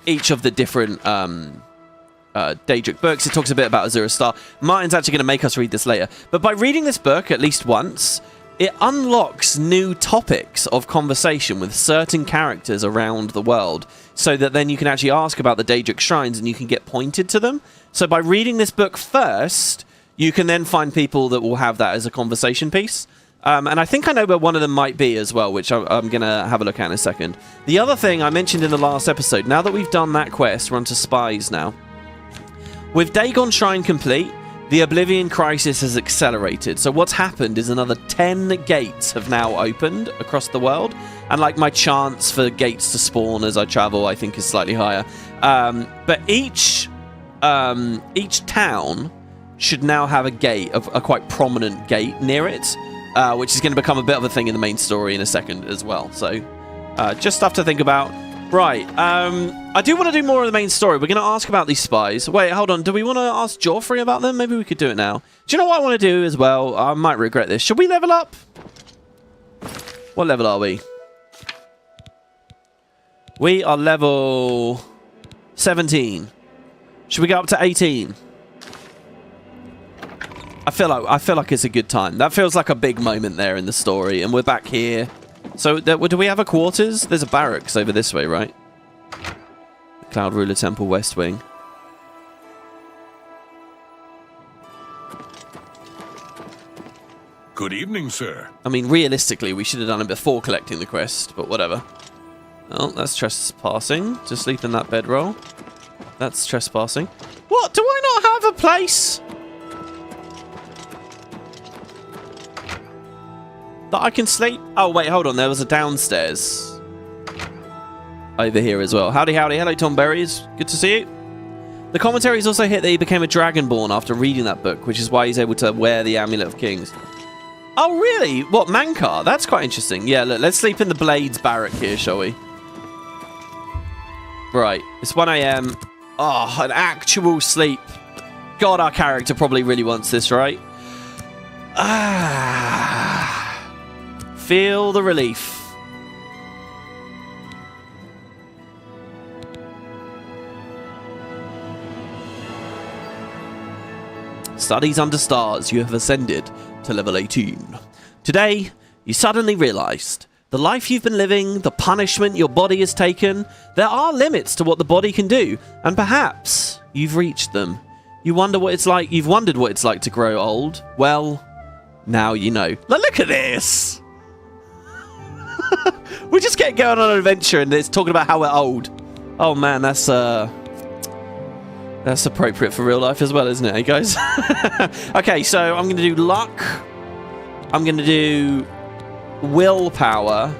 each of the different Daedric books. It talks a bit about Azura Star. Martin's actually going to make us read this later. But by reading this book at least once, it unlocks new topics of conversation with certain characters around the world, so that then you can actually ask about the Daedric shrines and you can get pointed to them. So by reading this book first, you can then find people that will have that as a conversation piece. And I think I know where one of them might be as well, which I'm going to have a look at in a second. The other thing I mentioned in the last episode, now that we've done that quest, we're on to spies now. With Dagon Shrine complete, the Oblivion crisis has accelerated. So what's happened is another 10 gates have now opened across the world. And like my chance for gates to spawn as I travel, I think is slightly higher. But each town should now have a gate, a quite prominent gate near it, which is going to become a bit of a thing in the main story in a second as well. So, just stuff to think about. Right, I do want to do more of the main story. We're going to ask about these spies. Wait, hold on. Do we want to ask Joffrey about them? Maybe we could do it now. Do you know what I want to do as well? I might regret this. Should we level up? What level are we? We are level 17. Should we go up to 18? I feel like it's a good time. That feels like a big moment there in the story, and we're back here. So, do we have a quarters? There's a barracks over this way, right? Cloud Ruler Temple West Wing. Good evening, sir. I mean, realistically, we should have done it before collecting the quest, but whatever. Oh, that's trespassing. To sleep in that bedroll. That's trespassing. What? Do I not have a place that I can sleep? Oh, wait, hold on. There was a downstairs over here as well. Howdy, howdy. Hello, Tom Berries. Good to see you. The commentaries also hit that he became a Dragonborn after reading that book, which is why he's able to wear the Amulet of Kings. Oh, really? What, Mankar? That's quite interesting. Yeah, look, let's sleep in the Blades barrack here, shall we? Right, it's 1 AM. Oh, an actual sleep. God, our character probably really wants this, right? Feel the relief. Studies under stars, you have ascended to level 18. Today, you suddenly realized the life you've been living, the punishment your body has taken, there are limits to what the body can do, and perhaps you've reached them. You wonder what it's like, you've wondered what it's like to grow old. Well, now you know. Look at this! We just get going on an adventure and it's talking about how we're old. Oh man, that's appropriate for real life as well, isn't it, hey guys? Okay, so I'm going to do luck. I'm going to do willpower,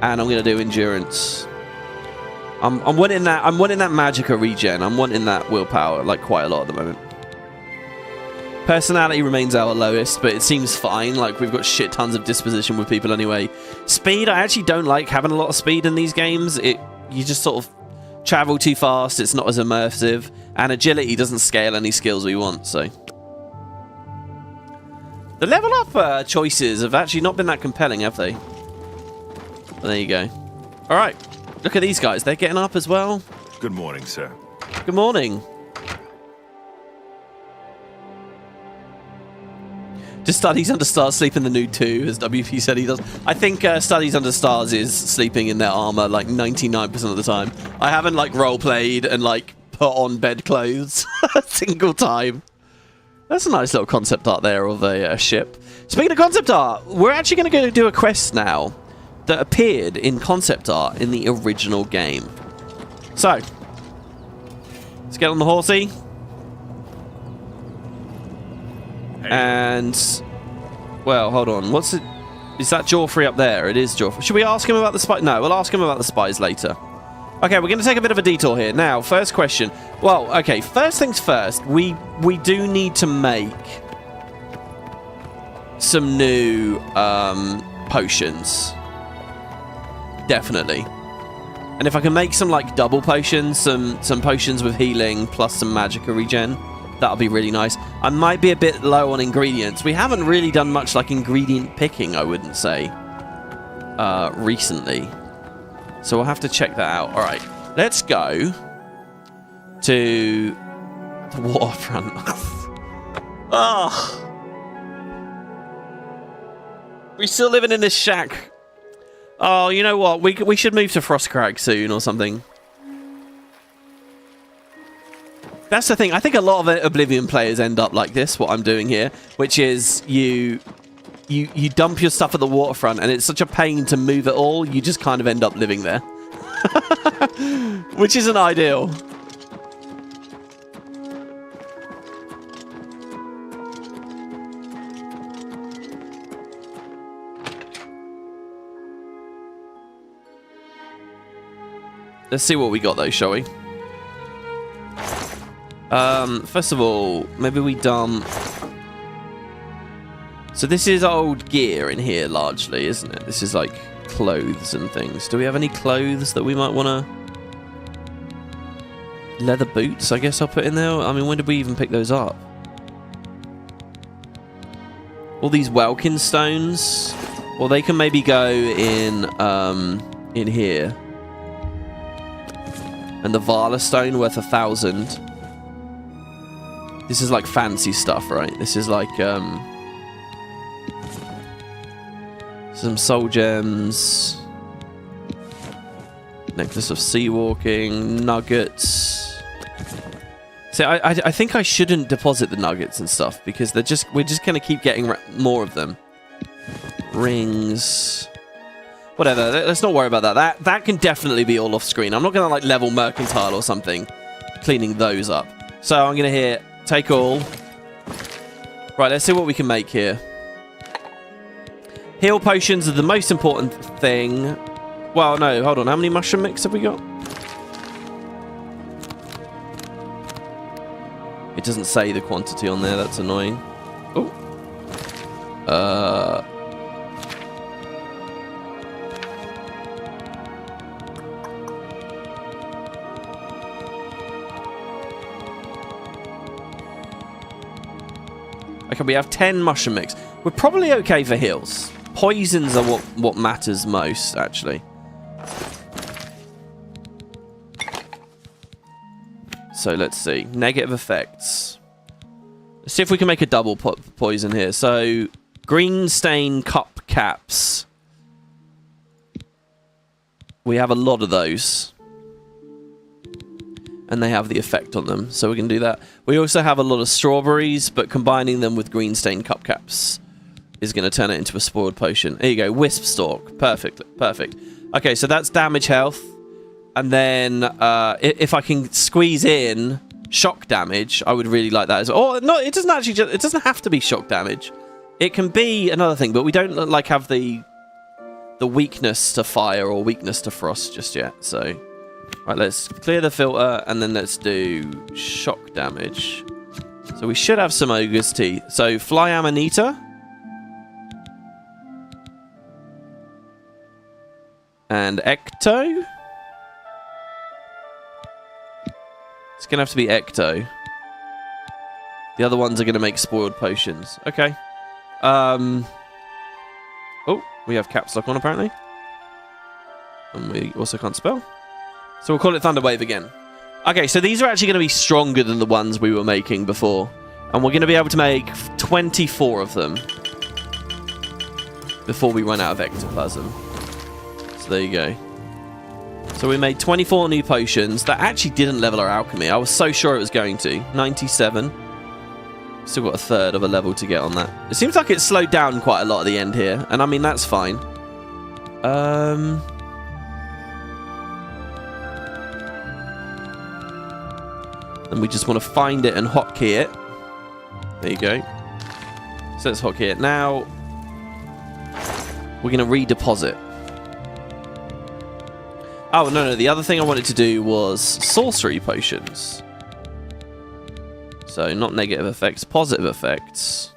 and I'm going to do endurance. I'm wanting that magicka regen. I'm wanting that willpower like quite a lot at the moment. Personality remains our lowest, but it seems fine. Like, we've got shit tons of disposition with people anyway. Speed, I actually don't like having a lot of speed in these games. You just sort of travel too fast. It's not as immersive. And agility doesn't scale any skills we want, so. The level up choices have actually not been that compelling, have they? But there you go. All right. Look at these guys. They're getting up as well. Good morning, sir. Good morning. Just Studies Under Stars sleep in the nude too, as WP said he does. I think Studies Under Stars is sleeping in their armor like 99% of the time. I haven't like role-played and like put on bed clothes a single time. That's a nice little concept art there of a ship. Speaking of concept art, we're actually going to go do a quest now that appeared in concept art in the original game. So, let's get on the horsey. And, well, hold on. What's it? Is that Joffrey up there? It is Joffrey. Should we ask him about the spies? No, we'll ask him about the spies later. Okay, we're going to take a bit of a detour here. Now, first question. Well, okay, first things first. We do need to make some new potions. Definitely. And if I can make some, like, double potions, some potions with healing plus some magicka regen, that'll be really nice. I might be a bit low on ingredients. We haven't really done much like ingredient picking, I wouldn't say, recently. So we'll have to check that out. All right, let's go to the waterfront. Oh, we're still living in this shack. Oh, you know what? We should move to Frostcrag soon or something. That's the thing. I think a lot of Oblivion players end up like this, what I'm doing here, which is you dump your stuff at the waterfront, and it's such a pain to move it all, you just kind of end up living there. Which isn't ideal. Let's see what we got, though, shall we? First of all, maybe we dump... So this is old gear in here, largely, isn't it? This is like clothes and things. Do we have any clothes that we might want to... Leather boots, I guess I'll put in there. I mean, when did we even pick those up? All these Welkin stones. Well, they can maybe go in here. And the Vala stone worth 1,000. This is like fancy stuff, right? This is like some soul gems. Necklace of sea walking, nuggets. See, I think I shouldn't deposit the nuggets and stuff because we're just gonna keep getting more of them. Rings, whatever. Let's not worry about that. That can definitely be all off screen. I'm not gonna like level mercantile or something, cleaning those up. So I'm gonna hit take all. Right, let's see what we can make here. Heal potions are the most important thing. Well, no, hold on. How many mushroom mix have we got? It doesn't say the quantity on there. That's annoying. Oh. Okay, we have 10 mushroom mix. We're probably okay for heals. Poisons are what matters most, actually. So let's see. Negative effects. Let's see if we can make a double poison here. So, green stain cup caps. We have a lot of those. And they have the effect on them. So we can do that. We also have a lot of strawberries, but combining them with green stain cup caps is going to turn it into a spoiled potion. There you go. Wisp stalk. Perfect. Perfect. Okay, so that's damage health. And then if I can squeeze in shock damage, I would really like that as well. Oh, no, it doesn't actually it doesn't have to be shock damage. It can be another thing, but we don't like have the weakness to fire or weakness to frost just yet. So, right, let's clear the filter and then let's do shock damage. So we should have some ogre's teeth. So fly amanita. And ecto. It's going to have to be ecto. The other ones are going to make spoiled potions. Okay. Oh, we have caps lock on apparently. And we also can't spell. So we'll call it Thunder Wave again. Okay, so these are actually going to be stronger than the ones we were making before. And we're going to be able to make 24 of them before we run out of ectoplasm. So there you go. So we made 24 new potions. That actually didn't level our alchemy. I was so sure it was going to. 97. Still got a third of a level to get on that. It seems like it slowed down quite a lot at the end here. And I mean, that's fine. And we just want to find it and hotkey it. There you go. So let's hotkey it. Now, we're going to redeposit. Oh, no, the other thing I wanted to do was sorcery potions. So, not negative effects, positive effects.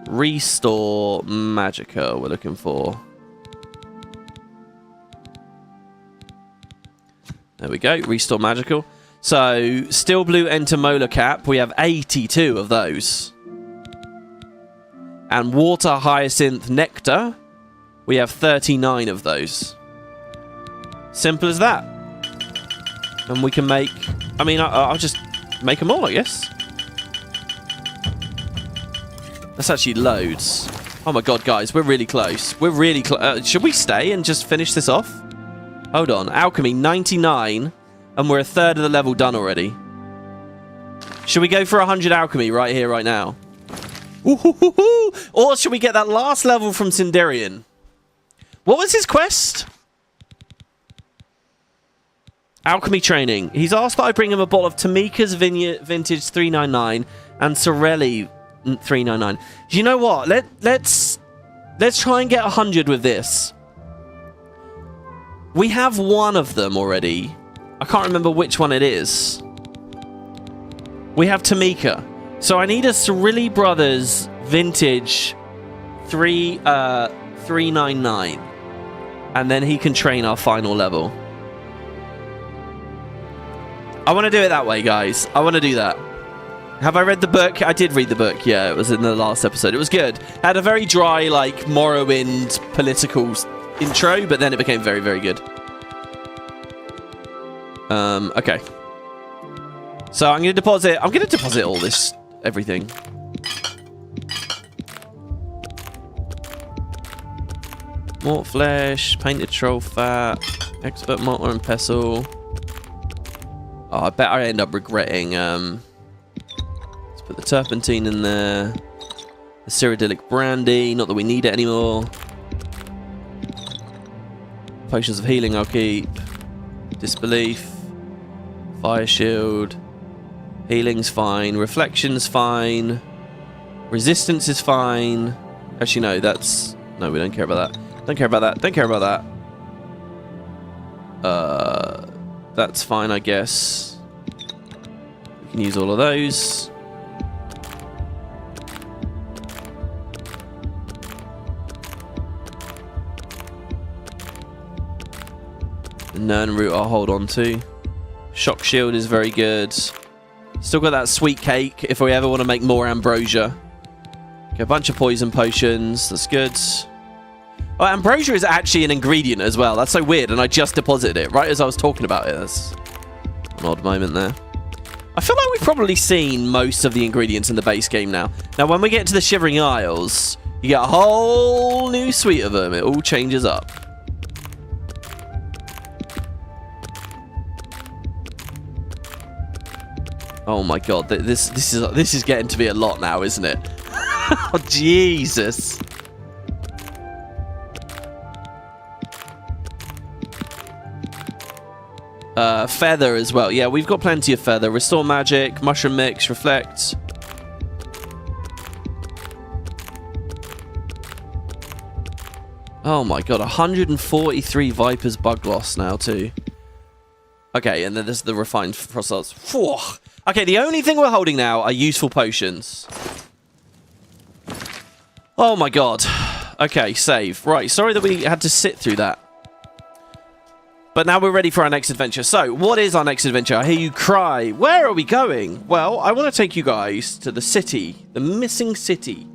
Restore Magicka we're looking for. There we go, Restore Magical. So, Steel Blue Entomolar Cap, we have 82 of those. And Water Hyacinth Nectar, we have 39 of those. Simple as that. And we can make... I mean, I'll just make them all, I guess. That's actually loads. Oh my god, guys, we're really close. We're really close. Should we stay and just finish this off? Hold on. Alchemy, 99. And we're a third of the level done already. Should we go for 100 alchemy right here, right now? Ooh-hoo-hoo-hoo! Or should we get that last level from Sinderian? What was his quest? Alchemy training. He's asked that I bring him a bottle of Tamika's Vintage 399 and Sorelli 399. Do you know what? Let's try and get 100 with this. We have one of them already. I can't remember which one it is. We have Tamika. So I need a Cirilli Brothers vintage 399. And then he can train our final level. I want to do it that way, guys. I want to do that. Have I read the book? I did read the book. Yeah, it was in the last episode. It was good. Had a very dry, like, Morrowind political intro, but then it became very, very good. Okay. So I'm going to deposit all this, everything. Mort flesh, painted troll fat, expert mortar and pestle. Oh, I bet I end up regretting, let's put the turpentine in there. The cyrodiilic brandy, not that we need it anymore. Potions of healing I'll keep. Disbelief. Fire shield. Healing's fine. Reflection's fine. Resistance is fine. Actually, no, that's... No, we don't care about that. Don't care about that. Don't care about that. That's fine, I guess. We can use all of those. The Nern root I'll hold on to. Shock shield is very good. Still got that sweet cake if we ever want to make more ambrosia. Okay, a bunch of poison potions. That's good. Oh, ambrosia is actually an ingredient as well. That's so weird, and I just deposited it right as I was talking about it. That's an odd moment there. I feel like we've probably seen most of the ingredients in the base game now. Now, when we get to the Shivering Isles, you get a whole new suite of them. It all changes up. Oh my god, this is getting to be a lot now, isn't it? Oh, Jesus. Feather as well. Yeah, we've got plenty of feather. Restore magic, mushroom mix, reflect. Oh my god, 143 Vipers bug loss now too. Okay, and then there's the refined frostals. Okay, the only thing we're holding now are useful potions. Oh my god. Okay, save. Right, sorry that we had to sit through that. But now we're ready for our next adventure. So, what is our next adventure? I hear you cry. Where are we going? Well, I want to take you guys to the city. The missing city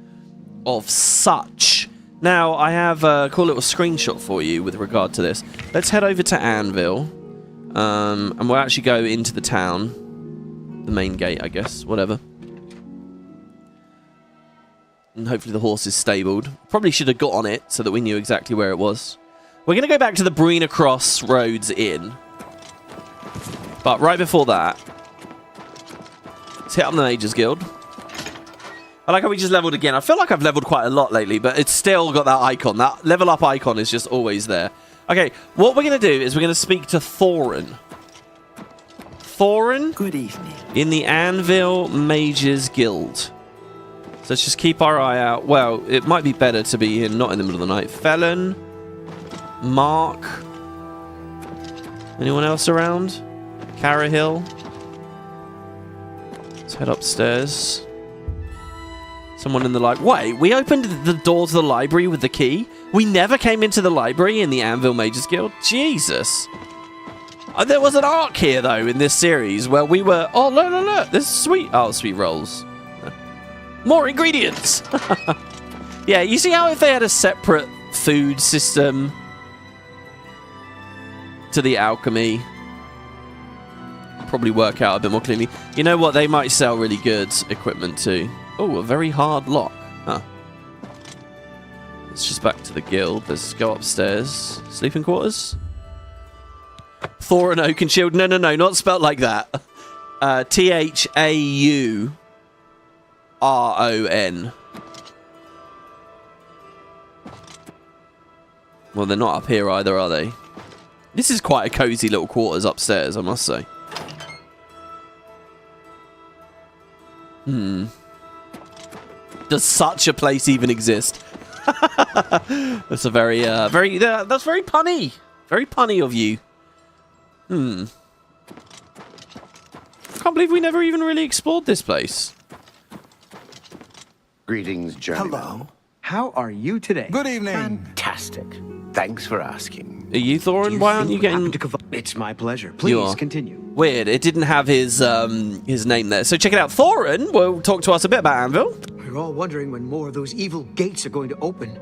of Such. Now, I have a cool little screenshot for you with regard to this. Let's head over to Anvil. And we'll actually go into the town. The main gate, I guess. Whatever. And hopefully the horse is stabled. Probably should have got on it so that we knew exactly where it was. We're going to go back to the Brina Crossroads Inn. But right before that, let's hit up the Mages Guild. I like how we just leveled again. I feel like I've leveled quite a lot lately, but it's still got that icon. That level up icon is just always there. Okay, what we're going to do is we're going to speak to Thorin. Thorin? Good evening. In the Anvil Mages Guild. So let's just keep our eye out. Well, it might be better to be in, not in the middle of the night. Felon. Mark. Anyone else around? Carahill. Let's head upstairs. Someone in the library. Wait, we opened the door to the library with the key? We never came into the library in the Anvil Mages Guild? Jesus. There was an arc here, though, in this series where we were... Oh, look. This is sweet. Oh, sweet rolls. More ingredients. Yeah, you see how if they had a separate food system to the alchemy, probably work out a bit more cleanly. You know what? They might sell really good equipment too. Oh, a very hard lock. Huh. Let's just back to the guild. Let's go upstairs. Sleeping quarters? Thorin Oakenshield. No, not spelt like that. Thauron. Well, they're not up here either, are they? This is quite a cozy little quarters upstairs, I must say. Does such a place even exist? That's a very, that's very punny. Very punny of you. can't believe we never even really explored this place. Greetings, journeyman. Hello. How are you today? Good evening. Fantastic. Thanks for asking. Are you Thorin? Why aren't you getting... It's my pleasure. Please continue. Weird. It didn't have his name there. So check it out. Thorin will talk to us a bit about Anvil. We're all wondering when more of those evil gates are going to open.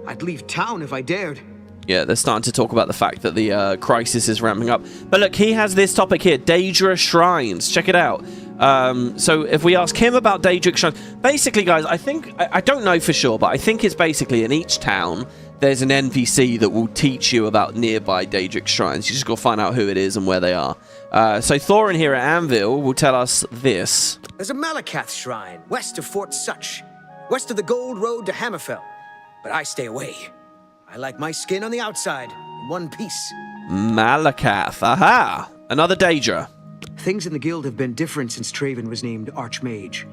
I'd leave town if I dared. Yeah, they're starting to talk about the fact that the crisis is ramping up. But look, he has this topic here, Daedra Shrines. Check it out. So if we ask him about Daedric Shrines... Basically, guys, I don't know for sure, but I think it's basically in each town, there's an NPC that will teach you about nearby Daedric Shrines. You just got to find out who it is and where they are. So Thorin here at Anvil will tell us this. There's a Malakath shrine west of Fort Such, west of the Gold Road to Hammerfell. But I stay away. I like my skin on the outside, in one piece. Malakath. Aha! Another Daedra. Things in the guild have been different since Traven was named Archmage.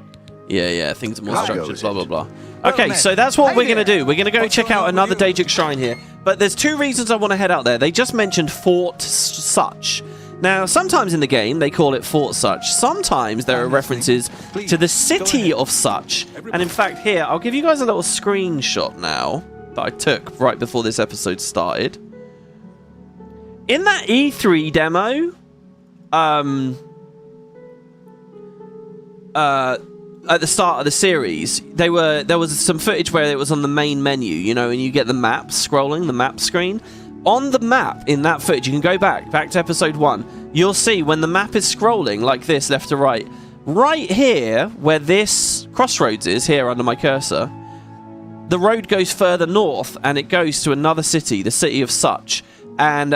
Yeah, things are more structured, blah, blah, blah. Okay, so that's what we're going to do. We're going to go check out another Daedric Shrine here. But there's two reasons I want to head out there. They just mentioned Fort Such. Now, sometimes in the game, they call it Fort Such. Sometimes there are references to the city of Such. And in fact, here, I'll give you guys a little screenshot now that I took right before this episode started. In that E3 demo, at the start of the series, there was some footage where it was on the main menu, you know, and you get the map scrolling, the map screen. On the map, in that footage, you can go back to episode 1, you'll see when the map is scrolling like this, left to right, right here, where this crossroads is, here under my cursor, the road goes further north, and it goes to another city, the city of Such. And,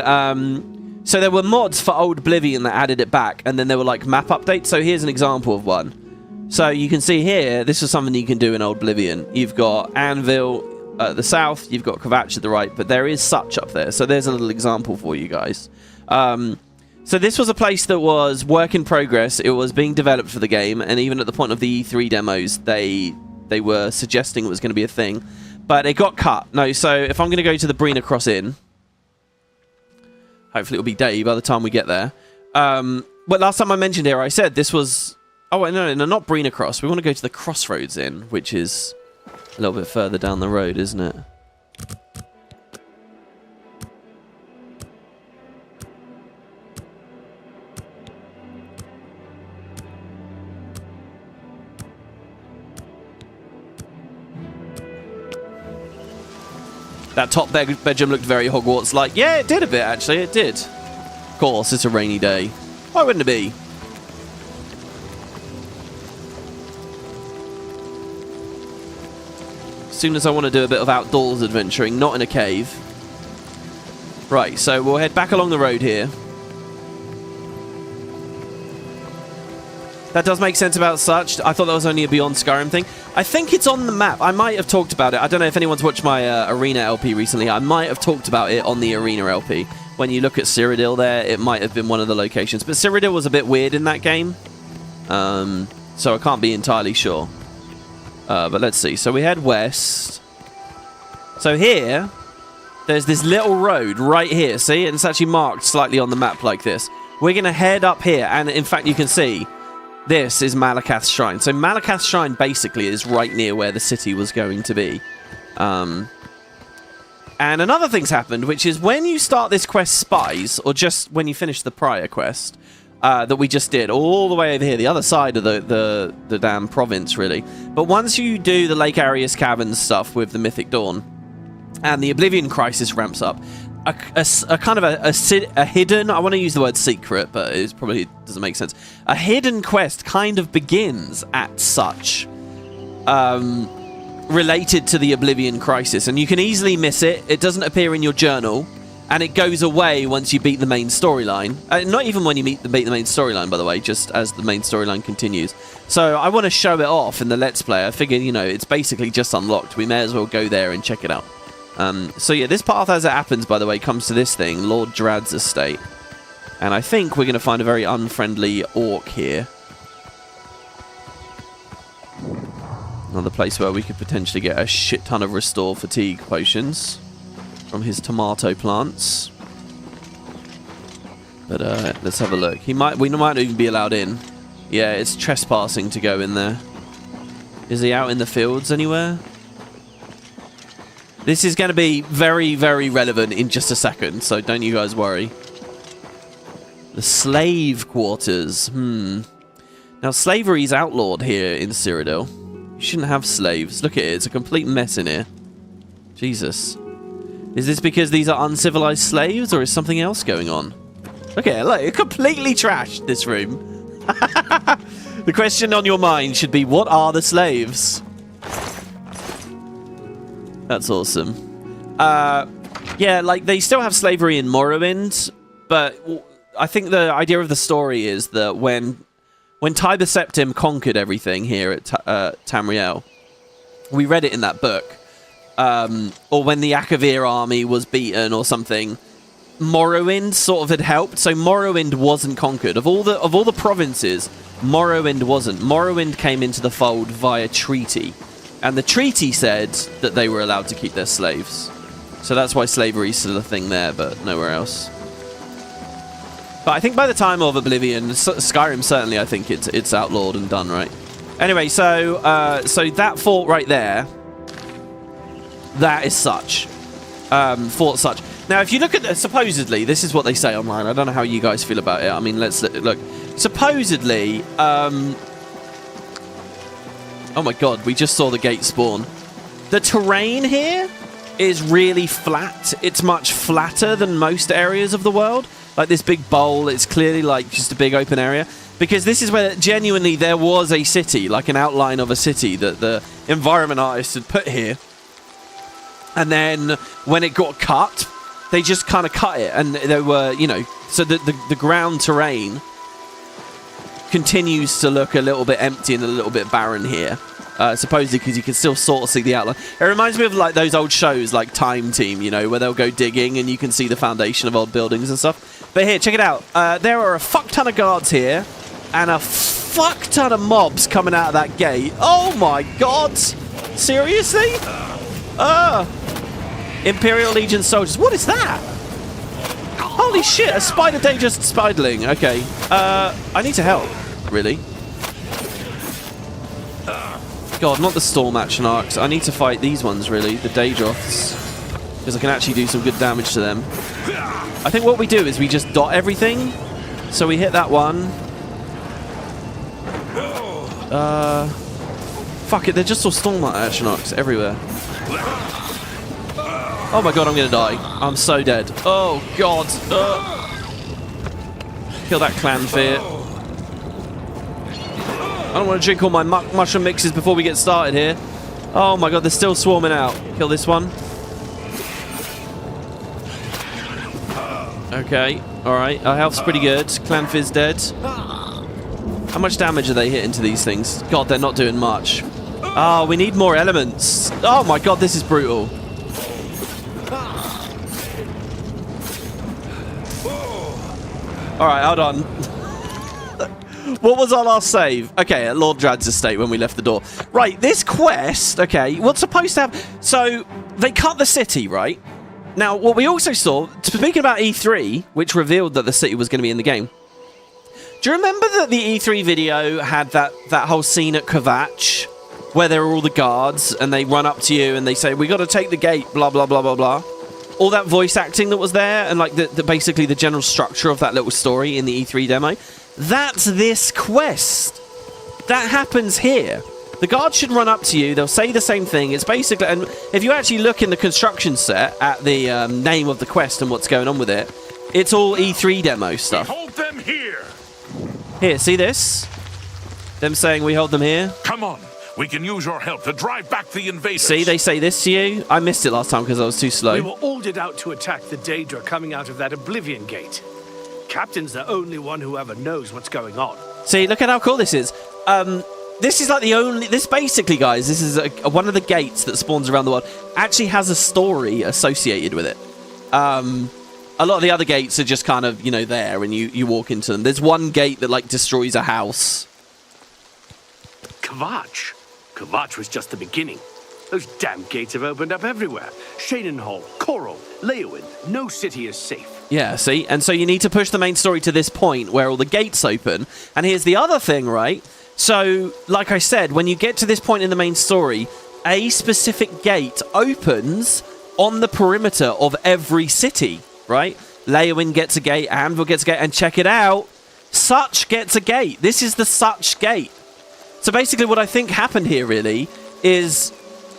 so there were mods for old Oblivion that added it back, and then there were, like, map updates. So here's an example of one. So you can see here, this is something you can do in old Oblivion. You've got Anvil at the south, you've got Kvatch at the right, but there is Such up there. So there's a little example for you guys. So this was a place that was work in progress. It was being developed for the game, and even at the point of the E3 demos, they were suggesting it was going to be a thing. But it got cut. No, so if I'm going to go to the Brina Cross Inn, hopefully it'll be day by the time we get there. But last time I mentioned here, I said this was... Oh, wait, no, not Brina Cross. We want to go to the Crossroads Inn, which is a little bit further down the road, isn't it? That top bedroom looked very Hogwarts-like. Yeah, it did a bit, actually. It did. Of course, it's a rainy day. Why wouldn't it be? As soon as I want to do a bit of outdoors adventuring, not in a cave. Right, so we'll head back along the road here. That does make sense about Such. I thought that was only a Beyond Skyrim thing. I think it's on the map. I might have talked about it. I don't know if anyone's watched my Arena LP recently. I might have talked about it on the Arena LP. When you look at Cyrodiil there, it might have been one of the locations. But Cyrodiil was a bit weird in that game. So I can't be entirely sure. But let's see. So we head west. So here, there's this little road right here. See? And it's actually marked slightly on the map like this. We're going to head up here. And in fact, you can see this is Malakath's Shrine. So Malakath's Shrine basically is right near where the city was going to be. And another thing's happened, which is when you start this quest Spies, or just when you finish the prior quest that we just did, all the way over here, the other side of the damn province, really. But once you do the Lake Arius Caverns stuff with the Mythic Dawn, and the Oblivion Crisis ramps up, a kind of a hidden, I want to use the word secret, but it probably doesn't make sense. A hidden quest kind of begins at Such, related to the Oblivion Crisis, and you can easily miss it. It doesn't appear in your journal, and it goes away once you beat the main storyline. Not even when you beat the main storyline, by the way, just as the main storyline continues. So I want to show it off in the Let's Play. I figured, you know, it's basically just unlocked. We may as well go there and check it out. So yeah, this path as it happens, by the way, comes to this thing, Lord Drad's estate. And I think we're going to find a very unfriendly orc here. Another place where we could potentially get a shit ton of restore fatigue potions from his tomato plants. But let's have a look. We might even be allowed in. Yeah, it's trespassing to go in there. Is he out in the fields anywhere? This is going to be very, very relevant in just a second, so don't you guys worry. The slave quarters. Now, slavery is outlawed here in Cyrodiil. You shouldn't have slaves. Look at it. It's a complete mess in here. Jesus. Is this because these are uncivilized slaves, or is something else going on? Look at it. Look, it completely trashed, this room. The question on your mind should be, what are the slaves? That's awesome. Yeah, like, they still have slavery in Morrowind, but I think the idea of the story is that when Tiber Septim conquered everything here at Tamriel, we read it in that book, or when the Akavir army was beaten or something, Morrowind sort of had helped. So Morrowind wasn't conquered. Of all the provinces, Morrowind wasn't. Morrowind came into the fold via treaty, and the treaty said that they were allowed to keep their slaves. So that's why slavery is still a thing there, but nowhere else. But I think by the time of Oblivion, Skyrim certainly, I think it's outlawed and done, right? Anyway, so that fort right there, that is such. Fort such. Now, if you look at supposedly, this is what they say online. I don't know how you guys feel about it. I mean, let's look. Supposedly, oh my god, we just saw the gate spawn. The terrain here is really flat. It's much flatter than most areas of the world. Like this big bowl, it's clearly like just a big open area. Because this is where genuinely there was a city, like an outline of a city that the environment artists had put here. And then when it got cut, they just kind of cut it. And they were, you know, so the ground terrain continues to look a little bit empty and a little bit barren here. Supposedly because you can still sort of see the outline. It reminds me of like those old shows like Time Team, you know, where they'll go digging and you can see the foundation of old buildings and stuff. But here, check it out. There are a fuck ton of guards here and a fuck ton of mobs coming out of that gate. Oh my god! Seriously? Imperial Legion soldiers. What is that? Holy shit, a spider dangerous spiderling. Okay. I need to help, really. God, not the Storm Actionarchs. I need to fight these ones, really. The Daedroths. Because I can actually do some good damage to them. I think what we do is we just dot everything. So we hit that one. Fuck it, they're just all Storm Actionarchs everywhere. Oh my god, I'm gonna die. I'm so dead. Oh god. Kill that clan fear. I don't want to drink all my mushroom mixes before we get started here. Oh my god, they're still swarming out. Kill this one. Okay, alright. Our health's pretty good. Clanfizz dead. How much damage are they hitting to these things? God, they're not doing much. Oh, we need more elements. Oh my god, this is brutal. Alright, hold on. What was our last save? Okay, at Lord Drad's estate when we left the door. Right, this quest, okay, what's supposed to happen? So, they cut the city, right? Now, what we also saw, speaking about E3, which revealed that the city was going to be in the game, do you remember that the E3 video had that whole scene at Kvatch, where there were all the guards, and they run up to you and they say, we got to take the gate, blah, blah, blah, blah, blah. All that voice acting that was there, and like basically the general structure of that little story in the E3 demo, that's this quest. That happens here. The guards should run up to you. They'll say the same thing. It's basically... And if you actually look in the construction set at the name of the quest and what's going on with it, it's all E3 demo stuff. Hold them here. Here, see this? Them saying we hold them here. Come on. We can use your help to drive back the invaders. See, they say this to you. I missed it last time because I was too slow. We were ordered out to attack the Daedra coming out of that Oblivion gate. Captain's the only one who ever knows what's going on. See, look at how cool this is. This is like the only... This basically, guys, this is one of the gates that spawns around the world. Actually has a story associated with it. A lot of the other gates are just kind of, you know, there and you walk into them. There's one gate that, like, destroys a house. Kvatch? Kvatch was just the beginning. Those damn gates have opened up everywhere. Chaden Hall, Coral, Leoin. No city is safe. Yeah, see? And so you need to push the main story to this point where all the gates open. And here's the other thing, right? So, like I said, when you get to this point in the main story, a specific gate opens on the perimeter of every city, right? Leoin gets a gate, Anvil gets a gate, and check it out, Such gets a gate. This is the Such gate. So basically what I think happened here, really, is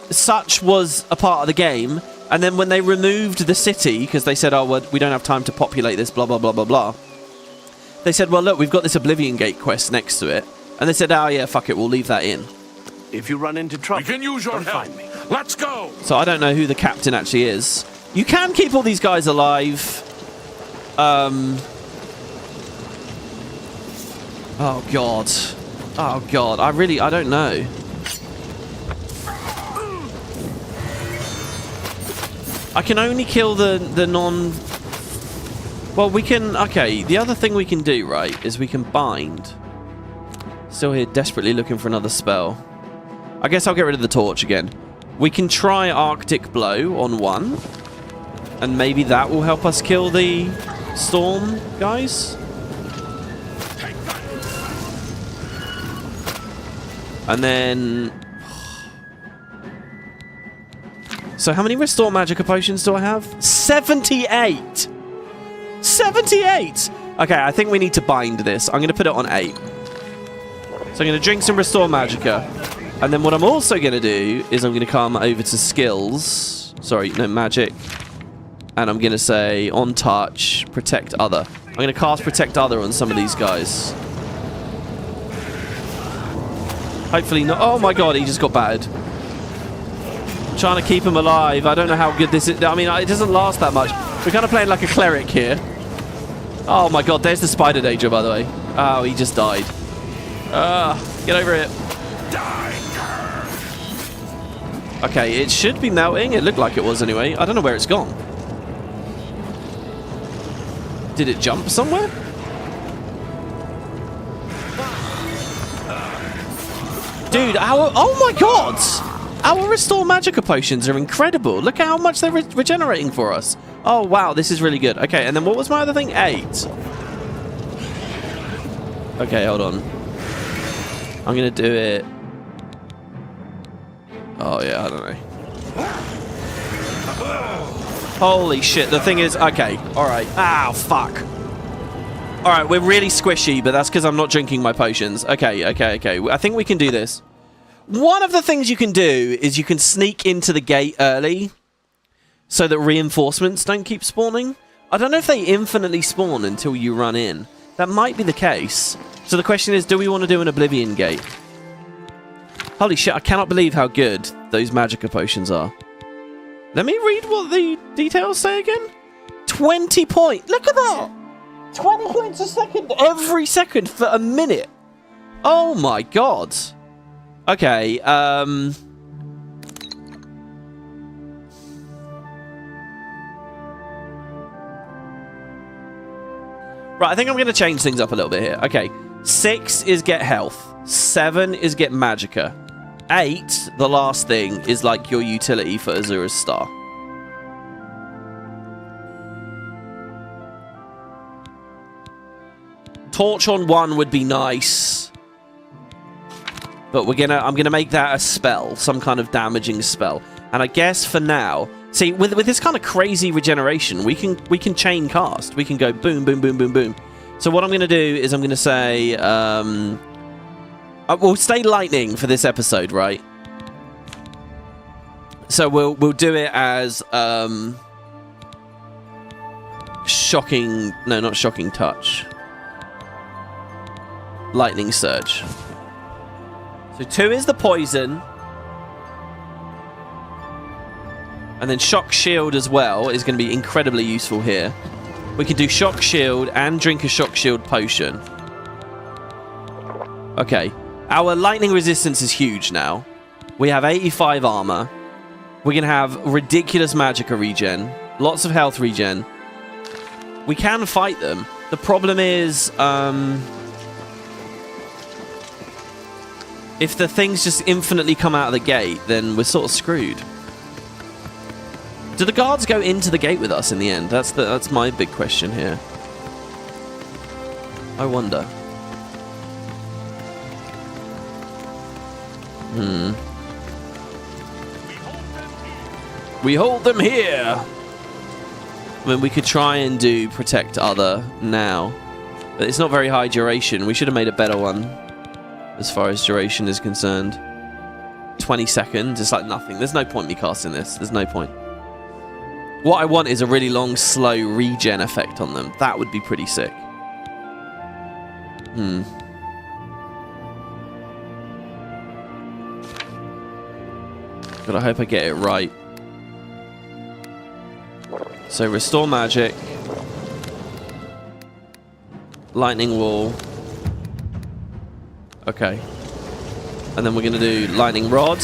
Such was a part of the game, and then when they removed the city, because they said, oh, well, we don't have time to populate this, blah, blah, blah, blah, blah, they said, well, look, we've got this Oblivion Gate quest next to it. And they said, oh, yeah, fuck it, we'll leave that in. If you run into trouble, we can use your help. Find me. Let's go. So I don't know who the captain actually is. You can keep all these guys alive. Oh, God. Oh, God. I don't know. I can only kill the non... Well, we can... Okay, the other thing we can do, right, is we can bind. Still here desperately looking for another spell. I guess I'll get rid of the torch again. We can try Arctic Blow on one. And maybe that will help us kill the storm guys. And then... So how many Restore Magicka potions do I have? 78! 78! Okay, I think we need to bind this. I'm going to put it on 8. So I'm going to drink some Restore Magicka. And then what I'm also going to do is I'm going to come over to skills. Sorry, no, magic. And I'm going to say on touch, protect other. I'm going to cast protect other on some of these guys. Hopefully not. Oh my god, he just got battered. I'm trying to keep him alive. I don't know how good this is. I mean, it doesn't last that much. We're kind of playing like a cleric here. Oh my god, there's the spider danger, by the way. Oh, he just died. Get over it. Okay, it should be melting. It looked like it was anyway. I don't know where it's gone. Did it jump somewhere? Dude, oh my god! Our Restore Magicka potions are incredible. Look at how much they're regenerating for us. Oh wow, this is really good. Okay, and then what was my other thing? 8. Okay, hold on. I'm gonna do it. Oh yeah, I don't know. Holy shit, the thing is... Okay, alright. Ah, fuck. Alright, we're really squishy, but that's because I'm not drinking my potions. Okay. I think we can do this. One of the things you can do is you can sneak into the gate early so that reinforcements don't keep spawning. I don't know if they infinitely spawn until you run in. That might be the case. So the question is, do we want to do an Oblivion Gate? Holy shit, I cannot believe how good those Magicka potions are. Let me read what the details say again. 20 points. Look at that. 20 points a second. Every second for a minute. Oh my god. Okay, Right, I think I'm going to change things up a little bit here. Okay, 6 is get health. 7 is get Magicka. 8, the last thing, is like your utility for Azura's Star. Torch on 1 would be nice. But I'm gonna make that a spell, some kind of damaging spell. And I guess for now, see, with this kind of crazy regeneration, we can chain cast. We can go boom, boom, boom, boom, boom. So what I'm gonna do is I'm gonna say, we'll stay lightning for this episode, right? So we'll do it as shocking. No, not shocking touch. Lightning surge. So 2 is the poison. And then shock shield as well is going to be incredibly useful here. We can do shock shield and drink a shock shield potion. Okay. Our lightning resistance is huge now. We have 85 armor. We're going to have ridiculous Magicka regen. Lots of health regen. We can fight them. The problem is... if the things just infinitely come out of the gate, then we're sort of screwed. Do the guards go into the gate with us in the end? That's my big question here. I wonder. We hold them here. I mean, we could try and do protect other now, but it's not very high duration. We should have made a better one as far as duration is concerned. 20 seconds. It's like nothing. There's no point me casting this. There's no point. What I want is a really long, slow regen effect on them. That would be pretty sick. But I hope I get it right. So restore magic. Lightning wall. Okay. And then we're going to do lightning rod.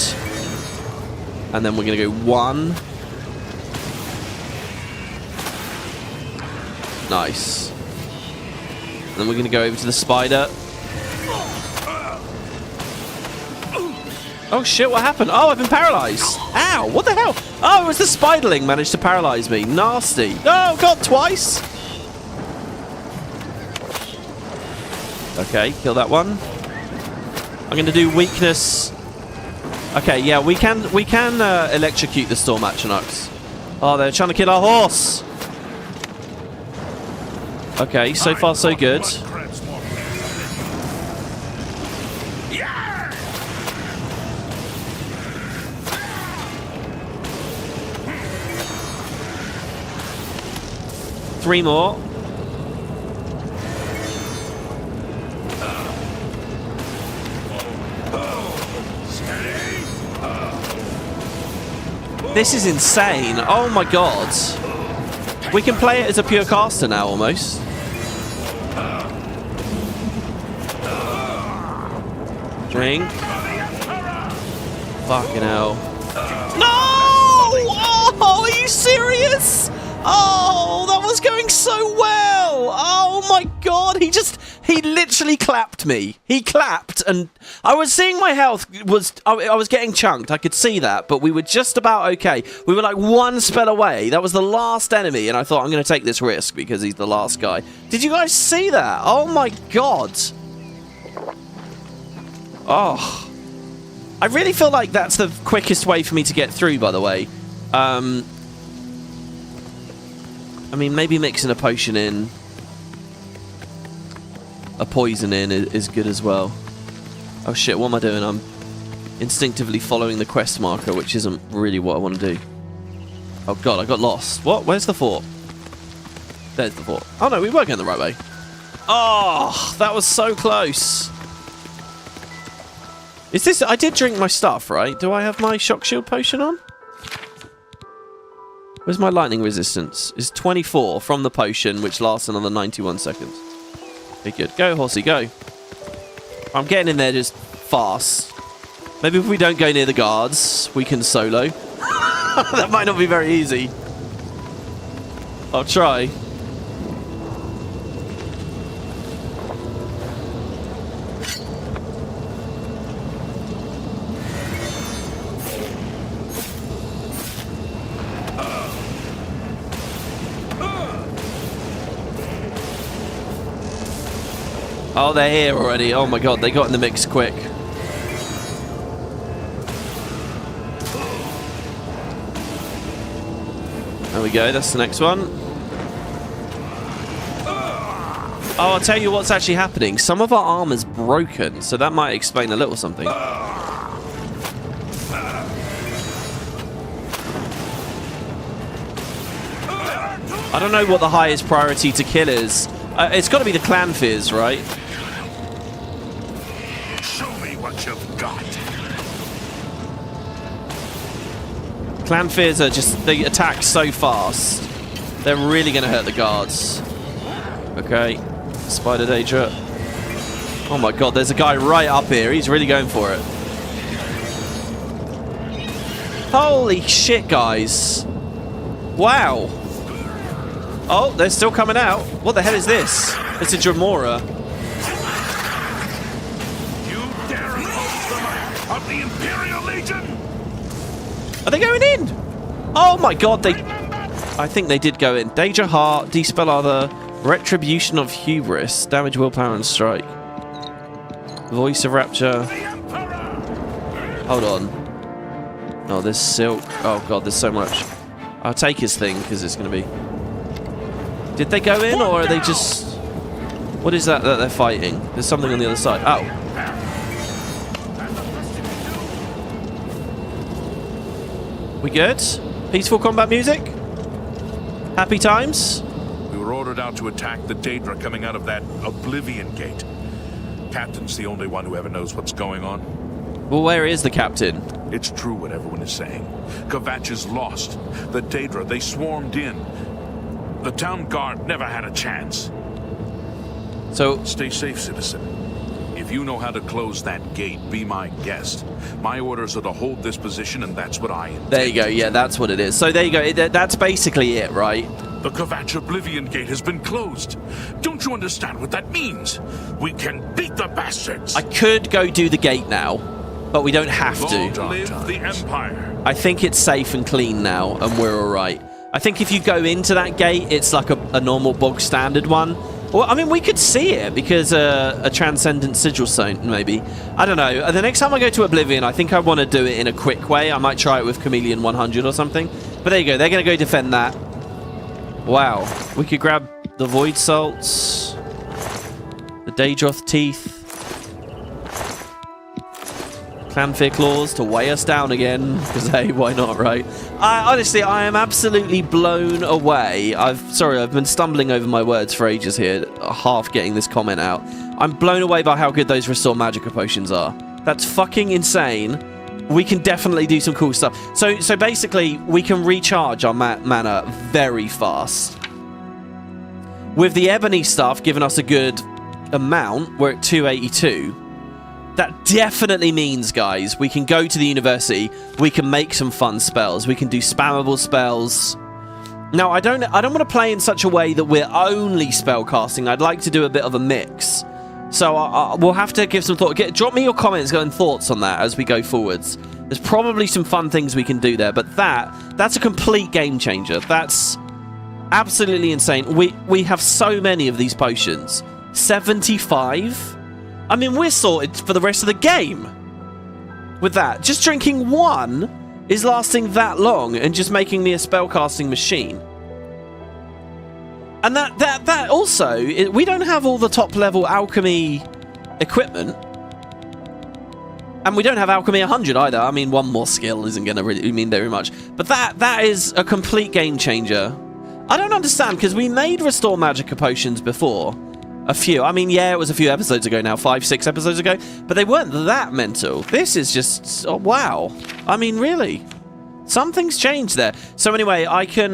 And then we're going to go 1. Nice. And then we're going to go over to the spider. Oh shit, what happened? Oh, I've been paralyzed. Ow, what the hell? Oh, it was the spiderling managed to paralyze me. Nasty. Oh, God, twice. Okay, kill that one. I'm going to do weakness. Okay, yeah, we can electrocute the Storm Atronachs. Oh, they're trying to kill our horse. Okay, so far so good. Three more. This is insane. Oh my god. We can play it as a pure caster now almost. Drink. Fucking hell. No! Oh, are you serious? Oh, that was going so well. Oh my god, he literally clapped me. He clapped and I was seeing my health I was getting chunked. I could see that, but we were just about okay. We were like one spell away. That was the last enemy and I thought I'm going to take this risk because he's the last guy. Did you guys see that? Oh my god. Oh. I really feel like that's the quickest way for me to get through, by the way. I mean, maybe mixing a potion in, a poison in is good as well. Oh shit, what am I doing? I'm instinctively following the quest marker, which isn't really what I want to do. Oh god, I got lost. What? Where's the fort? There's the fort. Oh no, we were going the right way. Oh, that was so close. Is this... I did drink my stuff, right? Do I have my shock shield potion on? Where's my lightning resistance? It's 24 from the potion, which lasts another 91 seconds. Okay, good. Go, horsey, go. I'm getting in there just fast. Maybe if we don't go near the guards, we can solo. That might not be very easy. I'll try. Oh, they're here already. Oh my god, they got in the mix quick. There we go, that's the next one. Oh, I'll tell you what's actually happening. Some of our armor's broken, so that might explain a little something. I don't know what the highest priority to kill is. It's got to be the clan fears, right? Show me what you've got. Clan fears are just... they attack so fast. They're really going to hurt the guards. Okay. Spider Daedra. Oh my god, there's a guy right up here. He's really going for it. Holy shit, guys. Wow. Oh, they're still coming out. What the hell is this? It's a Dremora. You dare oppose the of the Imperial Legion! Are they going in? Oh my god, I think they did go in. Daedra Heart, Dispel Other, Retribution of Hubris, Damage Willpower and Strike. Voice of Rapture. Hold on. Oh, there's Silk. Oh god, there's so much. I'll take his thing, because it's going to be... Did they go in, or are they just... What is that they're fighting? There's something on the other side. Oh. We good? Peaceful combat music? Happy times? We were ordered out to attack the Daedra coming out of that Oblivion gate. Captain's the only one who ever knows what's going on. Well, where is the captain? It's true what everyone is saying. Kvatch is lost. The Daedra, they swarmed in. The town guard never had a chance. So... Stay safe, citizen. If you know how to close that gate, be my guest. My orders are to hold this position, and that's what I intend. There you go, yeah, that's what it is. So there you go, that's basically it, right? The Kvatch Oblivion gate has been closed. Don't you understand what that means? We can beat the bastards. I could go do the gate now, but we don't have to. Long live the Empire. I think it's safe and clean now, and we're alright. I think if you go into that gate, it's like a normal bog standard one. Well, I mean, we could see it because a Transcendent Sigil Zone, maybe. I don't know. The next time I go to Oblivion, I think I want to do it in a quick way. I might try it with Chameleon 100 or something. But there you go. They're going to go defend that. Wow. We could grab the Void Salts, the Daedroth Teeth, Clanfear Claws to weigh us down again, because hey, why not, right? Honestly, I am absolutely blown away. I've been stumbling over my words for ages here, half getting this comment out. I'm blown away by how good those Restore Magicka potions are. That's fucking insane. We can definitely do some cool stuff. So basically, we can recharge our mana very fast. With the Ebony stuff giving us a good amount, we're at 282. That definitely means, guys, we can go to the university, we can make some fun spells, we can do spammable spells. Now, I don't want to play in such a way that we're only spellcasting. I'd like to do a bit of a mix. So we'll have to give some thought. Drop me your comments and thoughts on that as we go forwards. There's probably some fun things we can do there, but that's a complete game changer. That's absolutely insane. We have so many of these potions. 75? I mean, we're sorted for the rest of the game with that. Just drinking one is lasting that long and just making me a spellcasting machine. And that also, we don't have all the top level alchemy equipment. And we don't have alchemy 100 either. I mean, one more skill isn't going to really mean very much. But that is a complete game changer. I don't understand, because we made Restore Magicka potions before. A few. I mean, yeah, it was a few episodes ago now, 5-6 episodes ago, but they weren't that mental. This is just, oh, wow. I mean, really, something's changed there. So anyway, I can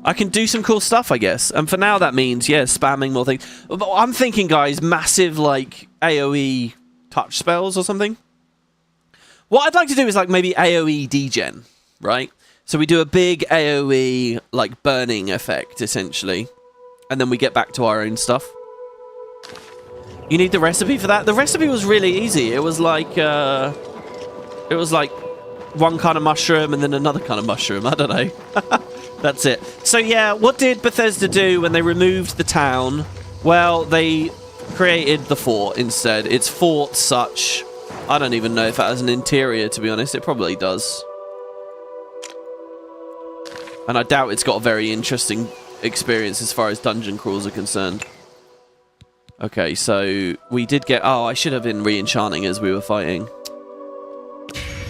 do some cool stuff, I guess. And for now, that means, yeah, spamming more things. But I'm thinking, guys, massive, like, AoE touch spells or something. What I'd like to do is, like, maybe AoE degen, right? So we do a big AoE, like, burning effect, essentially. And then we get back to our own stuff. You need the recipe for that? The recipe was really easy. It was like one kind of mushroom and then another kind of mushroom. I don't know. That's it. So yeah, what did Bethesda do when they removed the town? Well, they created the fort instead. It's Fort Such. I don't even know if it has an interior, to be honest. It probably does. And I doubt it's got a very interesting experience as far as dungeon crawls are concerned. Okay, so we did get... Oh, I should have been re-enchanting as we were fighting.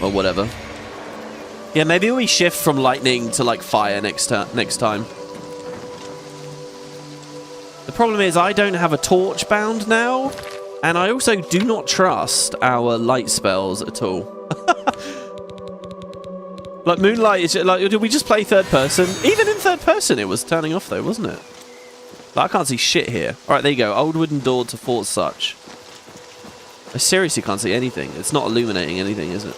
Or whatever. Yeah, maybe we shift from lightning to, like, fire next time. The problem is I don't have a torch bound now, and I also do not trust our light spells at all. Like, Moonlight is... Like, did we just play third person? Even in third person, it was turning off, though, wasn't it? But I can't see shit here. Alright, there you go. Old wooden door to Fort Such. I seriously can't see anything. It's not illuminating anything, is it?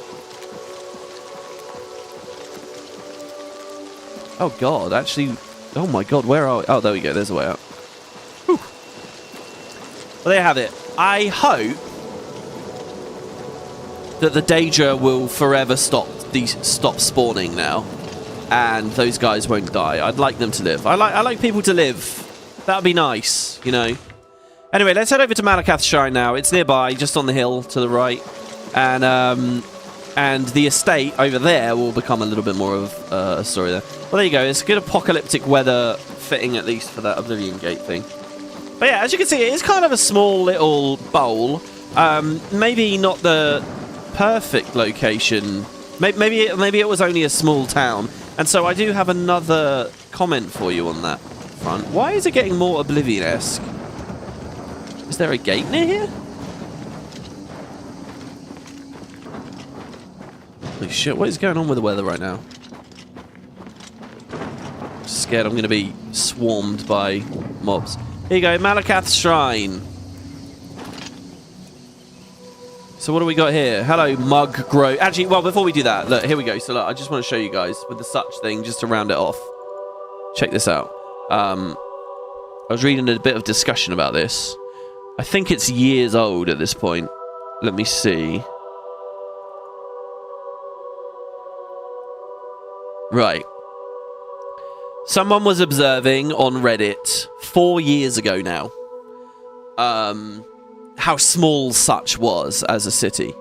Oh, God. Actually... Oh, my God. Where are we? Oh, there we go. There's a way out. Whew. Well, there you have it. I hope that the Daedra will forever stop spawning now, and those guys won't die. I'd like them to live. I like people to live. That'd be nice, you know. Anyway, let's head over to Malakath's Shrine now. It's nearby, just on the hill to the right, and the estate over there will become a little bit more of a story there. Well, there you go. It's good apocalyptic weather fitting, at least for that Oblivion Gate thing. But yeah, as you can see, it is kind of a small little bowl. Maybe not the perfect location. Maybe it was only a small town. And so I do have another comment for you on that front. Why is it getting more Oblivion-esque? Is there a gate near here? Holy shit, what is going on with the weather right now? Scared I'm going to be swarmed by mobs. Here you go, Malakath's Shrine. So what do we got here? Hello, Mug Grow. Actually, well, before we do that, look, here we go. So look, I just want to show you guys with the such thing, just to round it off. Check this out. I was reading a bit of discussion about this. I think it's years old at this point. Let me see. Right. Someone was observing on Reddit 4 years ago now how small Such was as a city.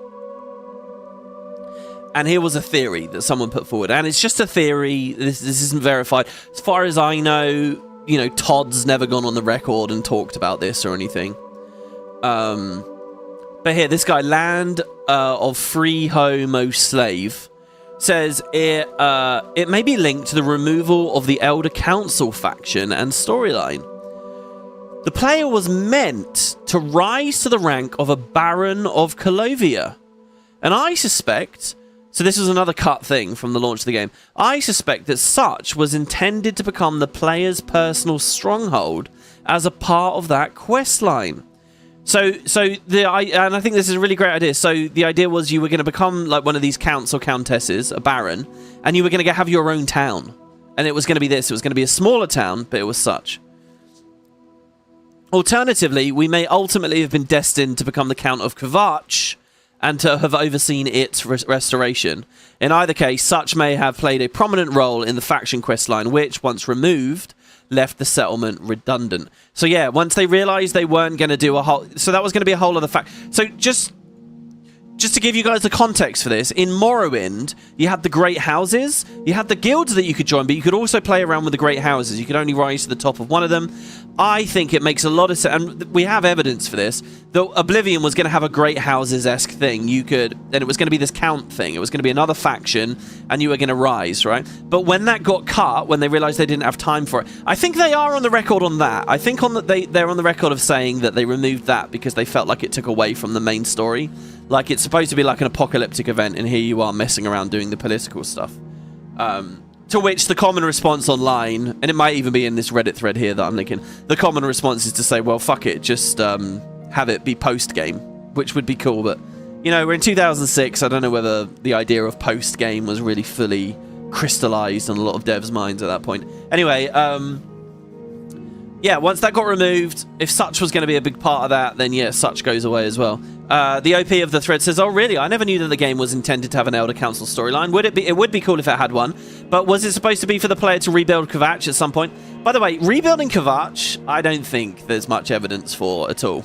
And here was a theory that someone put forward. And it's just a theory. This isn't verified. As far as I know, you know, Todd's never gone on the record and talked about this or anything. But here, this guy, Land of Free Homo Slave, says it may be linked to the removal of the Elder Council faction and storyline. The player was meant to rise to the rank of a Baron of Colovia. And I suspect, so this was another cut thing from the launch of the game, I suspect that Such was intended to become the player's personal stronghold as a part of that quest line. And I think this is a really great idea. So the idea was you were going to become like one of these counts or countesses, a baron, and you were going to have your own town. And it was going to be this. It was going to be a smaller town, but it was Such. Alternatively, we may ultimately have been destined to become the Count of Kvatch and to have overseen its restoration. In either case, Such may have played a prominent role in the faction questline, which, once removed, left the settlement redundant. So yeah, once they realized they weren't going to do a whole... So that was going to be a whole other fact. So just to give you guys the context for this, in Morrowind, you had the Great Houses, you had the guilds that you could join, but you could also play around with the Great Houses. You could only rise to the top of one of them. I think it makes a lot of sense, and we have evidence for this, that Oblivion was going to have a Great Houses-esque thing. And it was going to be this count thing. It was going to be another faction, and you were going to rise, right? But when that got cut, when they realized they didn't have time for it, I think they are on the record on that. I think they're on the record of saying that they removed that because they felt like it took away from the main story. Like, it's supposed to be like an apocalyptic event, and here you are messing around doing the political stuff. To which the common response online, and it might even be in this Reddit thread here that I'm linking, the common response is to say, well, fuck it, just have it be post-game, which would be cool, but, you know, we're in 2006, I don't know whether the idea of post-game was really fully crystallized on a lot of devs' minds at that point. Anyway, yeah, once that got removed, if Such was going to be a big part of that, then yeah, Such goes away as well. The OP of the thread says, oh really? I never knew that the game was intended to have an Elder Council storyline. It would be cool if it had one, but was it supposed to be for the player to rebuild Kvatch at some point? By the way, rebuilding Kvatch, I don't think there's much evidence for at all.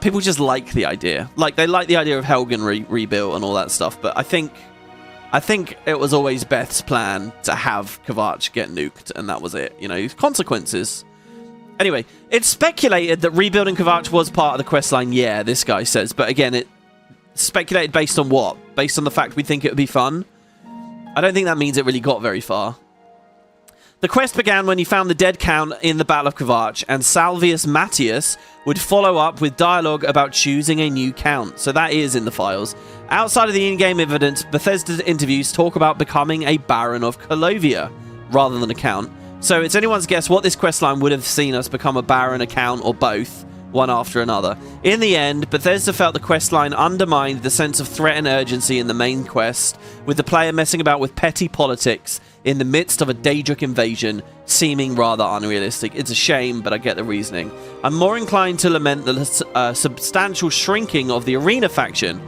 People just like the idea. Like, they like the idea of Helgen rebuilt and all that stuff, but I think it was always Beth's plan to have Kvatch get nuked, and that was it. You know, consequences. Anyway, it's speculated that rebuilding Kvatch was part of the questline, yeah, this guy says. But again, it speculated based on what? Based on the fact we think it would be fun? I don't think that means it really got very far. The quest began when you found the dead count in the Battle of Kvatch, and Salvius Matthias would follow up with dialogue about choosing a new count. So that is in the files. Outside of the in-game evidence, Bethesda's interviews talk about becoming a Baron of Colovia, rather than a count. So it's anyone's guess what this questline would have seen us become, a Baron, a Count, or both, one after another. In the end, Bethesda felt the questline undermined the sense of threat and urgency in the main quest, with the player messing about with petty politics in the midst of a Daedric invasion, seeming rather unrealistic. It's a shame, but I get the reasoning. I'm more inclined to lament the substantial shrinking of the Arena faction,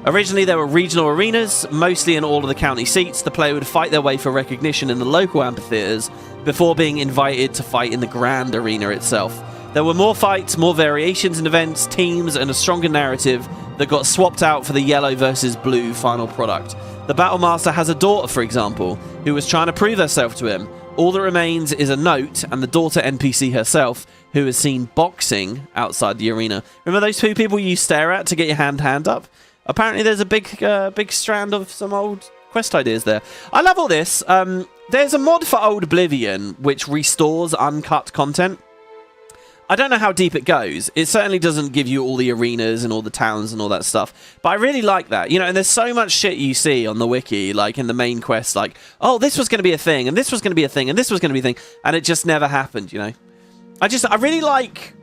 Originally, there were regional arenas, mostly in all of the county seats. The player would fight their way for recognition in the local amphitheaters before being invited to fight in the grand arena itself. There were more fights, more variations in events, teams, and a stronger narrative that got swapped out for the yellow versus blue final product. The Battlemaster has a daughter, for example, who was trying to prove herself to him. All that remains is a note and the daughter NPC herself, who is seen boxing outside the arena. Remember those two people you stare at to get your hand up? Apparently there's a big strand of some old quest ideas there. I love all this. There's a mod for Old Oblivion which restores uncut content. I don't know how deep it goes. It certainly doesn't give you all the arenas and all the towns and all that stuff. But I really like that. You know, and there's so much shit you see on the wiki, like in the main quest, like, oh, this was going to be a thing, and this was going to be a thing, and this was going to be a thing, and it just never happened, you know? I really like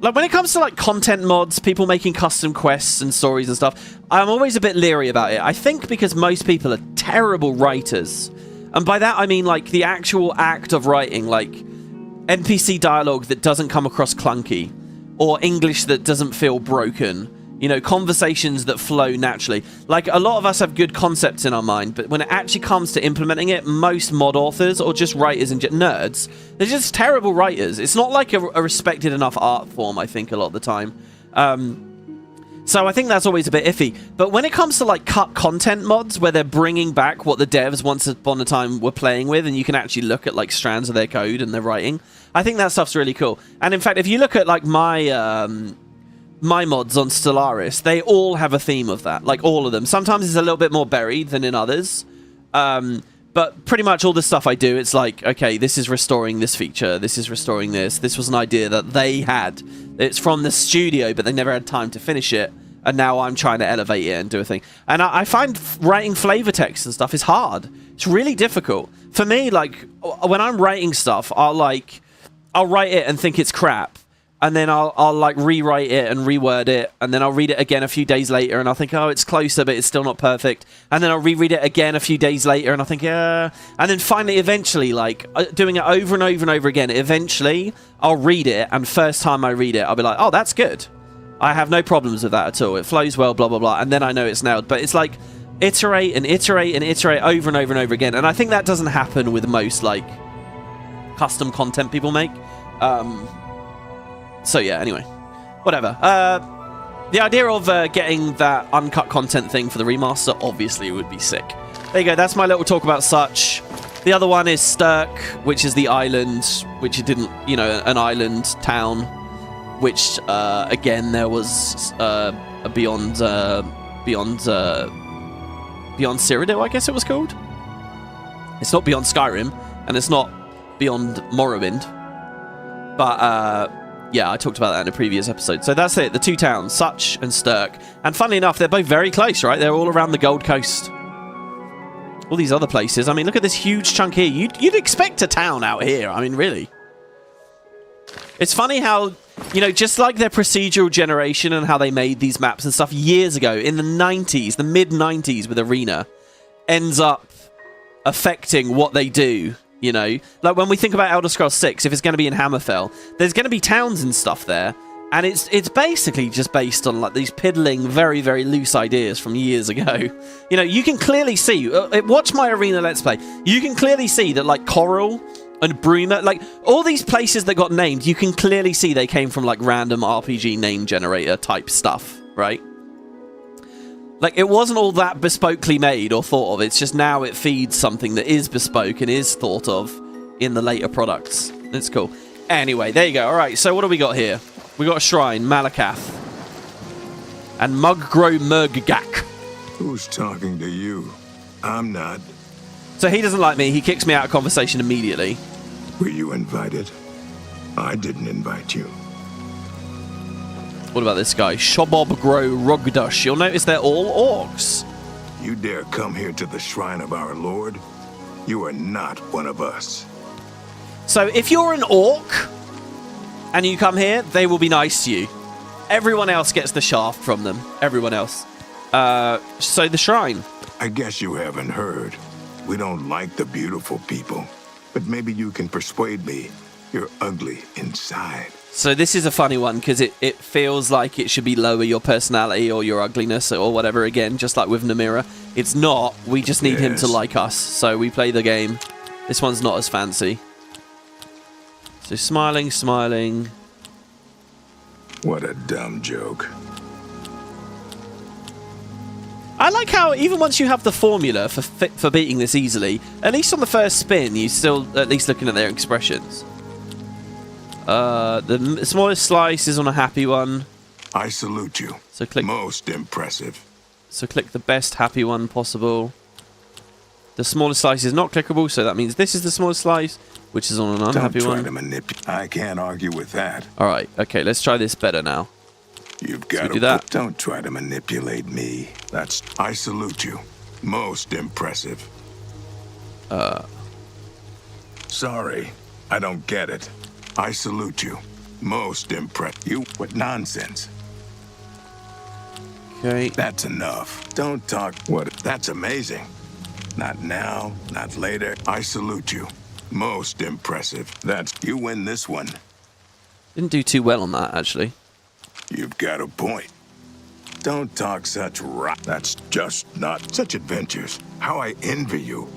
when it comes to like content mods, people making custom quests and stories and stuff, I'm always a bit leery about it. I think because most people are terrible writers. And by that I mean like the actual act of writing, like NPC dialogue that doesn't come across clunky, or English that doesn't feel broken, you know, conversations that flow naturally. Like, a lot of us have good concepts in our mind, but when it actually comes to implementing it, most mod authors, or just writers and nerds, they're just terrible writers. It's not like a respected enough art form, I think, a lot of the time. So I think that's always a bit iffy. But when it comes to like cut content mods, where they're bringing back what the devs once upon a time were playing with, and you can actually look at like strands of their code and their writing, I think that stuff's really cool. And in fact, if you look at like my mods on Stellaris, they all have a theme of that, like all of them. Sometimes it's a little bit more buried than in others, but pretty much all the stuff I do, it's like, okay, this is restoring this feature, this is restoring this was an idea that they had, it's from the studio but they never had time to finish it, and now I'm trying to elevate it and do a thing. And I find writing flavor text and stuff is hard. It's really difficult for me. Like, when I'm writing stuff, I'll write it and think it's crap, and then I'll like rewrite it and reword it, and then I'll read it again a few days later and I'll think, oh, it's closer, but it's still not perfect. And then I'll reread it again a few days later and I'll think, yeah. And then finally, eventually, like doing it over and over and over again, eventually I'll read it, and first time I read it, I'll be like, oh, that's good. I have no problems with that at all. It flows well, blah, blah, blah. And then I know it's nailed. But it's like iterate and iterate and iterate over and over and over again. And I think that doesn't happen with most like custom content people make. So yeah, anyway, whatever. The idea of getting that uncut content thing for the remaster obviously would be sick. There you go, that's my little talk about Such. The other one is Stirk, which is the island, which it didn't, you know, an island town, which again there was a beyond Cyrodiil, I guess it was called. It's not beyond Skyrim, and it's not beyond Morrowind, but yeah, I talked about that in a previous episode. So that's it, the two towns, Such and Stirk. And funnily enough, they're both very close, right? They're all around the Gold Coast. All these other places. I mean, look at this huge chunk here. You'd expect a town out here. I mean, really. It's funny how, you know, just like their procedural generation and how they made these maps and stuff years ago, in the 90s, the mid-90s with Arena, ends up affecting what they do. You know, like when we think about Elder Scrolls 6, if it's going to be in Hammerfell, there's going to be towns and stuff there, and it's basically just based on like these piddling, very, very loose ideas from years ago. You know, you can clearly see, watch my Arena Let's Play, you can clearly see that like Coral and Bruma, like all these places that got named, you can clearly see they came from like random RPG name generator type stuff, right? Like, it wasn't all that bespokely made or thought of. It's just now it feeds something that is bespoke and is thought of in the later products. It's cool. Anyway, there you go. All right, so what do we got here? We got a shrine, Malakath. And Muggro Murggak. Who's talking to you? I'm not. So he doesn't like me. He kicks me out of conversation immediately. Were you invited? I didn't invite you. What about this guy? Shobob Gro Rugdush. You'll notice they're all orcs. You dare come here to the shrine of our lord? You are not one of us. So if you're an orc and you come here, they will be nice to you. Everyone else gets the shaft from them. Everyone else. So the shrine. I guess you haven't heard. We don't like the beautiful people. But maybe you can persuade me. You're ugly inside. So this is a funny one because it feels like it should be lower your personality or your ugliness or whatever, again, just like with Namira. It's not. We just need him to like us. So we play the game. This one's not as fancy. So smiling, smiling. What a dumb joke. I like how even once you have the formula for beating this easily, at least on the first spin, you're still at least looking at their expressions. The smallest slice is on a happy one. I salute you. So click. Most impressive. So click the best happy one possible. The smallest slice is not clickable, so that means this is the smallest slice, which is on an unhappy one. Don't try to manipulate. I can't argue with that. All right. Okay, let's try this better now. You've got to do that. Don't try to manipulate me. I salute you. Most impressive. Sorry, I don't get it. I salute you. Most impressive. You, what nonsense. Okay. That's enough. Don't talk. What? That's amazing. Not now, not later. I salute you. Most impressive. You win this one. Didn't do too well on that, actually. You've got a point. Don't talk such That's just not such adventures. How I envy you.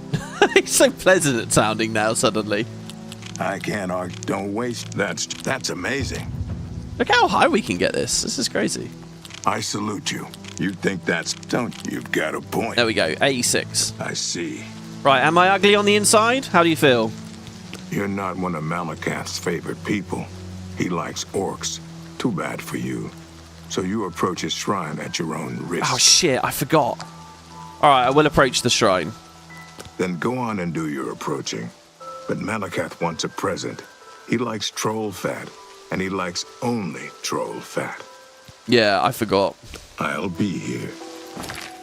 He's so pleasant at sounding now, suddenly. I can't argue. Don't waste. That's amazing. Look how high we can get this. This is crazy. I salute you. You think you've got a point. There we go. 86. I see. Right, am I ugly on the inside? How do you feel? You're not one of Malakath's favorite people. He likes orcs. Too bad for you. So you approach his shrine at your own risk. Oh shit, I forgot. Alright, I will approach the shrine. Then go on and do your approaching. But Malakath wants a present. He likes troll fat, and he likes only troll fat. Yeah, I forgot. I'll be here.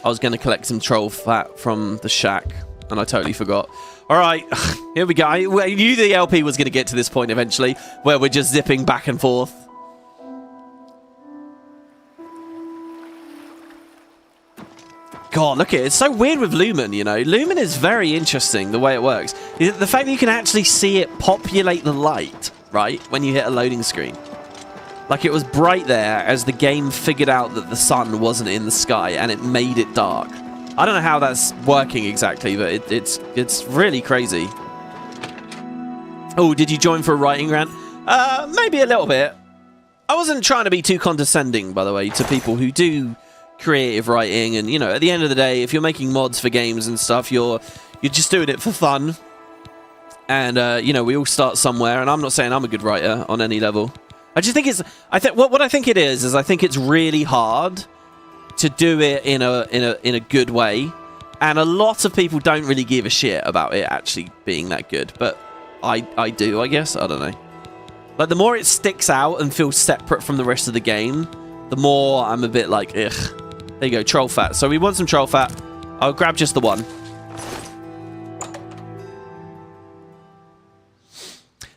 I was going to collect some troll fat from the shack, and I totally forgot. Alright, here we go. I knew the LP was going to get to this point eventually, where we're just zipping back and forth. God, look at it. It's so weird with Lumen, you know. Lumen is very interesting, the way it works. The fact that you can actually see it populate the light, right, when you hit a loading screen. Like, it was bright there as the game figured out that the sun wasn't in the sky, and it made it dark. I don't know how that's working exactly, but it's really crazy. Oh, did you join for a writing rant? Maybe a little bit. I wasn't trying to be too condescending, by the way, to people who do creative writing, and you know, at the end of the day, if you're making mods for games and stuff, you're just doing it for fun. And you know, we all start somewhere, and I'm not saying I'm a good writer on any level. I just think what I think it is I think it's really hard to do it in a good way, and a lot of people don't really give a shit about it actually being that good, but I do, I guess. I don't know. Like, the more it sticks out and feels separate from the rest of the game, the more I'm a bit like, ugh. There you go, troll fat. So we want some troll fat. I'll grab just the one.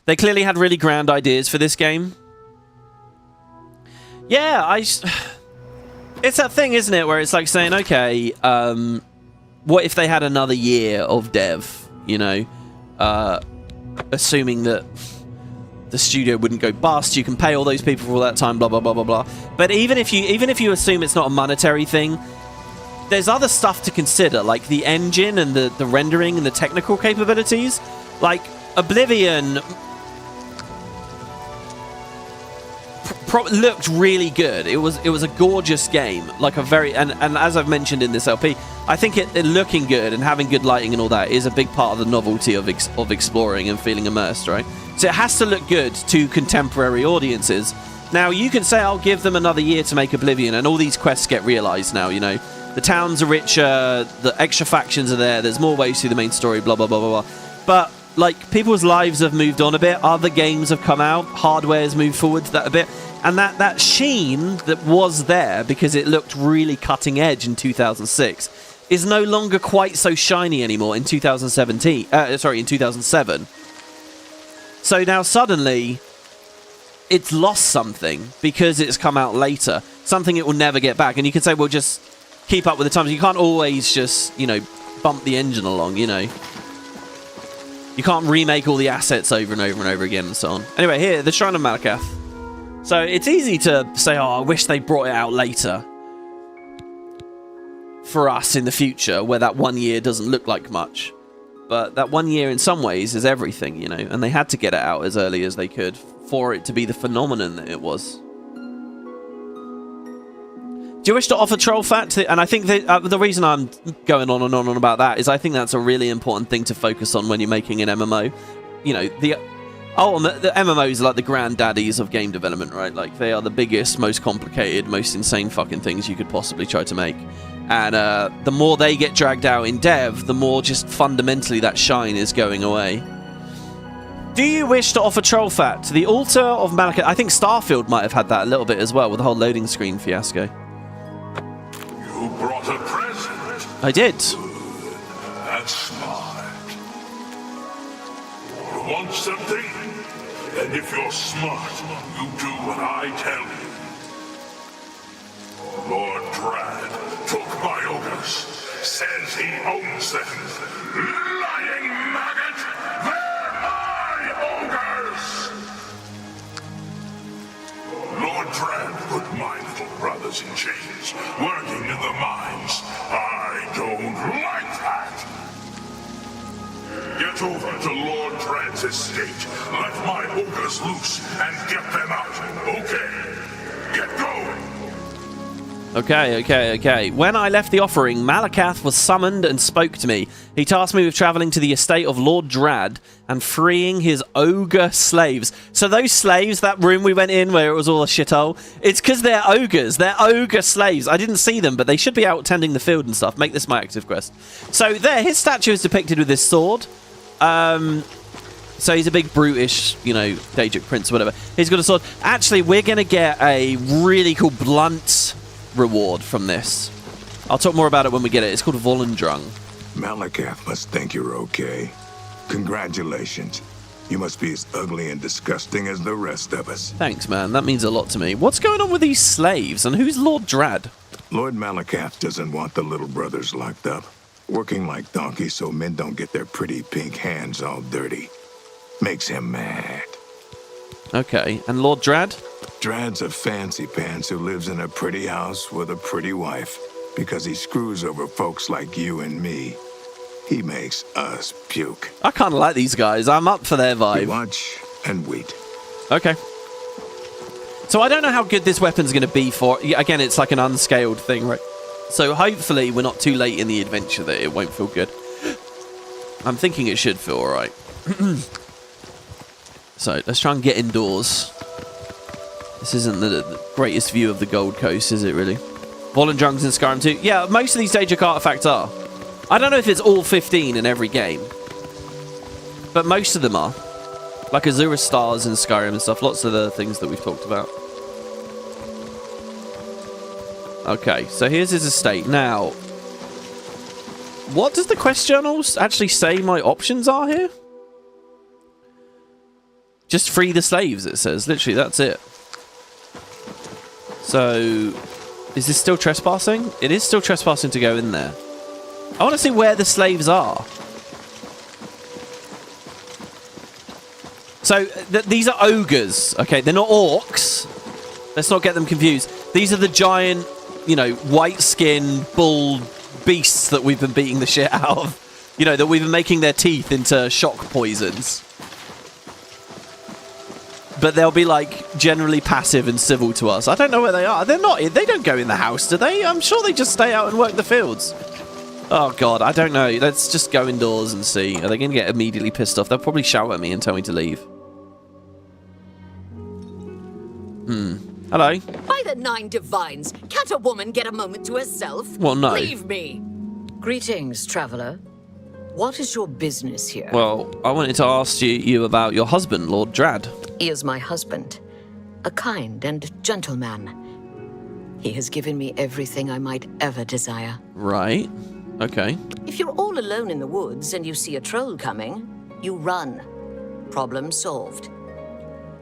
They clearly had really grand ideas for this game. Yeah, it's that thing, isn't it, where it's like saying, okay, what if they had another year of dev, you know? Assuming that the studio wouldn't go bust, you can pay all those people for all that time, blah blah blah blah blah. But even if you assume it's not a monetary thing, there's other stuff to consider, like the engine and the rendering and the technical capabilities. Like Oblivion looked really good. It was a gorgeous game, like a very and as I've mentioned in this LP, I think it looking good and having good lighting and all that is a big part of the novelty of exploring and feeling immersed, right? So it has to look good to contemporary audiences. Now, you can say, I'll give them another year to make Oblivion, and all these quests get realized now, you know. The towns are richer, the extra factions are there, there's more ways to the main story, blah, blah, blah, blah, blah. But, like, people's lives have moved on a bit, other games have come out, hardware's moved forward that a bit, and that sheen that was there, because it looked really cutting edge in 2006, is no longer quite so shiny anymore in 2007. So now suddenly, it's lost something because it's come out later. Something it will never get back. And you can say, well, just keep up with the times. You can't always just, you know, bump the engine along, you know. You can't remake all the assets over and over and over again and so on. Anyway, here, the Shrine of Malakath. So it's easy to say, oh, I wish they brought it out later for us in the future, where that 1 year doesn't look like much. But that 1 year in some ways is everything, you know, and they had to get it out as early as they could for it to be the phenomenon that it was. Do you wish to offer troll fat to, and I think that, the reason I'm going on and on about that is I think that's a really important thing to focus on when you're making an MMO. You know, the MMOs are like the granddaddies of game development, right? Like, they are the biggest, most complicated, most insane fucking things you could possibly try to make. And the more they get dragged out in dev, the more just fundamentally that shine is going away. Do you wish to offer troll fat to the altar of Malakath? I think Starfield might have had that a little bit as well with the whole loading screen fiasco. You brought a present. I did. That's smart. You want something? And if you're smart, you do what I tell you. Lord Drad took my ogres. Says he owns them. Lying maggot! They're my ogres! Lord Drad put my little brothers in chains, working in the mines. I don't like that. Get over to Lord Drad's estate. Let my ogres loose and get them out. Okay. Get going. Okay. When I left the offering, Malakath was summoned and spoke to me. He tasked me with traveling to the estate of Lord Drad and freeing his ogre slaves. So those slaves, that room we went in where it was all a shithole, it's because they're ogres. They're ogre slaves. I didn't see them, but they should be out tending the field and stuff. Make this my active quest. So there, his statue is depicted with this sword. So he's a big brutish, you know, Daedric prince or whatever. He's got a sword. Actually, we're going to get a really cool blunt reward from this. I'll talk more about it when we get it. It's called Volendrung. Malakath must think you're okay. Congratulations. You must be as ugly and disgusting as the rest of us. Thanks, man. That means a lot to me. What's going on with these slaves, and who's Lord Drad? Lord Malakath doesn't want the little brothers locked up, working like donkeys so men don't get their pretty pink hands all dirty. Makes him mad. Okay, and Lord Drad? Drad's a fancy pants who lives in a pretty house with a pretty wife because he screws over folks like you and me. He makes us puke. I kind of like these guys. I'm up for their vibe. You watch and wait. Okay. So I don't know how good this weapon's going to be for... Again, it's like an unscaled thing, right? So hopefully we're not too late in the adventure that it won't feel good. I'm thinking it should feel alright. So let's try and get indoors. This isn't the greatest view of the Gold Coast, is it really? Volendrung's in Skyrim too. Yeah, most of these Daedric artifacts are. I don't know if it's all 15 in every game, but most of them are. Like Azura Stars in Skyrim and stuff. Lots of the things that we've talked about. Okay, so here's his estate. Now, what does the quest journal actually say my options are here? Just free the slaves, it says. Literally, that's it. So, is this still trespassing? It is still trespassing to go in there. I want to see where the slaves are. So, these are ogres, okay? They're not orcs. Let's not get them confused. These are the giant, you know, white-skinned bull beasts that we've been beating the shit out of. You know, that we've been making their teeth into shock poisons. But they'll be, like, generally passive and civil to us. I don't know where they are. They're not. They don't go in the house, do they? I'm sure they just stay out and work the fields. Oh, God, I don't know. Let's just go indoors and see. Are they going to get immediately pissed off? They'll probably shout at me and tell me to leave. Hello? By the 9 divines, can't a woman get a moment to herself? Well, no. Leave me. Greetings, traveler. What is your business here? Well, I wanted to ask you about your husband, Lord Drad. He is my husband, a kind and gentle man. He has given me everything I might ever desire. Right. Okay. If you're all alone in the woods and you see a troll coming, you run. Problem solved.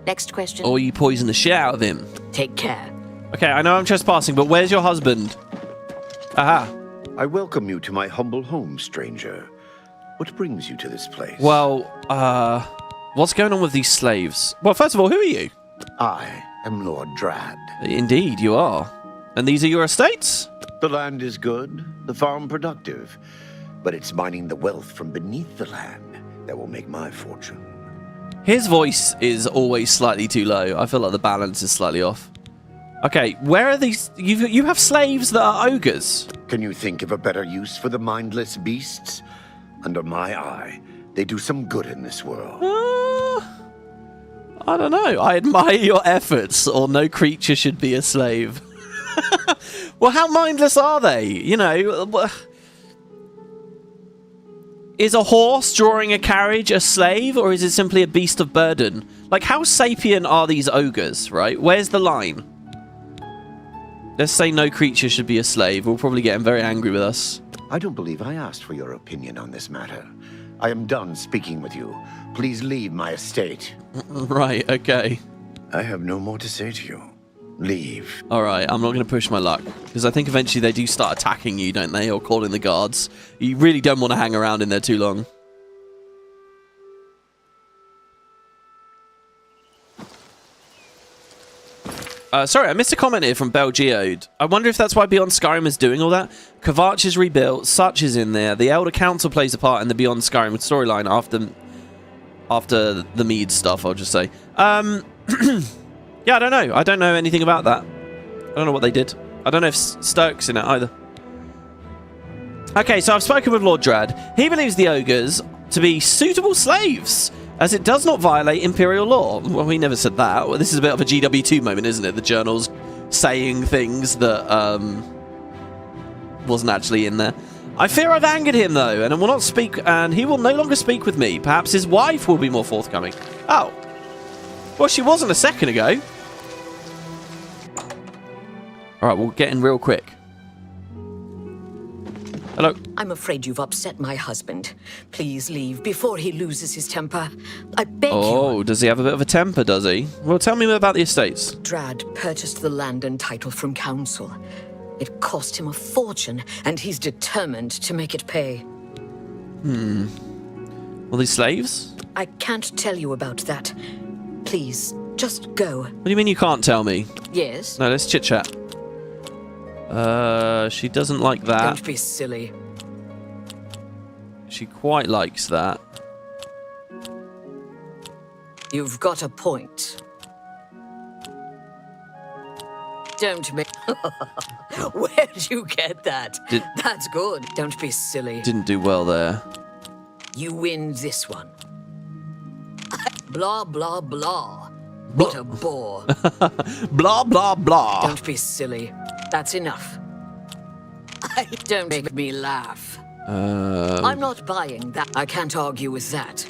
Next question. Or you poison the shit out of him. Take care. Okay, I know I'm trespassing, but where's your husband? Aha. I welcome you to my humble home, stranger. What brings you to this place? Well, what's going on with these slaves? Well, first of all, who are you? I am Lord Drad. Indeed, you are. And these are your estates? The land is good, the farm productive, but it's mining the wealth from beneath the land that will make my fortune. His voice is always slightly too low. I feel like the balance is slightly off. Okay, where are these? You have slaves that are ogres. Can you think of a better use for the mindless beasts? Under my eye, they do some good in this world. I don't know. I admire your efforts, or no creature should be a slave. Well, how mindless are they? You know, is a horse drawing a carriage a slave, or is it simply a beast of burden? Like, how sapient are these ogres, right? Where's the line? Let's say no creature should be a slave. We'll probably get him very angry with us. I don't believe I asked for your opinion on this matter. I am done speaking with you. Please leave my estate. Right, okay. I have no more to say to you. Leave. Alright, I'm not going to push my luck, because I think eventually they do start attacking you, don't they? Or calling the guards. You really don't want to hang around in there too long. Sorry, I missed a comment here from Belgeode. I wonder if that's why Beyond Skyrim is doing all that. Kvatch is rebuilt, Such is in there. The Elder Council plays a part in the Beyond Skyrim storyline after the Mead stuff, I'll just say. Yeah, I don't know. I don't know anything about that. I don't know what they did. I don't know if Sturk's in it either. Okay, so I've spoken with Lord Drad. He believes the ogres to be suitable slaves, as it does not violate Imperial law. Well, we never said that. Well, this is a bit of a GW2 moment, isn't it? The journal's saying things that wasn't actually in there. I fear I've angered him, though, and will not speak, and he will no longer speak with me. Perhaps his wife will be more forthcoming. Oh. Well, she wasn't a second ago. All right, we'll get in real quick. Hello. I'm afraid you've upset my husband. Please leave before he loses his temper. I beg you. Oh, does he have a bit of a temper, does he? Well, tell me about the estates. Drad purchased the land and title from council. It cost him a fortune, and he's determined to make it pay. All these slaves? I can't tell you about that. Please, just go. What do you mean you can't tell me? Yes? No, let's chit-chat. She doesn't like that. Don't be silly. She quite likes that. You've got a point. Don't make... Where'd you get that? That's good. Don't be silly. Didn't do well there. You win this one. Blah, blah, blah. What a bore. Blah, blah, blah. Don't be silly. That's enough. Don't make me laugh. I'm not buying that. I can't argue with that.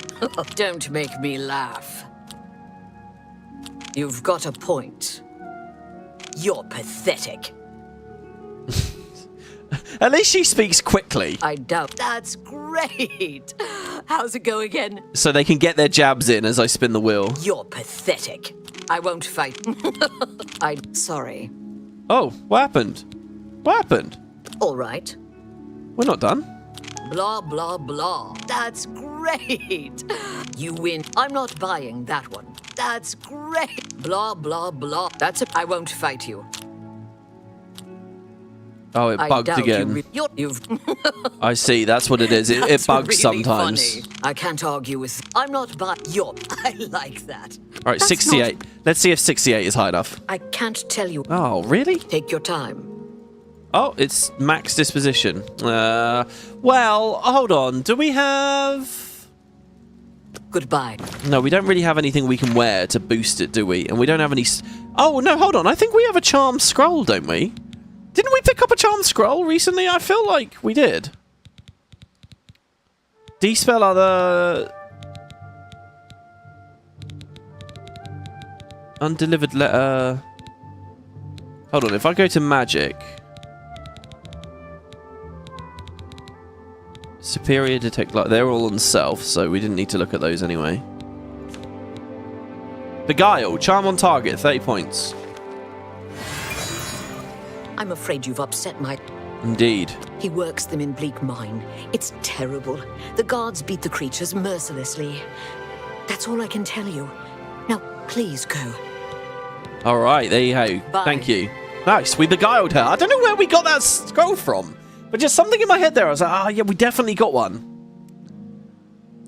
Don't make me laugh. You've got a point. You're pathetic. At least she speaks quickly. I doubt. That's great. How's it go again? So they can get their jabs in as I spin the wheel. You're pathetic. I won't fight. I'm sorry. Oh, what happened? What happened? All right. We're not done. Blah, blah, blah. That's great. You win. I'm not buying that one. That's great. Blah, blah, blah. That's I won't fight you. Oh, it bugged again. You've I see. That's what it is. It bugs really sometimes. Funny. I can't argue with... I'm not buying... I like that. All right, 68. Let's see if 68 is high enough. I can't tell you. Oh, really? Take your time. Oh, it's max disposition. Well, hold on. Do we have... Goodbye. No, we don't really have anything we can wear to boost it, do we? And we don't have any... Oh, no, hold on. I think we have a charm scroll, don't we? Didn't we pick up a charm scroll recently? I feel like we did. Dispel other... Undelivered letter... Hold on, if I go to magic... Superior detect light. They're all on self, so we didn't need to look at those anyway. Beguile. Charm on target. 30 points. I'm afraid you've upset my... Indeed. He works them in Bleak Mine. It's terrible. The guards beat the creatures mercilessly. That's all I can tell you. Now, please go. All right, there you go. Bye. Thank you. Nice, we beguiled her. I don't know where we got that scroll from, but just something in my head there. I was like, oh yeah, we definitely got one.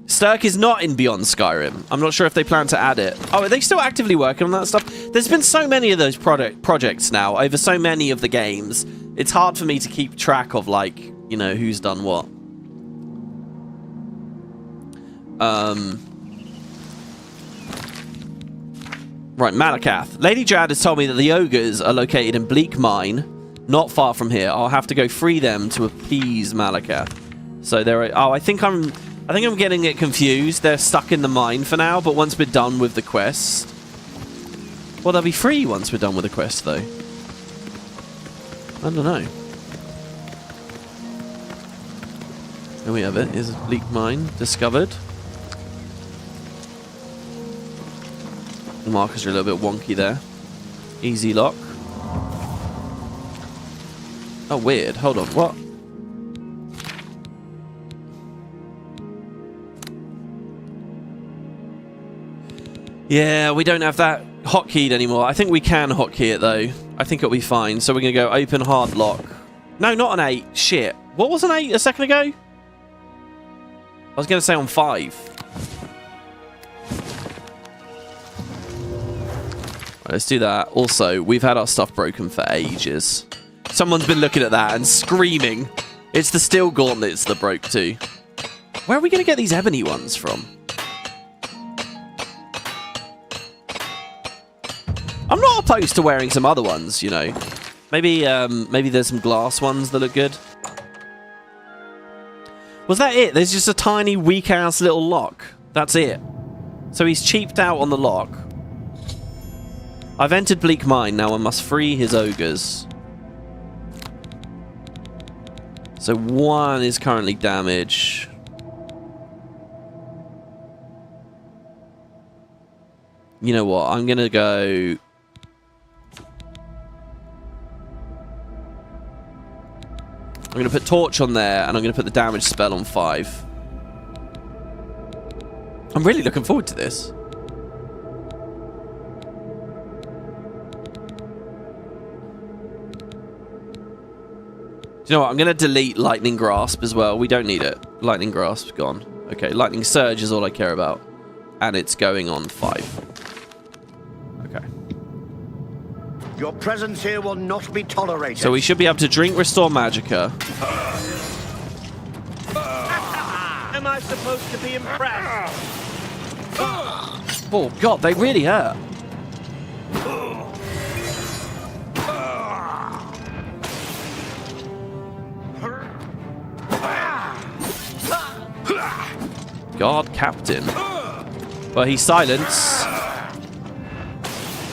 Stirk is not in Beyond Skyrim. I'm not sure if they plan to add it. Oh, are they still actively working on that stuff? There's been so many of those projects now over so many of the games. It's hard for me to keep track of, like, you know, who's done what. Right, Malakath. Lady Jad has told me that the ogres are located in Bleak Mine, not far from here. I'll have to go free them to appease Malakath. So there are... Oh, I think I'm getting it confused. They're stuck in the mine for now, but once we're done with the quest... Well, they'll be free once we're done with the quest, though. I don't know. Here we have it. Is Bleak Mine discovered? The markers are a little bit wonky there. Easy lock. Oh, weird. Hold on. What? Yeah, we don't have that hotkeyed anymore. I think we can hotkey it, though. I think it'll be fine. So we're going to go open hard lock. No, not an 8. Shit. What was an 8 a second ago? I was going to say on 5. Right, let's do that. Also, we've had our stuff broken for ages. Someone's been looking at that and screaming. It's the steel gauntlets that broke too. Where are we going to get these ebony ones from? I'm not opposed to wearing some other ones, you know. Maybe there's some glass ones that look good. Was that it? There's just a tiny, weak-ass little lock. That's it. So he's cheaped out on the lock. I've entered Bleak Mine. Now I must free his ogres. So 1 is currently damaged. You know what? I'm going to go... I'm going to put Torch on there, and I'm going to put the damage spell on 5. I'm really looking forward to this. Do you know what? I'm going to delete Lightning Grasp as well. We don't need it. Lightning Grasp, gone. Okay, Lightning Surge is all I care about. And it's going on 5. Okay. Your presence here will not be tolerated. So we should be able to drink Restore Magicka. Am I supposed to be impressed? Oh, God, they really hurt. God, Captain. Well, he's silenced.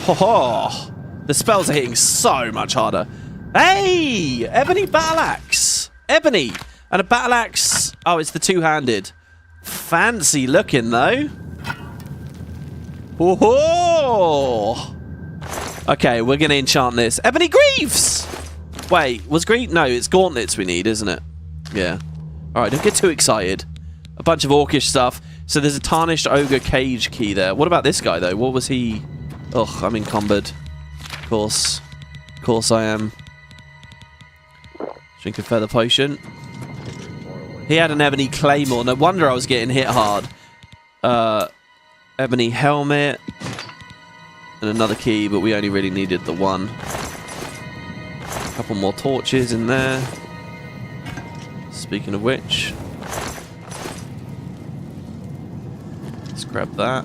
Ho ho! The spells are hitting so much harder. Hey! Ebony Battle Axe! Ebony! And a Battle Axe. Oh, it's the two-handed. Fancy looking, though. Oh! Okay, we're going to enchant this. Ebony Greaves! Wait, was Greaves? No, it's Gauntlets we need, isn't it? Yeah. Alright, don't get too excited. A bunch of orcish stuff. So there's a Tarnished Ogre Cage key there. What about this guy, though? What was he... Ugh, I'm encumbered. Of course I am. Drink a Feather Potion. He had an Ebony Claymore. No wonder I was getting hit hard. Ebony Helmet. And another key, but we only really needed the one. A couple more torches in there. Speaking of which. Let's grab that.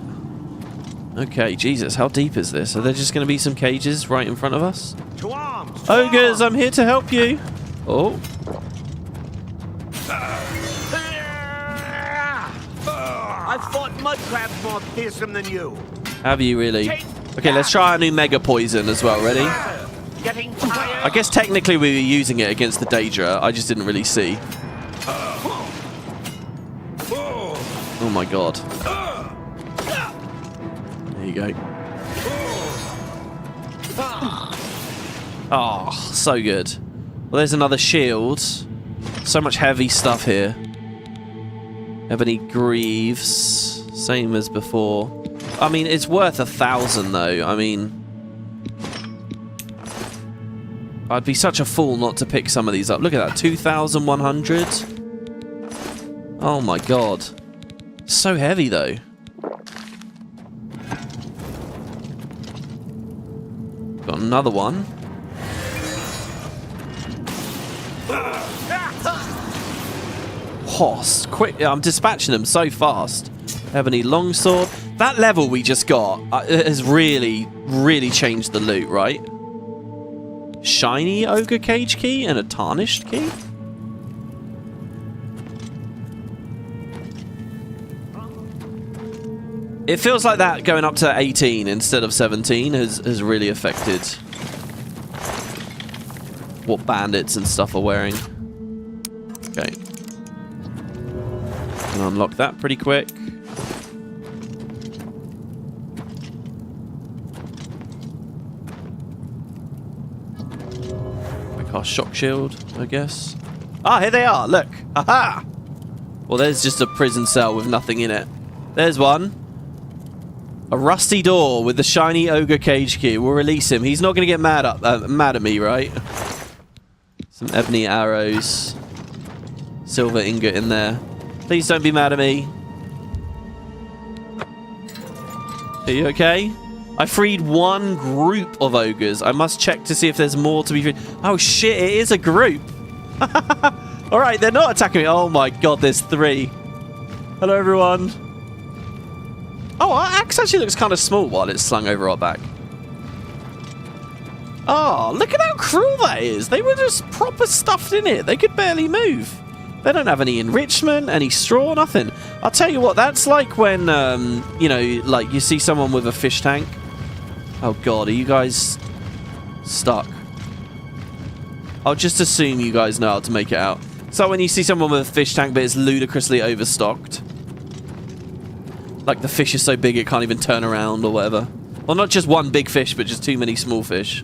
Okay, Jesus, how deep is this? Are there just going to be some cages right in front of us? To arms! Ogres, I'm here to help you. Oh. I've fought mud crabs more fearsome than you. Have you really? Okay, let's try our new Mega Poison as well. Ready? Getting tired. I guess technically we were using it against the Daedra. I just didn't really see. Oh my god. There you go. Oh, so good. Well, there's another shield. So much heavy stuff here. Ebony Greaves, same as before. I mean, it's worth 1,000 though. I mean, I'd be such a fool not to pick some of these up. Look at that, 2,100. Oh my god. So heavy though. Got another one. Host, quick! I'm dispatching them so fast. Ebony Longsword. That level we just got has really, really changed the loot, right? Shiny Ogre Cage Key and a Tarnished Key? It feels like that going up to 18 instead of 17 has really affected what bandits and stuff are wearing. Okay. Can unlock that pretty quick. I cast Shock Shield, I guess. Ah, here they are, look. Aha! Well, there's just a prison cell with nothing in it. There's one. A rusty door with the shiny Ogre Cage Key. We'll release him. He's not going to get mad at me, right? Some ebony arrows. Silver ingot in there. Please don't be mad at me. Are you okay? I freed one group of ogres. I must check to see if there's more to be freed. Oh shit, it is a group. Alright, they're not attacking me. Oh my god, there's 3. Hello everyone. Oh, our axe actually looks kind of small while it's slung over our back. Oh, look at how cruel that is. They were just proper stuffed in it. They could barely move. They don't have any enrichment, any straw, nothing. I'll tell you what, that's like when, you know, like you see someone with a fish tank. Oh god, are you guys stuck? I'll just assume you guys know how to make it out. So when you see someone with a fish tank but it's ludicrously overstocked. Like the fish is so big it can't even turn around or whatever. Well, not just one big fish, but just too many small fish.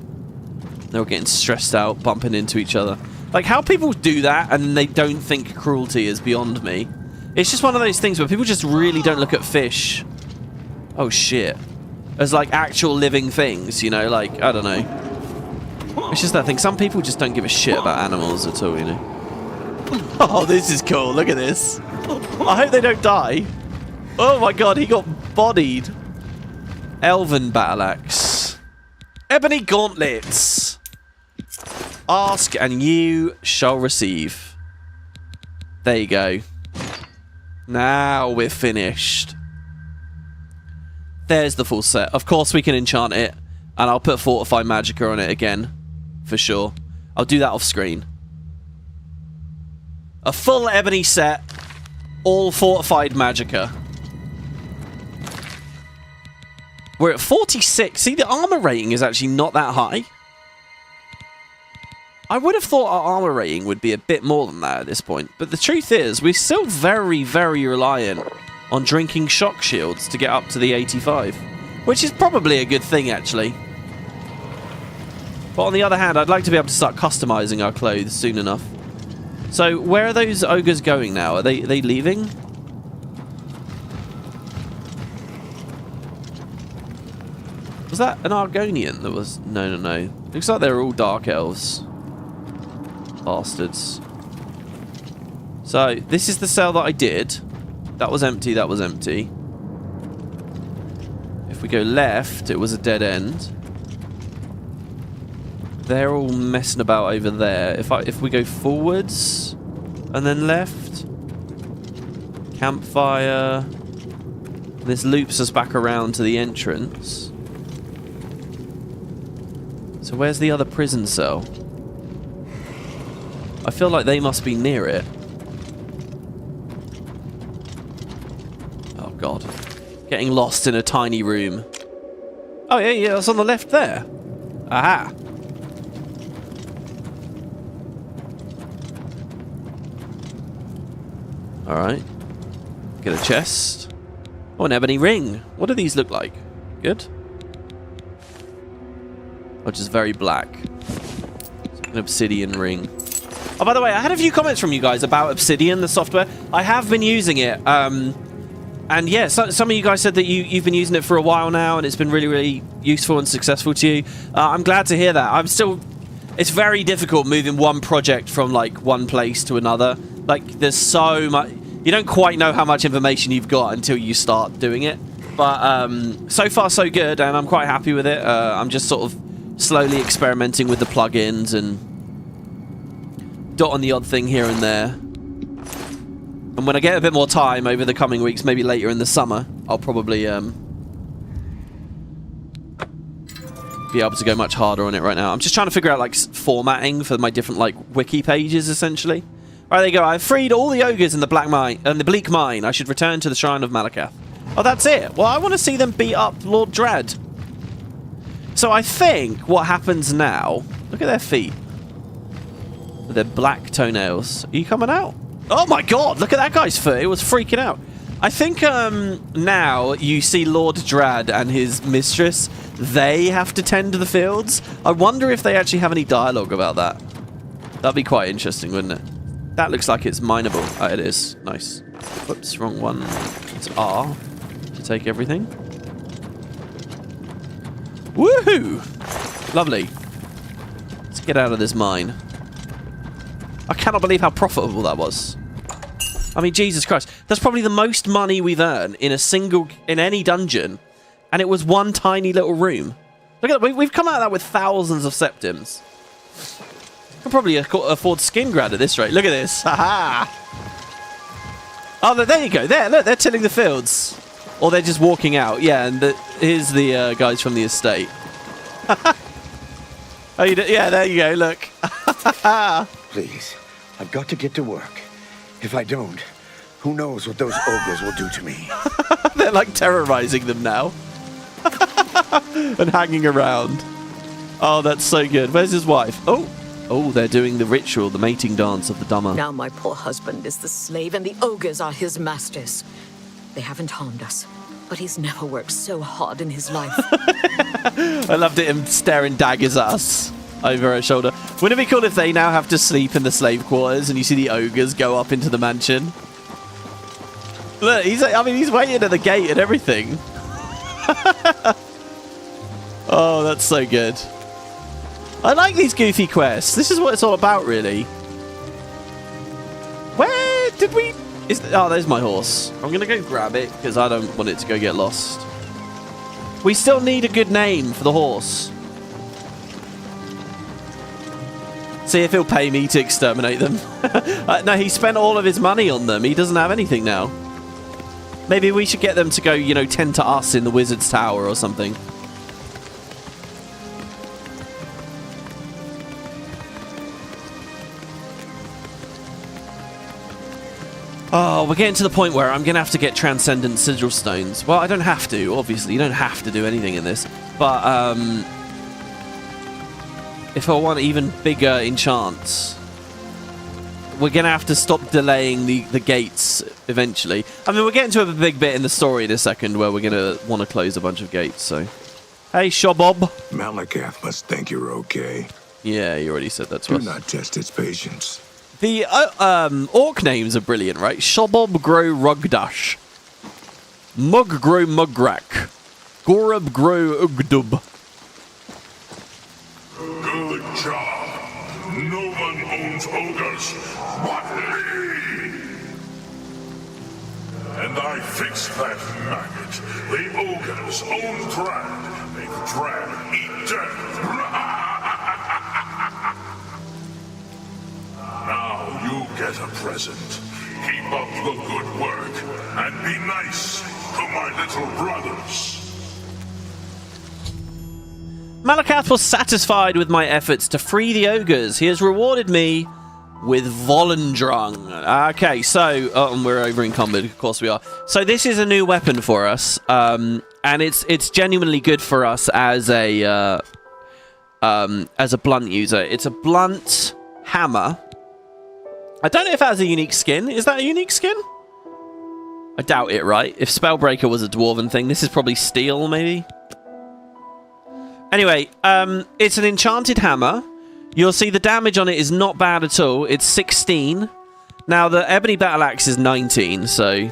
They're all getting stressed out, bumping into each other. Like, how people do that and they don't think cruelty is beyond me. It's just one of those things where people just really don't look at fish. Oh, shit. As, like, actual living things, you know? Like, I don't know. It's just that thing. Some people just don't give a shit about animals at all, you know? Oh, this is cool. Look at this. I hope they don't die. Oh, my God. He got bodied. Elven battle axe. Ebony gauntlets. Ask and you shall receive. There you go. Now we're finished. There's the full set. Of course we can enchant it. And I'll put Fortify Magicka on it again. For sure. I'll do that off screen. A full ebony set. All Fortified Magicka. We're at 46. See, the armor rating is actually not that high. I would have thought our armor rating would be a bit more than that at this point. But the truth is, we're still very, very reliant on drinking shock shields to get up to the 85. Which is probably a good thing, actually. But on the other hand, I'd like to be able to start customizing our clothes soon enough. So, where are those ogres going now? Are they leaving? Was that an Argonian that was... No. Looks like they're all Dark Elves. Bastards. So, this is the cell that I did. That was empty, that was empty. If we go left, it was a dead end. They're all messing about over there. If we go forwards and then left, campfire. This loops us back around to the entrance. So where's the other prison cell? I feel like they must be near it. Oh god. Getting lost in a tiny room. Oh yeah, that's on the left there. Aha. Alright. Get a chest. Oh, an ebony ring. What do these look like? Good. Or just very black. An obsidian ring. Oh, by the way, I had a few comments from you guys about Obsidian, the software. I have been using it. And yeah, some of you guys said that you've been using it for a while now, and it's been really, really useful and successful to you. I'm glad to hear that. It's very difficult moving one project from like one place to another. Like there's so much, you don't quite know how much information you've got until you start doing it. But so far so good, and I'm quite happy with it. I'm just sort of slowly experimenting with the plugins and dot on the odd thing here and there. And when I get a bit more time over the coming weeks, maybe later in the summer, I'll probably be able to go much harder on it right now. I'm just trying to figure out like formatting for my different like wiki pages essentially. Right, there you go. I've freed all the ogres in the Black Mine and the Bleak Mine. I should return to the Shrine of Malakath. Oh, that's it. Well, I want to see them beat up Lord Dread. So I think what happens now... Look at their feet. With their black toenails. Are you coming out? Oh my god, look at that guy's foot. It was freaking out. I think now you see Lord Dread and his mistress. They have to tend to the fields. I wonder if they actually have any dialogue about that. That'd be quite interesting, wouldn't it? That looks like it's mineable. Oh, it is. Nice. Whoops, wrong one. It's R to take everything. Woohoo! Lovely. Let's get out of this mine. I cannot believe how profitable that was. I mean, Jesus Christ. That's probably the most money we've earned in any dungeon. And it was one tiny little room. Look at that. We've come out of that with thousands of septims. Could probably afford skin grad at this rate. Look at this. Ha-ha! Oh, there you go. There, look, they're tilling the fields. Or they're just walking out. Yeah, and here's the guys from the estate. Oh, yeah, there you go. Look. Please, I've got to get to work. If I don't, who knows what those ogres will do to me. They're like terrorizing them now. And hanging around. Oh, that's so good. Where's his wife? Oh, they're doing the ritual, the mating dance of the Dhamma. Now my poor husband is the slave and the ogres are his masters. They haven't harmed us, but he's never worked so hard in his life. I loved it, him staring daggers at us over her shoulder. Wouldn't it be cool if they now have to sleep in the slave quarters and you see the ogres go up into the mansion? Look, he's waiting at the gate and everything. Oh, that's so good. I like these goofy quests. This is what it's all about, really. Where did we... Oh, there's my horse. I'm going to go grab it because I don't want it to go get lost. We still need a good name for the horse. See if he'll pay me to exterminate them. No, he spent all of his money on them. He doesn't have anything now. Maybe we should get them to go, you know, tend to us in the Wizard's Tower or something. Oh, we're getting to the point where I'm going to have to get Transcendent Sigil Stones. Well, I don't have to, obviously. You don't have to do anything in this. But, if I want even bigger enchants, we're going to have to stop delaying the gates eventually. I mean, we're getting to a big bit in the story in a second where we're going to want to close a bunch of gates, so... Hey, Shobob. Malakath must think you're okay. Yeah, you already said that to us. Do not test its patience. The orc names are brilliant, right? Shobob Grow Rugdash. Mug Grow Mugrak. Gorub Grow Ugdub. Good job. No one owns ogres but me. And I fixed that maggot. The ogres own Drag. Make Drag eat death. Now you get a present. Keep up the good work and be nice to my little brothers. Malakath was satisfied with my efforts to free the ogres. He has rewarded me with Volendrung. Okay, so... Oh, and we're over encumbered. Of course we are. So this is a new weapon for us. And it's genuinely good for us as a blunt user. It's a blunt hammer. I don't know if it has a unique skin. Is that a unique skin? I doubt it, right? If Spellbreaker was a dwarven thing, this is probably steel, maybe? Anyway, it's an enchanted hammer. You'll see the damage on it is not bad at all. It's 16. Now, the Ebony Battle Axe is 19, so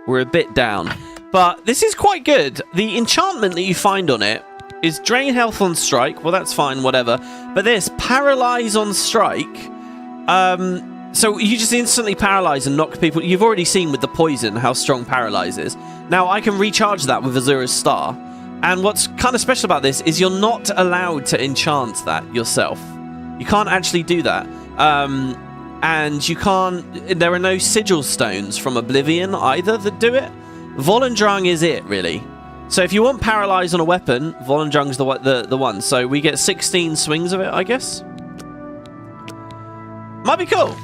we're a bit down. But this is quite good. The enchantment that you find on it is Drain Health on Strike. Well, that's fine, whatever. But this, Paralyze on Strike. So you just instantly paralyze and knock people. You've already seen with the poison how strong Paralyze is. Now, I can recharge that with Azura's Star. And what's kind of special about this is you're not allowed to enchant that yourself. You can't actually do that. And you can't... There are no sigil stones from Oblivion either that do it. Volendrung is it, really. So if you want Paralyze on a weapon, Volendrung's the one. So we get 16 swings of it, I guess. Might be cool.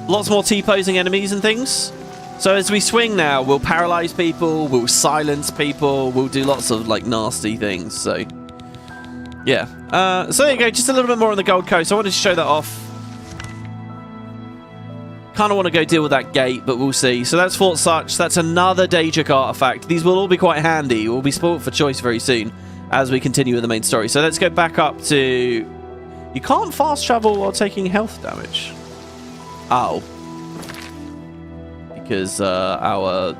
Lots more T-posing enemies and things. So as we swing now, we'll paralyze people, we'll silence people, we'll do lots of like nasty things. So yeah. So there you go, just a little bit more on the Gold Coast. I wanted to show that off. Kind of want to go deal with that gate, but we'll see. So that's Fort Such. That's another Daedric artifact. These will all be quite handy. We'll be spoiled for choice very soon as we continue with the main story. So let's go back up to... You can't fast travel while taking health damage. Oh. Because our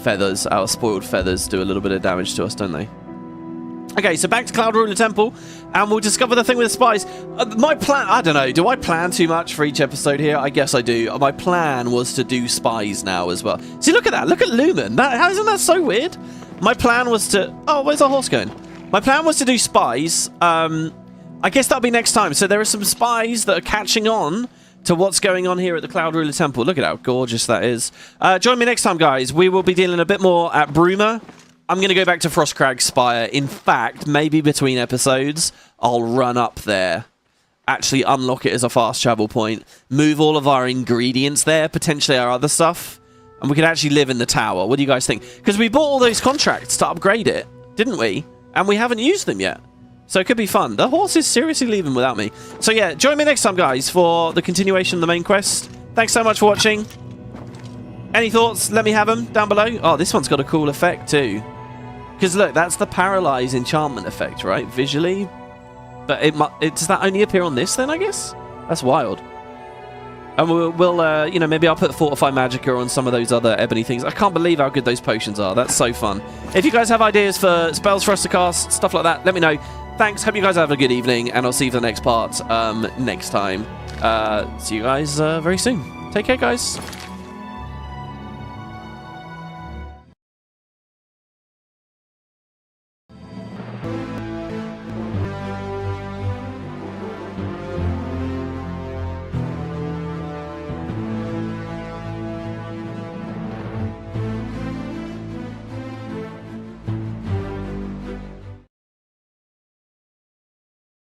feathers, our spoiled feathers, do a little bit of damage to us, don't they? Okay, so back to Cloud Ruler Temple, and we'll discover the thing with the spies. My plan, I don't know, do I plan too much for each episode here? I guess I do. My plan was to do spies now as well. See, look at that. Look at Lumen. How isn't that so weird? My plan was to... Oh, where's our horse going? My plan was to do spies. I guess that'll be next time. So there are some spies that are catching on to what's going on here at the Cloud Ruler Temple. Look at how gorgeous that is. Join me next time, guys. We will be dealing a bit more at Bruma. I'm going to go back to Frostcrag Spire. In fact, maybe between episodes, I'll run up there, actually unlock it as a fast travel point, move all of our ingredients there, potentially our other stuff, and we could actually live in the tower. What do you guys think? Because we bought all those contracts to upgrade it, didn't we? And we haven't used them yet. So it could be fun. The horse is seriously leaving without me. So yeah, join me next time, guys, for the continuation of the main quest. Thanks so much for watching. Any thoughts? Let me have them down below. Oh, this one's got a cool effect too. Because look, that's the Paralyze enchantment effect, right? Visually. But does that only appear on this then, I guess? That's wild. And we'll you know, maybe I'll put Fortify Magicka on some of those other ebony things. I can't believe how good those potions are. That's so fun. If you guys have ideas for spells for us to cast, stuff like that, let me know. Thanks. Hope you guys have a good evening, and I'll see you for the next part next time. See you guys very soon. Take care, guys.